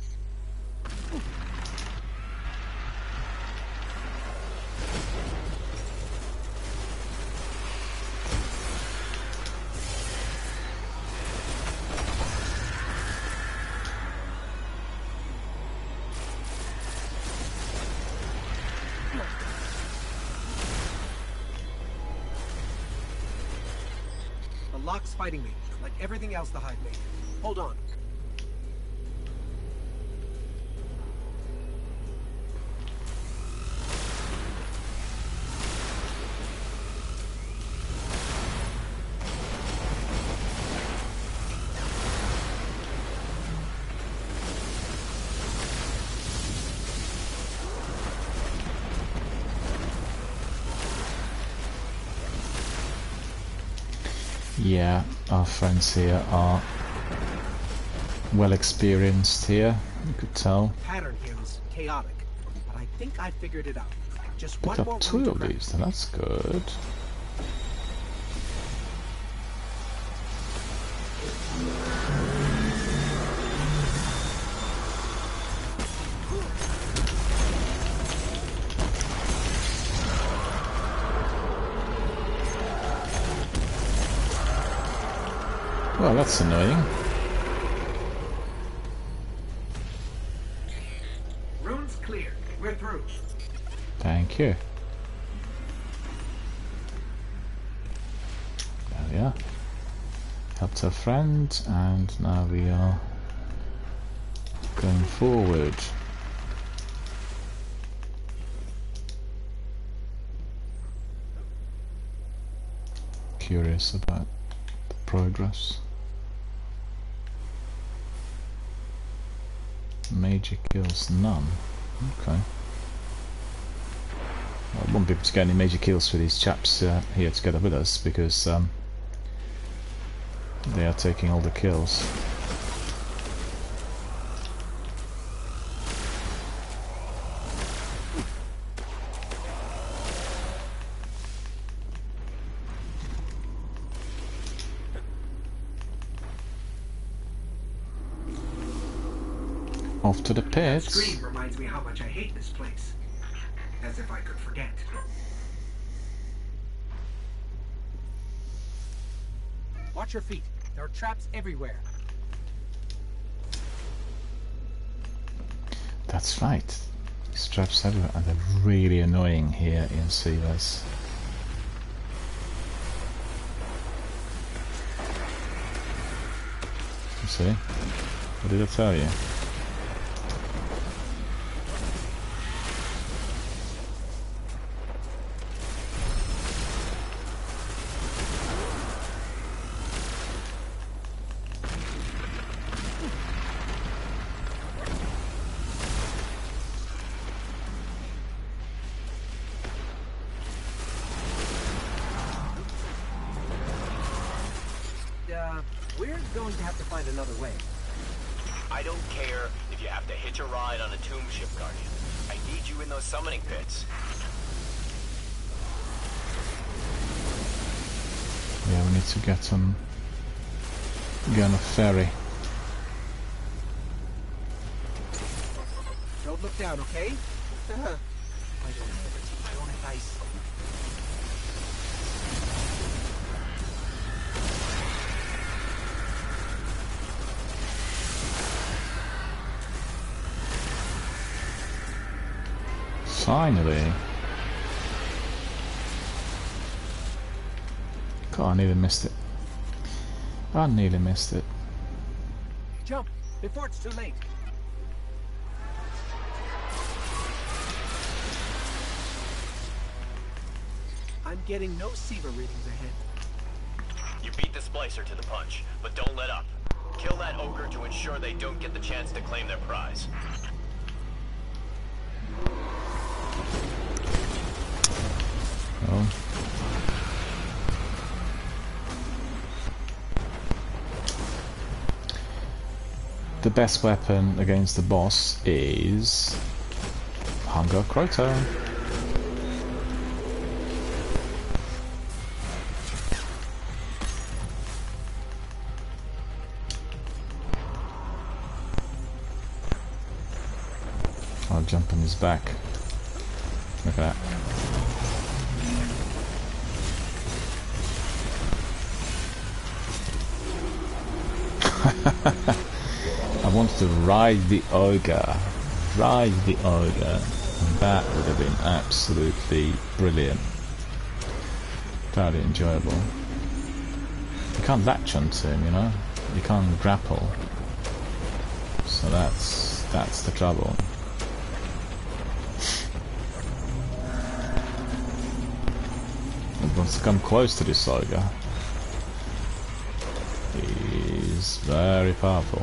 The lock's fighting me, like everything else the Hive made. Hold on. Yeah, our friends here are well experienced here, you could tell. Pattern here is chaotic, but I think I figured it out. Just Picked one more up room 2 to of crack. these, so that's good. Well, that's annoying. Room's clear. We're through. Thank you. There we are. Helped our friend, and now we are going forward. Curious about the progress. Major kills, none. Okay. Well, I won't be able to get any major kills for these chaps here together with us because they are taking all the kills. Off to the That pits. scream reminds me how much I hate this place. As if I could forget. Watch your feet. There are traps everywhere. That's right. These traps everywhere, and they're really annoying here in Sivas. You see? What did I tell you? We're going to have to find another way. I don't care if you have to hitch a ride on a tomb ship, Guardian. I need you in those summoning pits. Yeah, we need to get on a ferry. Don't look down, okay? I don't know. Don't have ice. Finally. God, I nearly missed it. I nearly missed it. Jump before it's too late. I'm getting no Seaver readings ahead. You beat the Splicer to the punch, but don't let up. Kill that ogre to ensure they don't get the chance to claim their prize. Oh. The best weapon against the boss is Hunger Crota. I'll jump on his back. Look at that. I wanted to ride the ogre. Ride the ogre. And that would have been absolutely brilliant. Fairly enjoyable. You can't latch onto him, you know? You can't grapple. So that's the trouble. It wants to come close to this ogre. He's very powerful.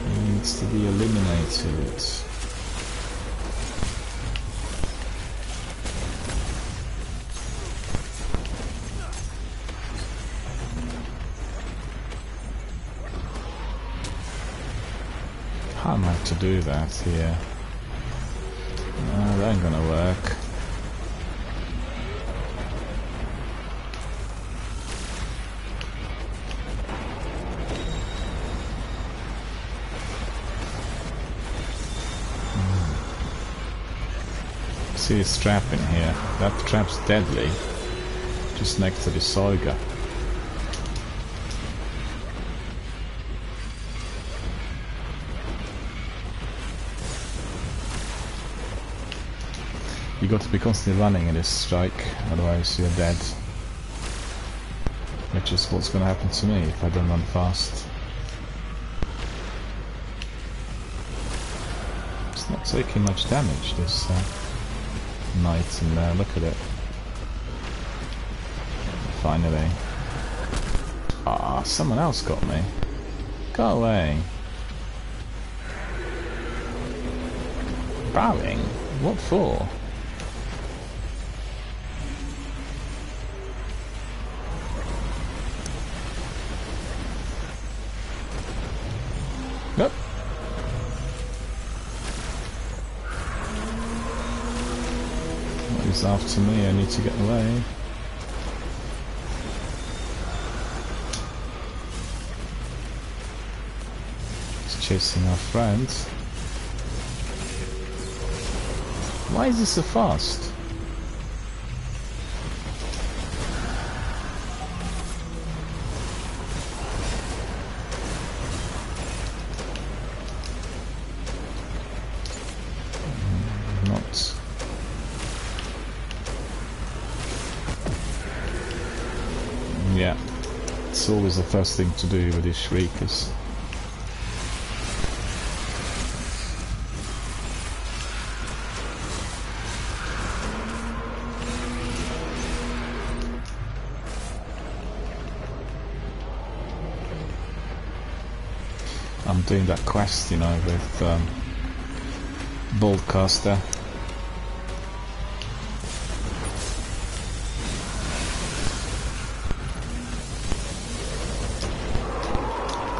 He needs to be eliminated. How am I to do that here? No, that ain't gonna work. See this trap in here. That trap's deadly. Just next to the Soiga. You got to be constantly running in this strike, otherwise you're dead. Which is what's going to happen to me if I don't run fast. It's not taking much damage, this knight in there, look at it. Finally. Ah, someone else got me. Go away. Bowing? What for? Nope. He's after me, I need to get away. He's chasing our friends. Why is he so fast? Yeah, it's always the first thing to do with these shriekers. I'm doing that quest, you know, with Boltcaster.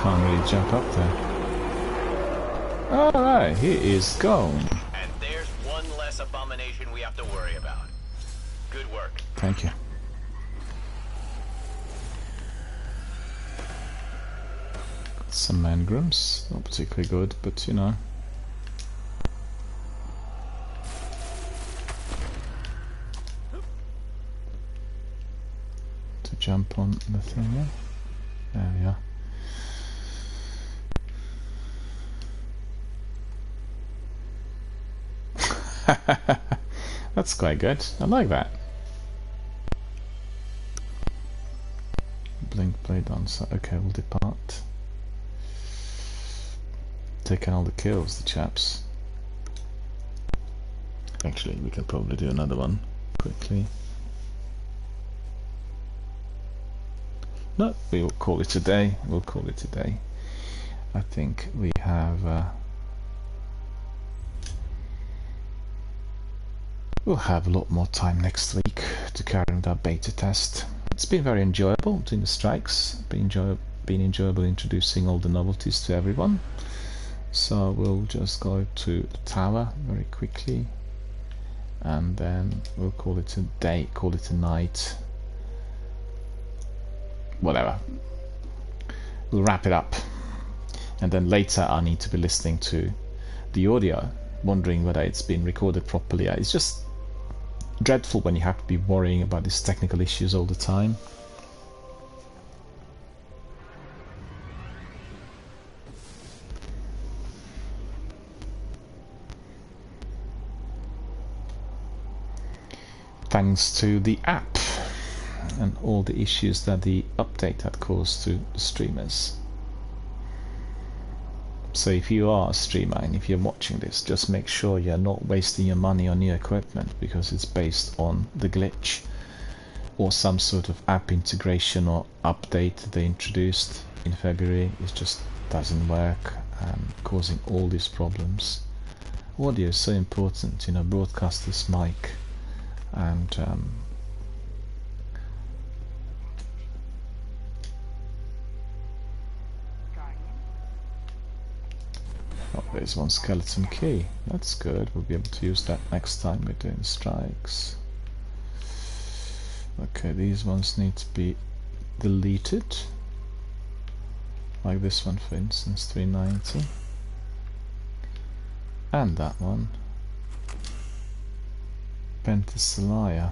Can't really jump up there. Alright, he is gone. And there's one less abomination we have to worry about. Good work. Thank you. Got some engrams, not particularly good, but you know. To jump on the thing there. There we are. That's quite good. I like that. Blink blade on. So okay, we'll depart. Taking all the kills, the chaps. Actually, we can probably do another one quickly. No, we will call it a day. We'll call it a day. I think we have. We'll have a lot more time next week to carry on our beta test. It's been very enjoyable doing the strikes. Been enjoyable introducing all the novelties to everyone. So we'll just go to the tower very quickly, and then we'll call it a day, call it a night, whatever. We'll wrap it up, and then later I need to be listening to the audio, wondering whether it's been recorded properly. It's just dreadful when you have to be worrying about these technical issues all the time. Thanks to the app and all the issues that the update had caused to the streamers. So if you are a streamer and if you're watching this, just make sure you're not wasting your money on new equipment, because it's based on the glitch or some sort of app integration or update they introduced in February. It just doesn't work, causing all these problems. Audio is so important, you know, broadcaster's mic, and oh, there's one skeleton key. That's good. We'll be able to use that next time we're doing strikes. Okay, these ones need to be deleted. Like this one, for instance, 390. And that one. Penthesilea.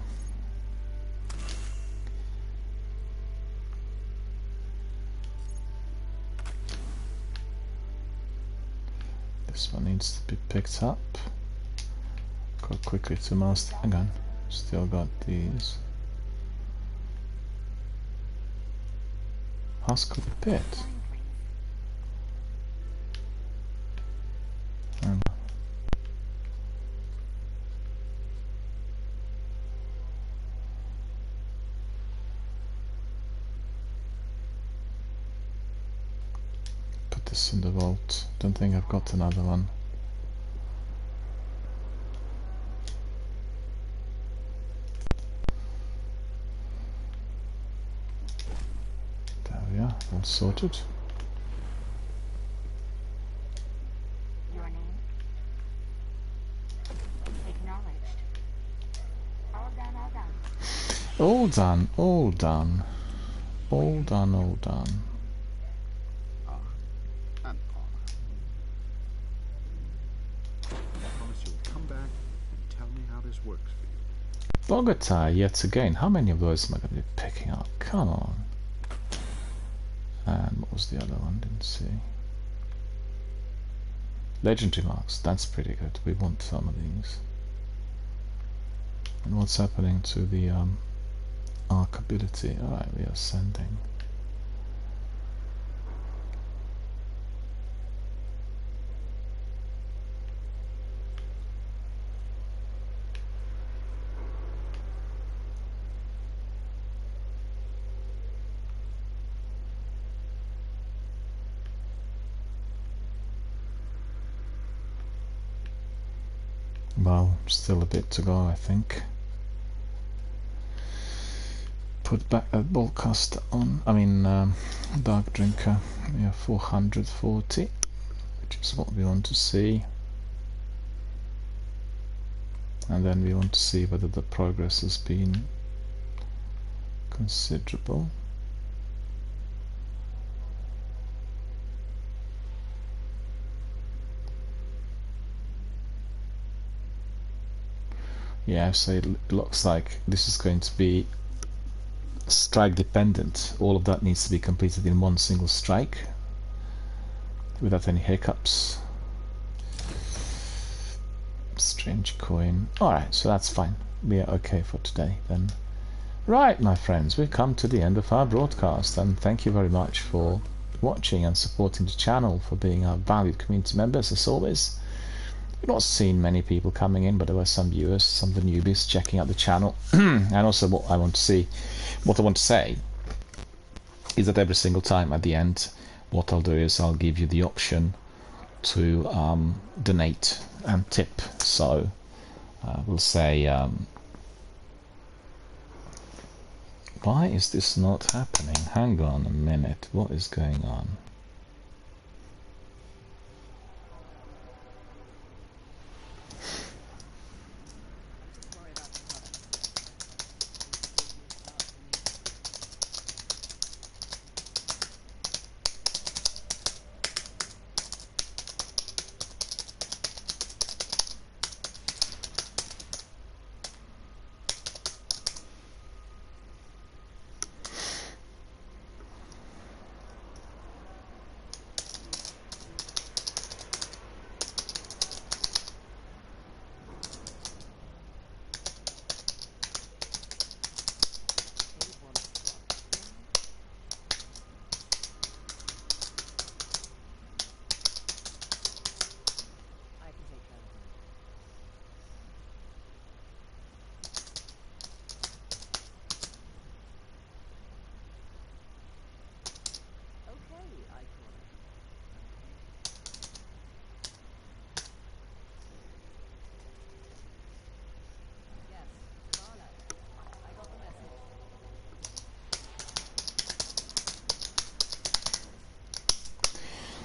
This one needs to be picked up. Go quickly to master. Hang on, still got these. Husk of the pit. Put this in the vault. Don't think I've got another one. There we are, all sorted. Your name? Acknowledged. All done, all done. All done, all done. All done, all done. And I promise you'll come back and tell me how this works for you. Bogota, yet again. How many of those am I going to be picking up? Come on. And what was the other one? Didn't see. Legendary marks. That's pretty good. We want some of these. And what's happening to the arc ability. Alright, we are sending. Well, still a bit to go, I think. Put back that Ballcaster on, Dark Drinker. We have 440, which is what we want to see. And then we want to see whether the progress has been considerable. Yeah, so it looks like this is going to be strike dependent. All of that needs to be completed in one single strike without any hiccups. Strange coin. Alright, so that's fine. We are okay for today then. Right, my friends, we've come to the end of our broadcast, and thank you very much for watching and supporting the channel, for being our valued community members as always. We've not seen many people coming in, but there were some viewers, some of the newbies checking out the channel. And also what I want to say is that every single time at the end, what I'll do is I'll give you the option to donate and tip. So we'll say, why is this not happening? Hang on a minute, what is going on?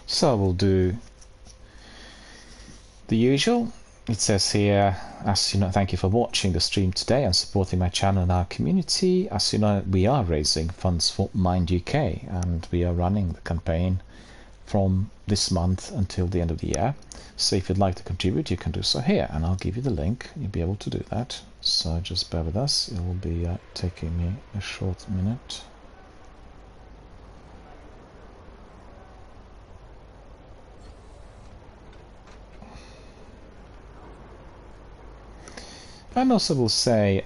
So we'll do the usual. It says here, as you know, thank you for watching the stream today and supporting my channel and our community. As you know, we are raising funds for Mind UK, and we are running the campaign from this month until the end of the year. So if you'd like to contribute, you can do so here, and I'll give you the link. You'll be able to do that. So just bear with us. It will be taking me a short minute. And also will say,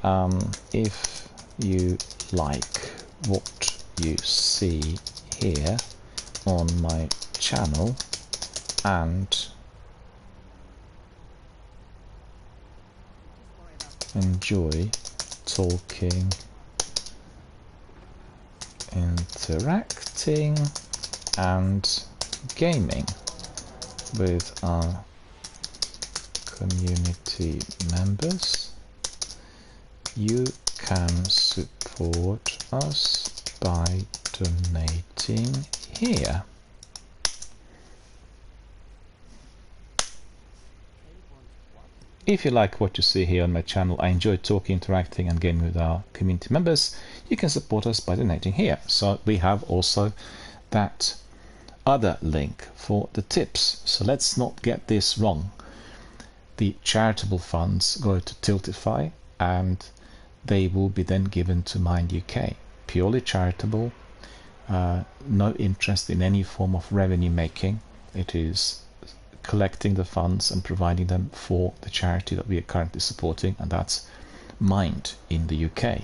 if you like what you see here on my channel and enjoy talking, interacting and gaming with our community members, you can support us by donating here. If you like what you see here on my channel, I enjoy talking, interacting and gaming with our community members, you can support us by donating here. So we have also that other link for the tips. So let's not get this wrong. The charitable funds go to Tiltify, and they will be then given to Mind UK. Purely charitable, no interest in any form of revenue making. It is collecting the funds and providing them for the charity that we are currently supporting, and that's Mind in the UK.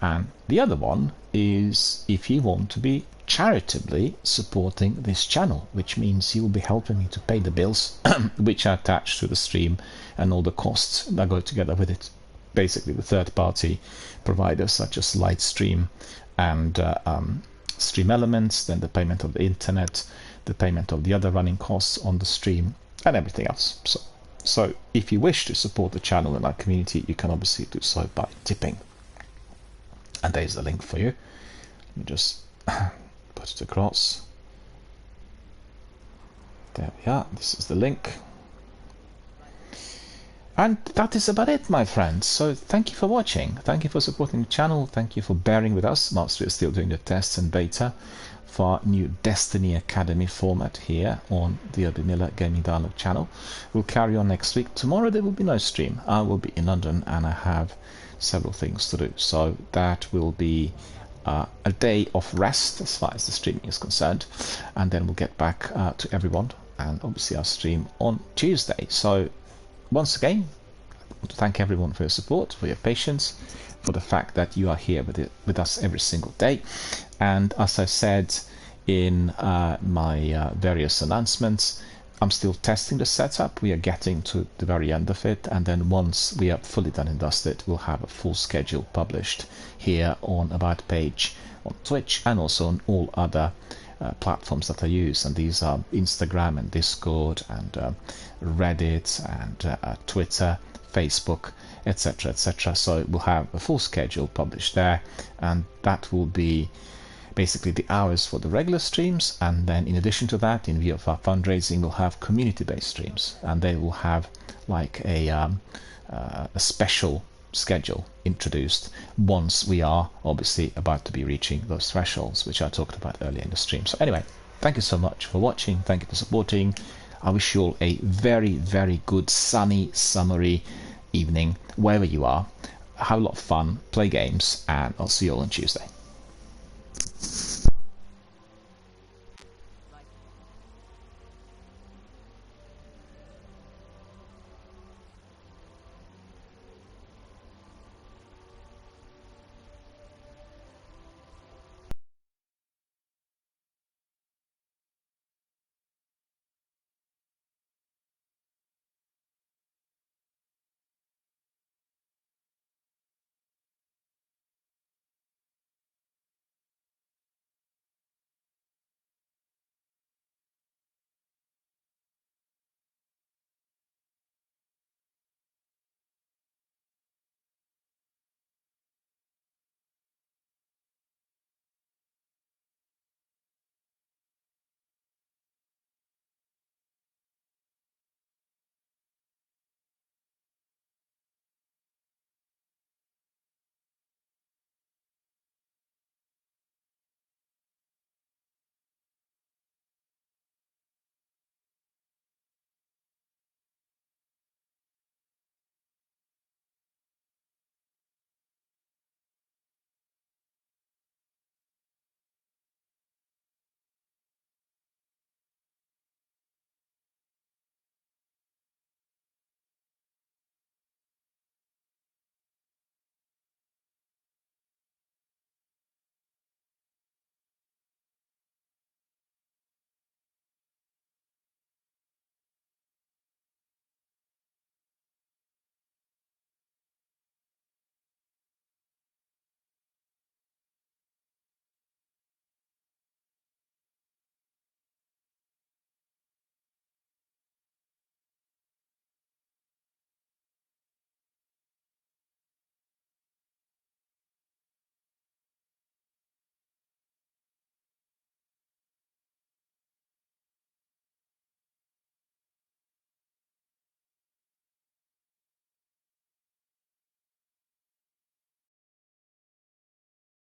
And the other one is if you want to be charitably supporting this channel, which means you will be helping me to pay the bills which are attached to the stream and all the costs that go together with it. Basically the third-party providers such as Lightstream and Stream Elements, then the payment of the internet, the payment of the other running costs on the stream, and everything else. So if you wish to support the channel and our community, you can obviously do so by tipping. And there's the link for you. Let me just put it across. There we are. This is the link. And that is about it, my friends. So thank you for watching. Thank you for supporting the channel. Thank you for bearing with us whilst we're still doing the tests and beta for our new Destiny Academy format here on the Obi Miller Gaming Dialogue channel. We'll carry on next week. Tomorrow there will be no stream. I will be in London and I have several things to do. So that will be a day of rest as far as the streaming is concerned. And then we'll get back to everyone and obviously our stream on Tuesday. So once again, I want to thank everyone for your support, for your patience, for the fact that you are here with us every single day. And as I said in my various announcements, I'm still testing the setup. We are getting to the very end of it, and then once we are fully done and dusted, we'll have a full schedule published here on About Page on Twitch and also on all other platforms that I use, and these are Instagram and Discord and Reddit and Twitter, Facebook, etc, etc. So we'll have a full schedule published there, and that will be basically the hours for the regular streams, and then in addition to that, in view of our fundraising, we'll have community-based streams, and they will have like a special schedule introduced once we are obviously about to be reaching those thresholds which I talked about earlier in the stream. So anyway, thank you so much for watching, thank you for supporting. I wish you all a very, very good sunny, summery evening wherever you are. Have a lot of fun, play games, and I'll see you all on Tuesday.